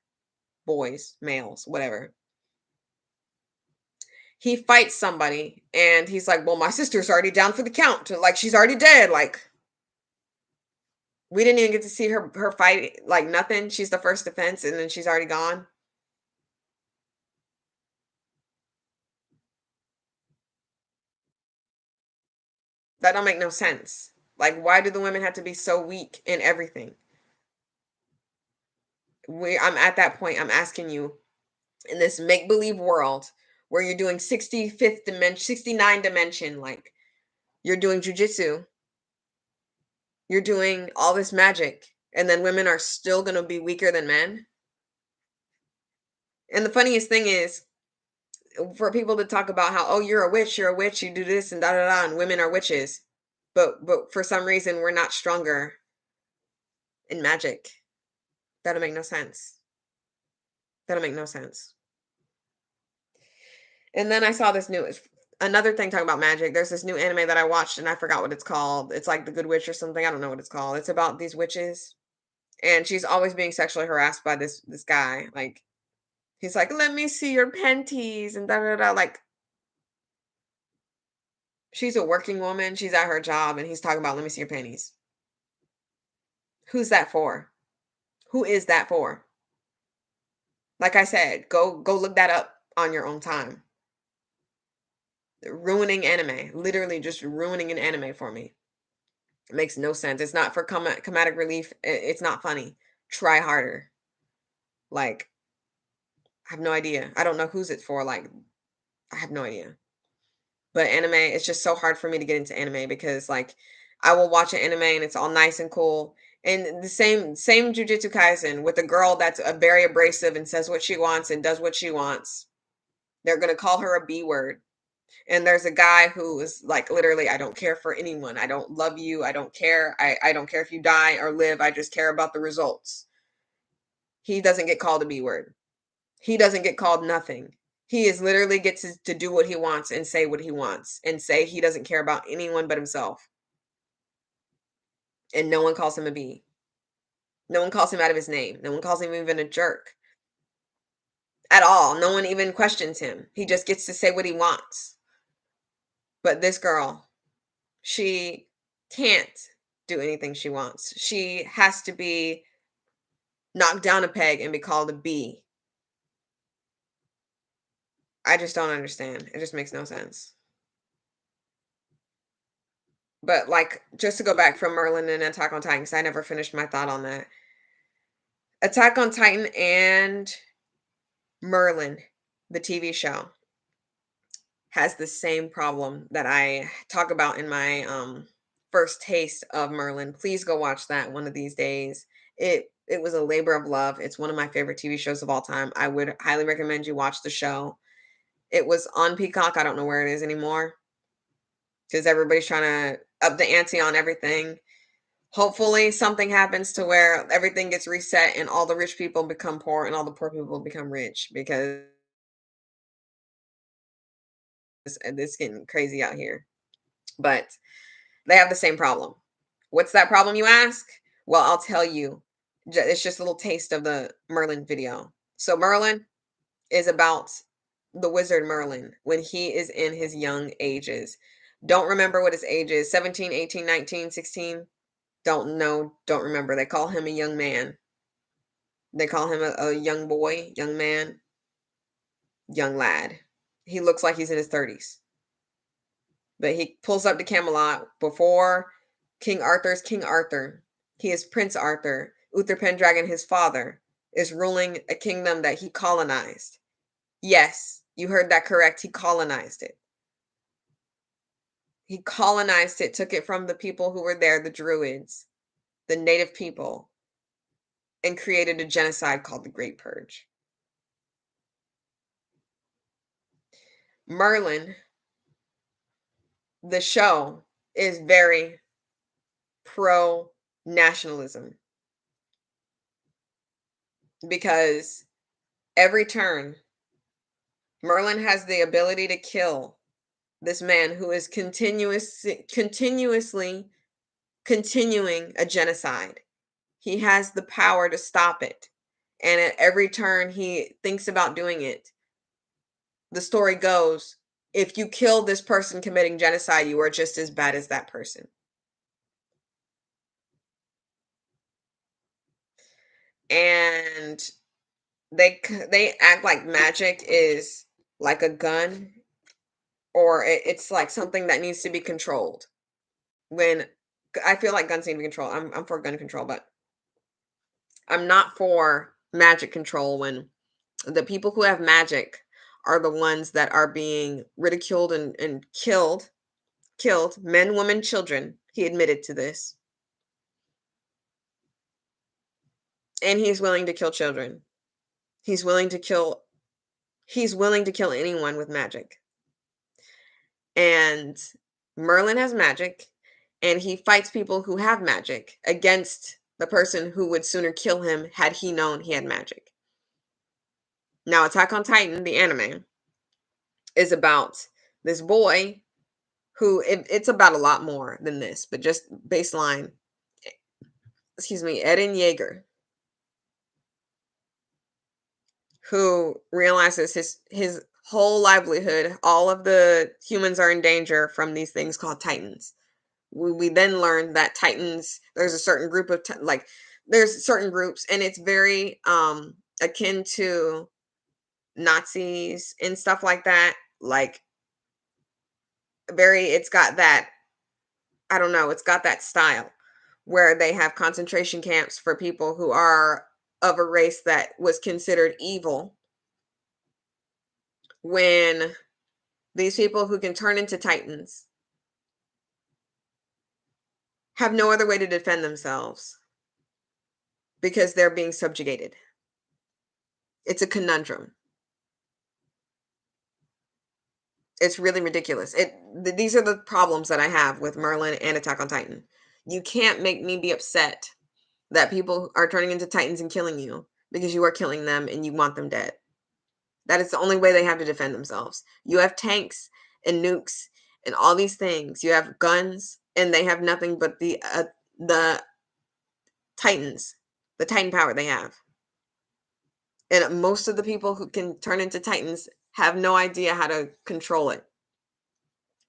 boys, males, whatever. He fights somebody and he's like, well, my sister's already down for the count. Like, she's already dead. Like, we didn't even get to see her fight. Like, nothing. She's the first defense and then she's already gone. That don't make no sense. Like, why do the women have to be so weak in everything? I'm at that point. I'm asking you, in this make-believe world where you're doing 65th dimension, 69 dimension, like you're doing jujitsu, you're doing all this magic, and then women are still going to be weaker than men. And the funniest thing is for people to talk about how, oh, you're a witch, you do this and da da da, and women are witches. But for some reason we're not stronger in magic. That'll make no sense. That'll make no sense. And then I saw this another thing talking about magic. There's this new anime that I watched and I forgot what it's called. It's like The Good Witch or something. I don't know what it's called. It's about these witches and she's always being sexually harassed by this guy. Like, he's like, let me see your panties and da da da. Like, she's a working woman. She's at her job and he's talking about, let me see your panties. Who's that for? Who is that for? Like I said, go look that up on your own time. Ruining anime. Literally just ruining an anime for me. It makes no sense. It's not for comedic relief. It's not funny. Try harder. Like, I have no idea. I don't know who's it's for. Like, I have no idea. But anime, it's just so hard for me to get into anime because, like, I will watch an anime and it's all nice and cool. And the same Jujutsu Kaisen with a girl that's very abrasive and says what she wants and does what she wants. They're gonna call her a B word. And there's a guy who is like, literally, I don't care for anyone. I don't love you. I don't care. I don't care if you die or live. I just care about the results. He doesn't get called a B word. He doesn't get called nothing. He is literally gets to do what he wants and say what he wants and say he doesn't care about anyone but himself. And no one calls him a B. No one calls him out of his name. No one calls him even a jerk. At all. No one even questions him. He just gets to say what he wants. But this girl, she can't do anything she wants. She has to be knocked down a peg and be called a bee. I just don't understand. It just makes no sense. But, like, just to go back from Merlin and Attack on Titan, 'cause I never finished my thought on that. Attack on Titan and Merlin, the TV show, has the same problem that I talk about in my first taste of Merlin. Please go watch that one of these days. It was a labor of love. It's one of my favorite TV shows of all time. I would highly recommend you watch the show. It was on Peacock. I don't know where it is anymore because everybody's trying to up the ante on everything. Hopefully something happens to where everything gets reset and all the rich people become poor and all the poor people become rich, because it's getting crazy out here. But they have the same problem. What's that problem, you ask? Well, I'll tell you. It's just a little taste of the Merlin video. So Merlin is about the wizard Merlin when he is in his young ages. Don't remember what his age is. 17, 18, 19, 16. Don't know, don't remember. They call him a young man. They call him a young boy, young man, young lad. He looks like he's in his 30s. But he pulls up to Camelot before King Arthur's King Arthur. He is Prince Arthur. Uther Pendragon, his father, is ruling a kingdom that he colonized. Yes, you heard that correct. He colonized it. He colonized it, took it from the people who were there, the Druids, the native people, and created a genocide called the Great Purge. Merlin, the show, is very pro nationalism because every turn, Merlin has the ability to kill this man who is continuously continuing a genocide. He has the power to stop it. And at every turn he thinks about doing it, the story goes, if you kill this person committing genocide, you are just as bad as that person. And they act like magic is like a gun, or it's like something that needs to be controlled. When I feel like guns need to be controlled. I'm for gun control, but I'm not for magic control when the people who have magic are the ones that are being ridiculed and killed, men, women, children. He admitted to this. And he's willing to kill children. He's willing to kill anyone with magic. And Merlin has magic, and he fights people who have magic against the person who would sooner kill him had he known he had magic. Now, Attack on Titan, the anime, is about this boy who it's about a lot more than this, but just baseline. Excuse me, Eren Yeager, who realizes his whole livelihood, all of the humans are in danger from these things called Titans. We then learn that Titans, there's a certain group of there's certain groups, and it's very akin to Nazis and stuff like that. Like it's got that, I don't know, it's got that style where they have concentration camps for people who are of a race that was considered evil, when these people who can turn into Titans have no other way to defend themselves because they're being subjugated. It's a conundrum. It's really ridiculous. These are the problems that I have with Merlin and Attack on Titan. You can't make me be upset that people are turning into Titans and killing you because you are killing them and you want them dead. That is the only way they have to defend themselves. You have tanks and nukes and all these things. You have guns, and they have nothing but the Titans, the Titan power they have. And most of the people who can turn into Titans have no idea how to control it.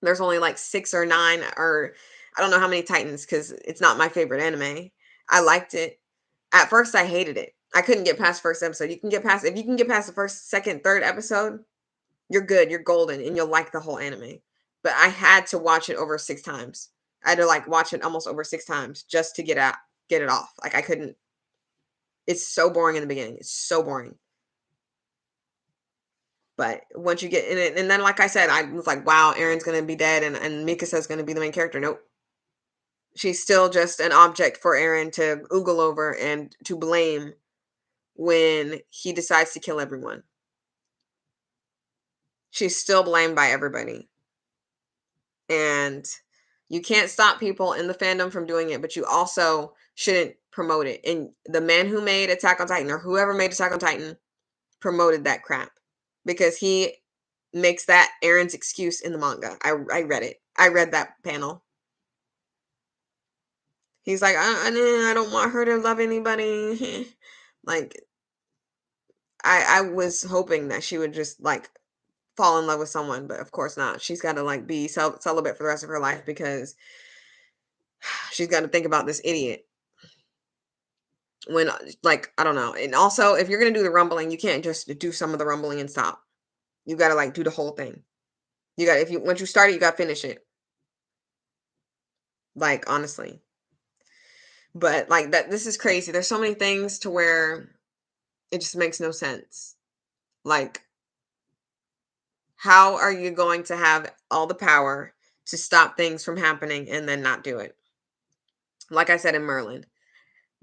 There's only like 6 or 9 or I don't know how many Titans because it's not my favorite anime. I liked it. At first, I hated it. I couldn't get past first episode. You can get past if you can get past the first, second, third episode, you're good. You're golden, and you'll like the whole anime. But I had to watch it over 6 times. I had to like watch it almost over 6 times just to get it off. Like I couldn't. It's so boring in the beginning. It's so boring. But once you get in it, and then like I said, I was like, wow, Aaron's gonna be dead, and Mikasa's gonna be the main character. Nope. She's still just an object for Aaron to oogle over and to blame when he decides to kill everyone. She's still blamed by everybody. And you can't stop people in the fandom from doing it, but you also shouldn't promote it. And the man who made Attack on Titan, or whoever made Attack on Titan, promoted that crap because he makes that Aaron's excuse in the manga. I read it. I read that panel. He's like, I don't want her to love anybody. Like, I was hoping that she would just like fall in love with someone, but of course not. She's got to like be celibate for the rest of her life because she's got to think about this idiot. When like I don't know. And also, if you're gonna do the rumbling, you can't just do some of the rumbling and stop. You got to like do the whole thing. You got if you once you start it, you got to finish it. Like honestly. But like that this is crazy. There's so many things to where it just makes no sense. Like how are you going to have all the power to stop things from happening and then not do it? Like I said in Merlin.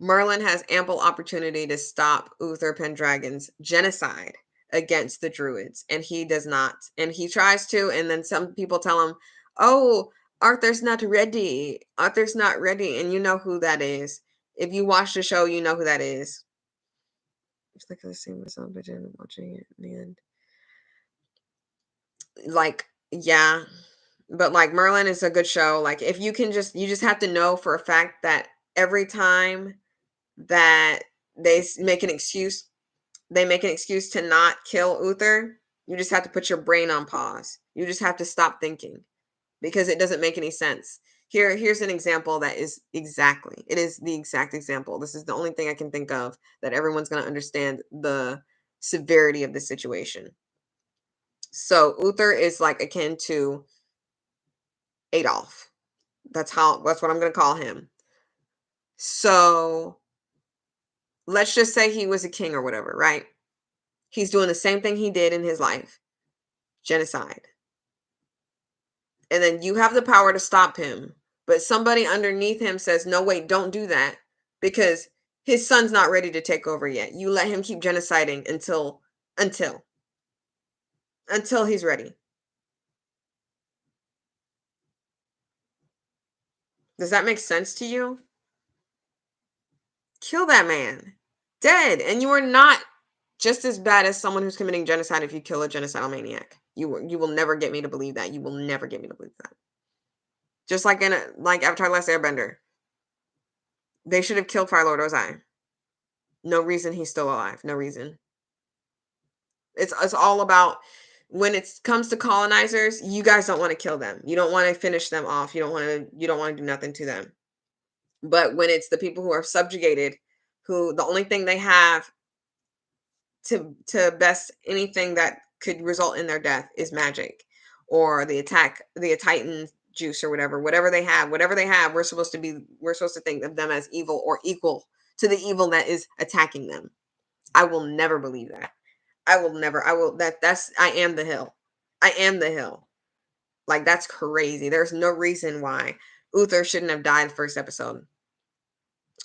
Merlin has ample opportunity to stop Uther Pendragon's genocide against the Druids, and he does not. And he tries to, and then some people tell him, "Oh, Arthur's not ready. Arthur's not ready." And you know who that is. If you watch the show, you know who that is. It's like the same as but then watching it in the end. Like, yeah. But like Merlin is a good show. Like if you just have to know for a fact that every time that make an excuse, they make an excuse to not kill Uther, you just have to put your brain on pause. You just have to stop thinking because it doesn't make any sense. Here's an example that is it is the exact example. This is the only thing I can think of that everyone's going to understand the severity of the situation. So Uther is like akin to Adolf. That's what I'm going to call him. So let's just say he was a king or whatever, right? He's doing the same thing he did in his life, genocide. And then you have the power to stop him, but somebody underneath him says, no, wait, don't do that because his son's not ready to take over yet. You let him keep genociding until he's ready. Does that make sense to you? Kill that man. Dead. And you are not just as bad as someone who's committing genocide if you kill a genocidal maniac. You will never get me to believe that. You will never get me to believe that. Just like in like Avatar: Last Airbender. They should have killed Fire Lord Ozai. No reason he's still alive. No reason. It's all about when it comes to colonizers, you guys don't want to kill them. You don't want to finish them off. You don't want to do nothing to them. But when it's the people who are subjugated, who the only thing they have to best anything that could result in their death is magic or the Titan juice or whatever they have, we're supposed to think of them as evil or equal to the evil that is attacking them. I will never believe that. I am the hill. I am the hill. Like that's crazy. There's no reason why Uther shouldn't have died first episode.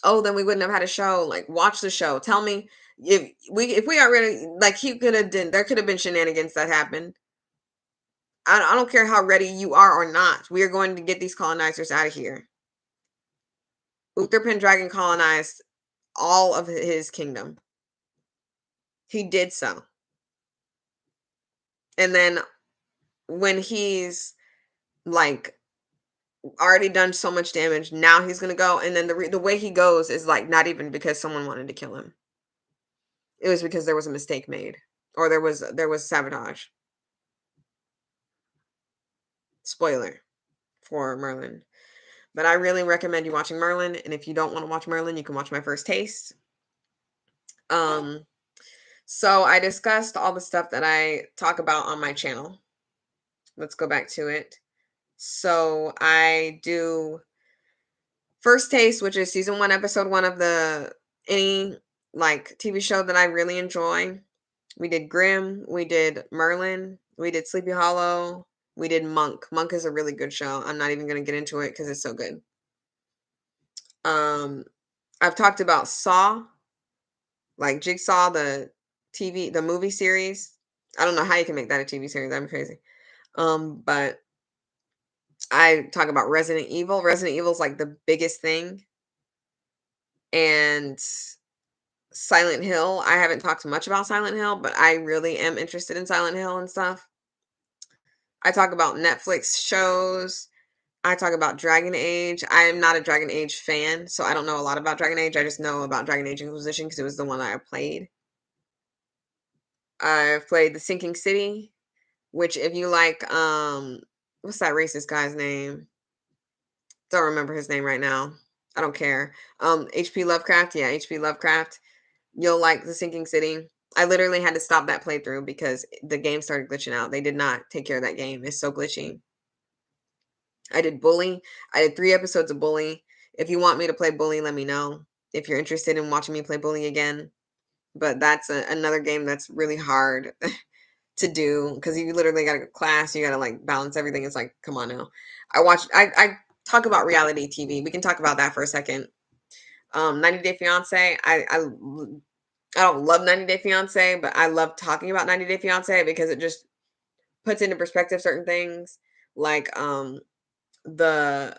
Oh, then we wouldn't have had a show. Like watch the show. Tell me if we got rid of like there could have been shenanigans that happened. I don't care how ready you are or not. We are going to get these colonizers out of here. Uther Pendragon colonized all of his kingdom. He did so. And then when he's like already done so much damage, now he's going to go. And then the way he goes is like not even because someone wanted to kill him. It was because there was a mistake made or there was sabotage. Spoiler for Merlin. But I really recommend you watching Merlin, and if you don't wanna watch Merlin, you can watch My First Taste. Um, so I discussed all the stuff that I talk about on my channel. Let's go back to it. So I do First Taste, which is season 1, episode 1 of the any, like, TV show that I really enjoy. We did Grimm, we did Merlin, we did Sleepy Hollow, we did Monk. Monk is a really good show. I'm not even gonna get into it because it's so good. Um, I've talked about Saw, like Jigsaw, the movie series. I don't know how you can make that a TV series. I'm crazy. But I talk about Resident Evil. Resident Evil is like the biggest thing. And Silent Hill. I haven't talked much about Silent Hill, but I really am interested in Silent Hill and stuff. I talk about Netflix shows. I talk about Dragon Age. I am not a Dragon Age fan, so I don't know a lot about Dragon Age. I just know about Dragon Age Inquisition because it was the one I played. I've played The Sinking City, which if you like, what's that racist guy's name? Don't remember his name right now. I don't care. HP Lovecraft, yeah, HP Lovecraft. You'll like The Sinking City. I literally had to stop that playthrough because the game started glitching out. They did not take care of that game. It's so glitchy. I did Bully. I did 3 episodes of Bully. If you want me to play Bully, let me know. If you're interested in watching me play Bully again. But that's another game that's really hard to do because you literally got to go to class. You got to like balance everything. It's like, come on now. I talk about reality TV. We can talk about that for a second. 90 Day Fiance. I don't love 90 Day Fiance, but I love talking about 90 Day Fiance because it just puts into perspective certain things like the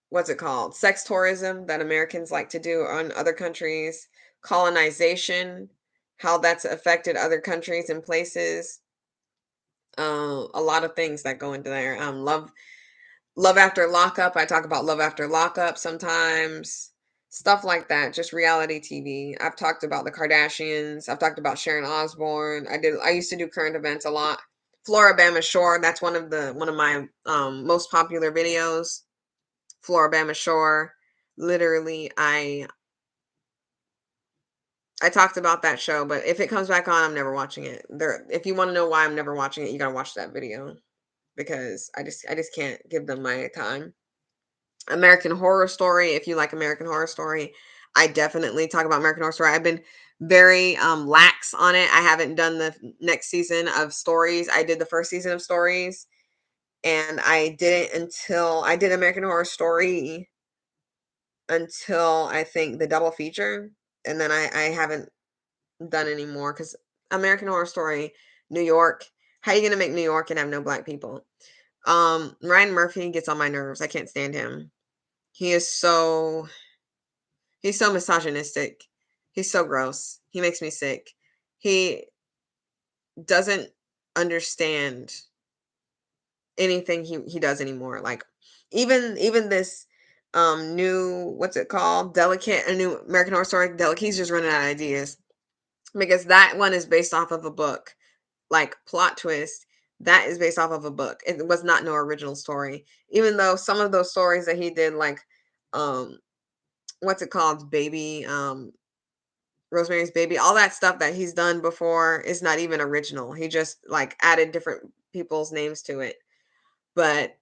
what's it called? Sex tourism that Americans like to do on other countries, colonization, how that's affected other countries and places. A lot of things that go into there. Love After Lockup. I talk about Love After Lockup sometimes. Stuff like that. Just reality TV. I've talked about the Kardashians. I've talked about Sharon Osbourne. I used to do current events a lot. Floribama Shore. That's one of my most popular videos. Floribama Shore. Literally, I talked about that show, but if it comes back on, I'm never watching it. If you want to know why I'm never watching it, you gotta watch that video because I just can't give them my time. American Horror Story. If you like American Horror Story, I definitely talk about American Horror Story. I've been very lax on it. I haven't done the next season of Stories. I did the first season of Stories, and I didn't until I did American Horror Story until I think the double feature, and then I haven't done any more because American Horror Story, New York. How you gonna make New York and have no black people? Ryan Murphy gets on my nerves. I can't stand him. He is so He's so misogynistic. He's so gross. He makes me sick. He doesn't understand anything he does anymore. Like even this new what's it called? Delicate a new American Horror Story Delicate. He's just running out of ideas because that one is based off of a book. Like plot twist, that is based off of a book. It was not no original story. Even though some of those stories that he did like um what's it called? Baby Rosemary's Baby, all that stuff that he's done before is not even original. He just like added different people's names to it. But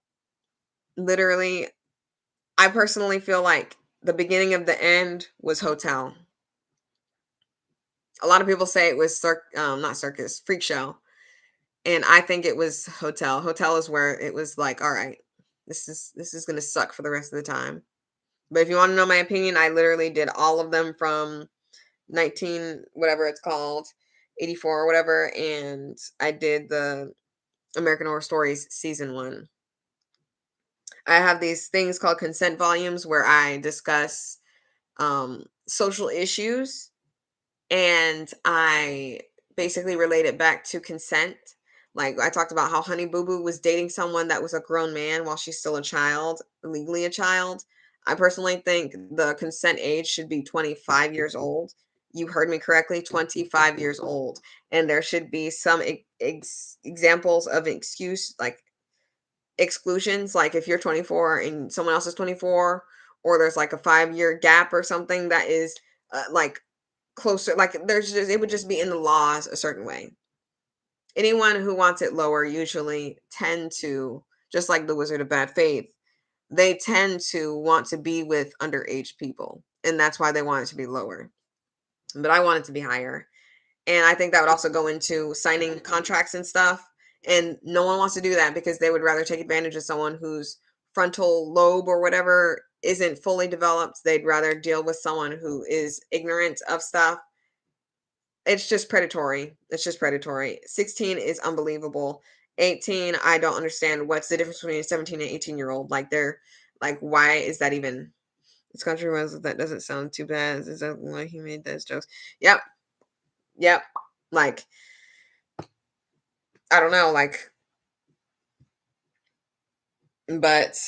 literally, I personally feel like the beginning of the end was Hotel. A lot of people say it was not circus, freak show, and I think it was Hotel. Hotel is where it was like, all right, this is gonna suck for the rest of the time. But if you want to know my opinion, I literally did all of them from 19 whatever it's called 84 or whatever, and I did the American Horror Stories season 1. I have these things called consent volumes where I discuss social issues, and I basically relate it back to consent. Like I talked about how Honey Boo Boo was dating someone that was a grown man while she's still a child, legally a child. I personally think the consent age should be 25 years old. You heard me correctly, 25 years old. And there should be some examples of excuse, like exclusions, like if you're 24 and someone else is 24, or there's like a 5-year gap or something that is like closer, like there's just, it would just be in the laws a certain way. Anyone who wants it lower usually tend to, just like the Wizard of Bad Faith, they tend to want to be with underage people, and that's why they want it to be lower. But I want it to be higher. And I think that would also go into signing contracts and stuff. And no one wants to do that because they would rather take advantage of someone whose frontal lobe or whatever isn't fully developed. They'd rather deal with someone who is ignorant of stuff. It's just predatory. It's just predatory. 16 is unbelievable. 18, I don't understand what's the difference between a 17 and 18-year-old. Like they're like, why is that even? This country was, that doesn't sound too bad. Is that why he made those jokes? Yep. Yep. Like, I don't know, like, but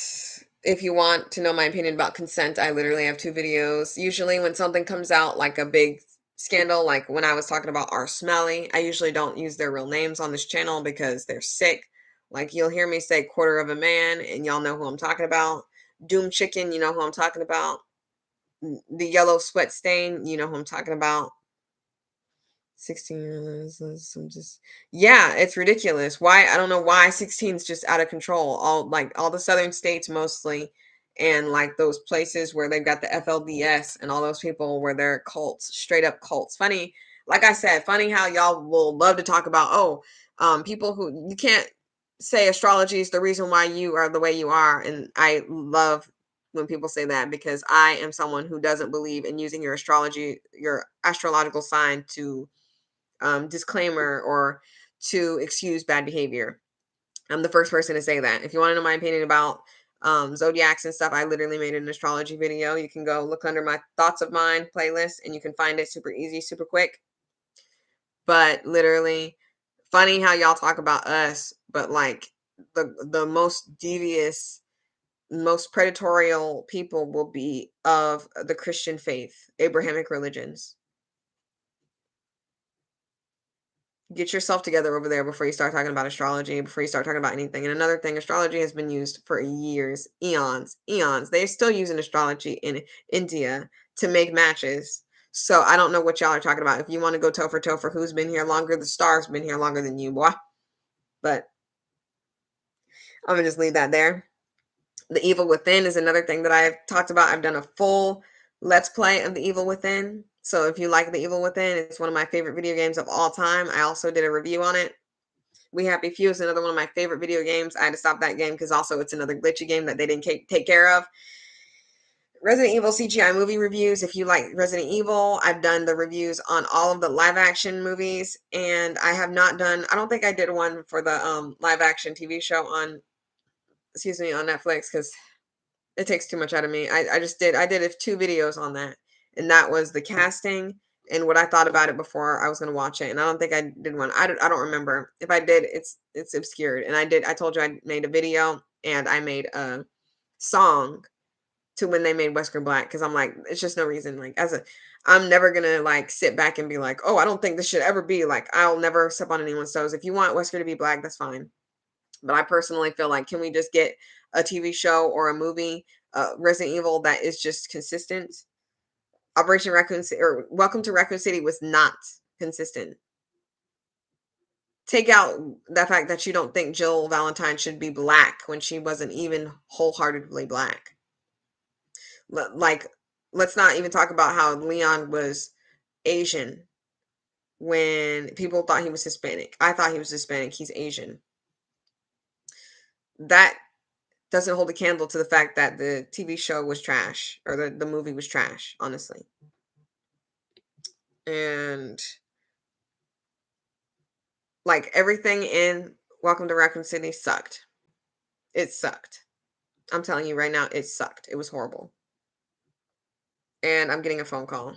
if you want to know my opinion about consent, I literally have 2 videos. Usually when something comes out like a big scandal, like when I was talking about R. Smelly, I usually don't use their real names on this channel because they're sick. Like you'll hear me say quarter of a man and y'all know who I'm talking about. Doom Chicken, you know who I'm talking about. The yellow sweat stain, you know who I'm talking about. 16, I'm just, yeah, it's ridiculous. Why? I don't know why 16 is just out of control. All the southern states mostly, and like those places where they've got the FLDS and all those people where they're cults, straight up cults. Funny, like I said, funny how y'all will love to talk about, people who, you can't say astrology is the reason why you are the way you are. And I love when people say that because I am someone who doesn't believe in using your astrology, your astrological sign to disclaimer or to excuse bad behavior. I'm the first person to say that. If you want to know my opinion about zodiacs and stuff, I literally made an astrology video. You can go look under my Thoughts of Mine playlist and you can find it super easy, super quick. But literally, funny how y'all talk about us, but like the most devious, most predatory people will be of the Christian faith, Abrahamic religions. Get yourself together over there before you start talking about astrology, before you start talking about anything. And another thing, astrology has been used for years, eons, eons. They're still using astrology in India to make matches. So I don't know what y'all are talking about. If you want to go toe for who's been here longer, the star's been here longer than you, boy. But I'm gonna just leave that there. The Evil Within is another thing that I've talked about. I've done a full Let's Play of The Evil Within. So if you like The Evil Within, it's one of my favorite video games of all time. I also did a review on it. We Happy Few is another one of my favorite video games. I had to stop that game because also it's another glitchy game that they didn't take care of. Resident Evil CGI movie reviews. If you like Resident Evil, I've done the reviews on all of the live action movies, and I have not done, I don't think I did one for the live action TV show on, excuse me, on Netflix because it takes too much out of me. I did 2 videos on that, and that was the casting and what I thought about it before I was going to watch it. And I don't think I did one. I don't remember. If I did, it's obscured. And I told you I made a video and I made a song to when they made Wesker Black because I'm like, it's just no reason. Like I'm never gonna like sit back and be like, oh, I don't think this should ever be like. I'll never step on anyone's toes. If you want Wesker to be black, that's fine. But I personally feel like, can we just get a TV show or a movie, Resident Evil, that is just consistent? Operation Raccoon City or Welcome to Raccoon City was not consistent. Take out the fact that you don't think Jill Valentine should be black when she wasn't even wholeheartedly black. Like, let's not even talk about how Leon was Asian when people thought he was Hispanic. I thought he was Hispanic. He's Asian. That doesn't hold a candle to the fact that the TV show was trash or the movie was trash, honestly. And like everything in Welcome to Raccoon City sucked. It sucked. I'm telling you right now, it sucked. It was horrible. And I'm getting a phone call.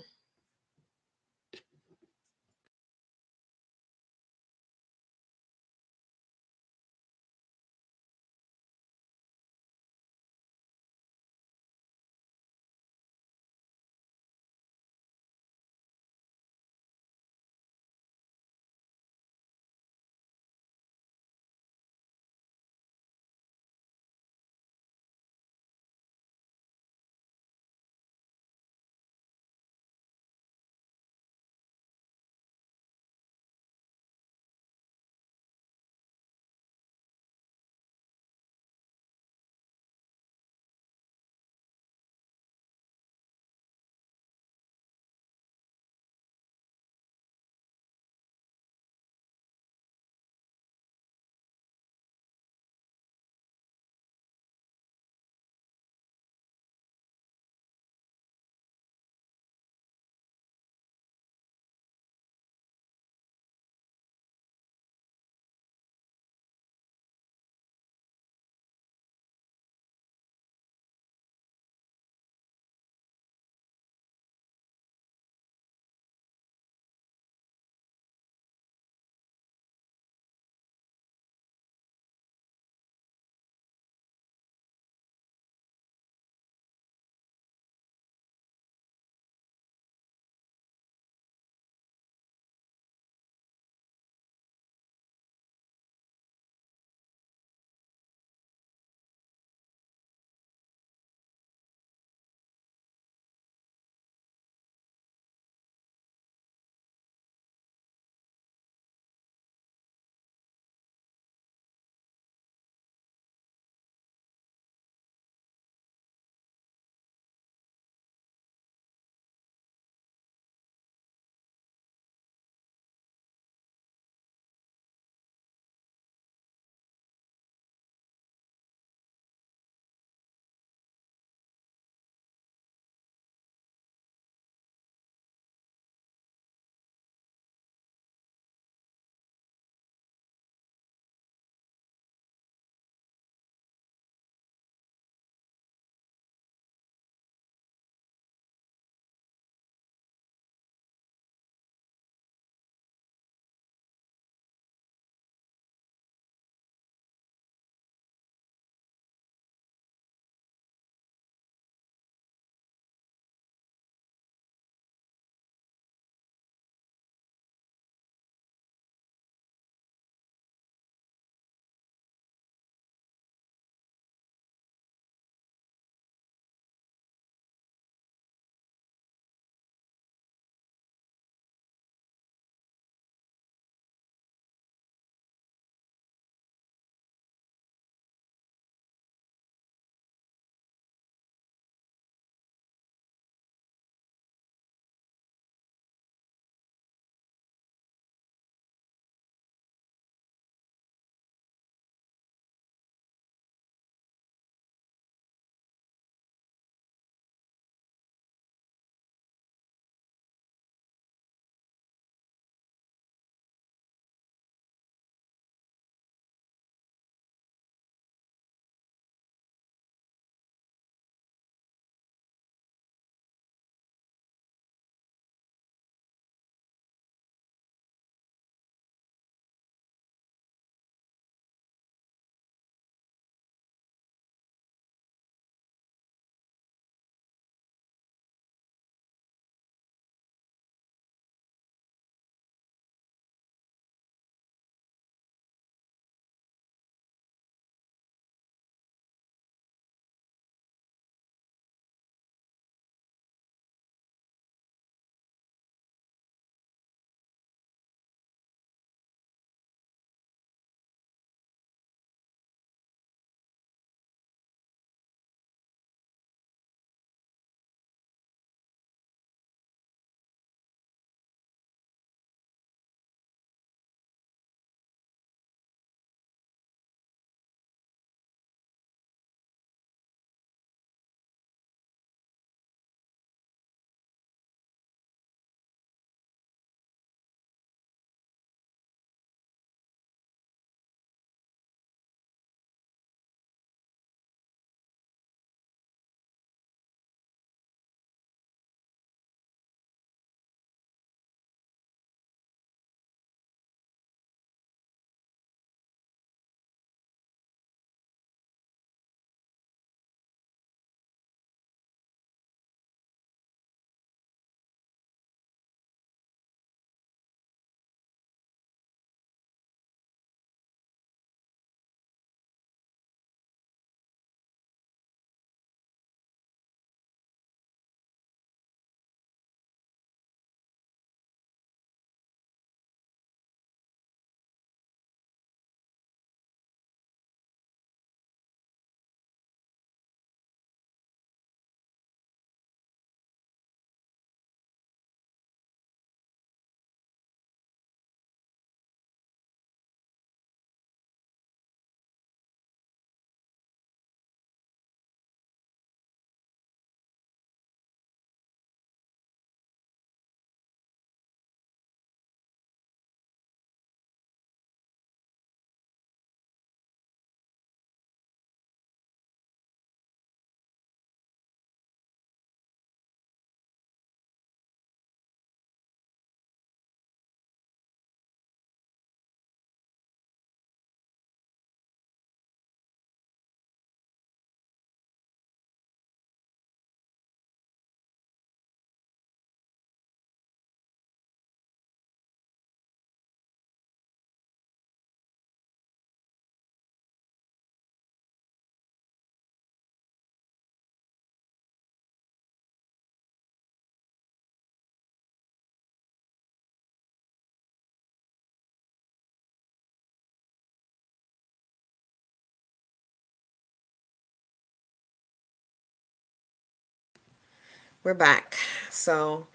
we're back. So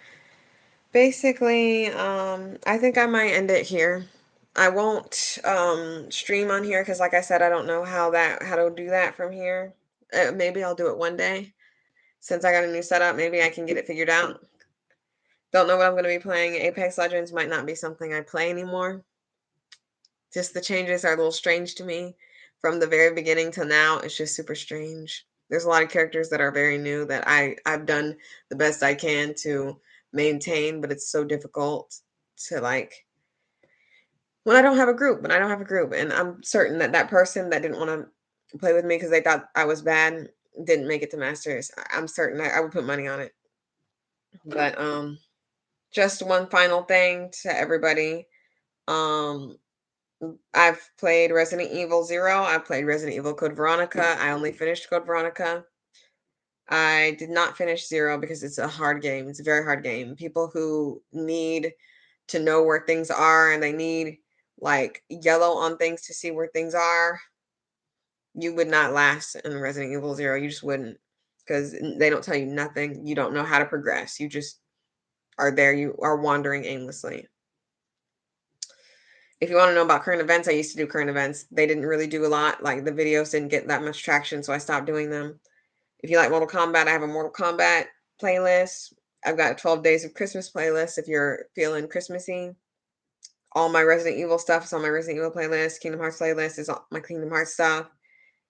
basically, I think I might end it here. I won't stream on here because, like I said, I don't know how to do that from here. Maybe I'll do it one day. Since I got a new setup, maybe I can get it figured out. Don't know what I'm going to be playing. Apex Legends might not be something I play anymore. Just the changes are a little strange to me. From the very beginning till now, it's just super strange. There's a lot of characters that are very new that I've done the best I can to maintain, but it's so difficult to like when I don't have a group, and I'm certain that that person that didn't want to play with me because they thought I was bad didn't make it to Masters. I'm certain I would put money on it. But just one final thing to everybody. Um, I've played Resident Evil 0. I've played Resident Evil Code Veronica. I only finished Code Veronica. I did not finish 0 because it's a hard game. It's a very hard game. People who need to know where things are and they need like yellow on things to see where things are, you would not last in Resident Evil 0. You just wouldn't because they don't tell you nothing. You don't know how to progress. You just are there. You are wandering aimlessly. If you want to know about current events, I used to do current events. They didn't really do a lot. Like the videos didn't get that much traction, so I stopped doing them. If you like Mortal Kombat, I have a Mortal Kombat playlist. I've got a 12 Days of Christmas playlist if you're feeling Christmassy. All my Resident Evil stuff is on my Resident Evil playlist. Kingdom Hearts playlist is all my Kingdom Hearts stuff.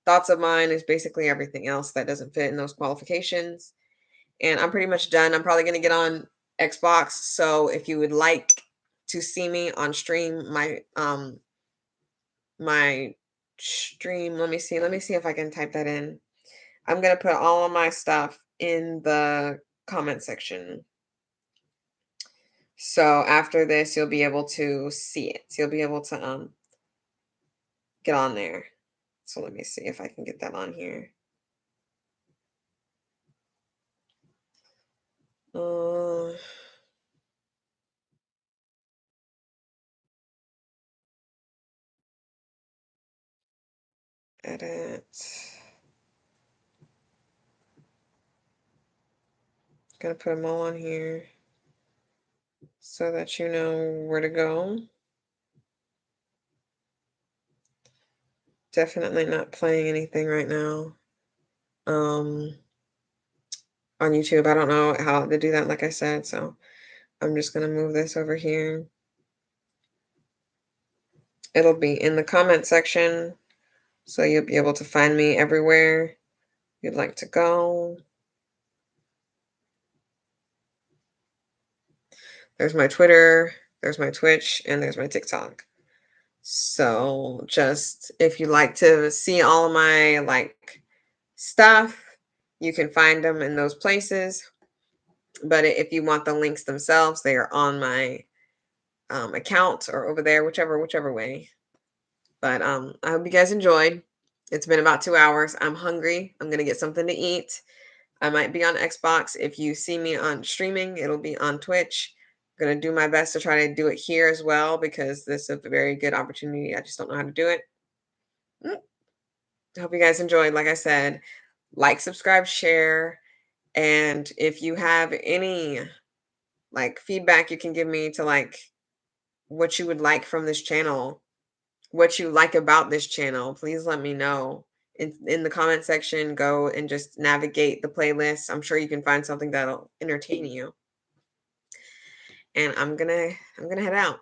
Thoughts of Mine is basically everything else that doesn't fit in those qualifications. And I'm pretty much done. I'm probably going to get on Xbox. So if you would like to see me on stream, my stream, let me see if I can type that in. I'm going to put all of my stuff in the comment section. So after this, you'll be able to see it. You'll be able to get on there. So let me see if I can get that on here. Edit. Gonna put them all on here so that you know where to go. Definitely not playing anything right now. On YouTube. I don't know how to do that, like I said, so I'm just gonna move this over here. It'll be in the comment section, so you'll be able to find me everywhere you'd like to go. There's my Twitter, there's my Twitch, and there's my TikTok. So just if you like to see all of my like stuff, you can find them in those places. But if you want the links themselves, they are on my account or over there, whichever way. But I hope you guys enjoyed. It's been about 2 hours. I'm hungry. I'm gonna get something to eat. I might be on Xbox. If you see me on streaming, it'll be on Twitch. I'm gonna do my best to try to do it here as well because this is a very good opportunity. I just don't know how to do it. I hope you guys enjoyed. Like I said, like, subscribe, share, and if you have any like feedback you can give me to like what you would like from this channel, what you like about this channel, please let me know in the comment section. Go and just navigate the playlist. I'm sure you can find something that'll entertain you. And I'm gonna head out.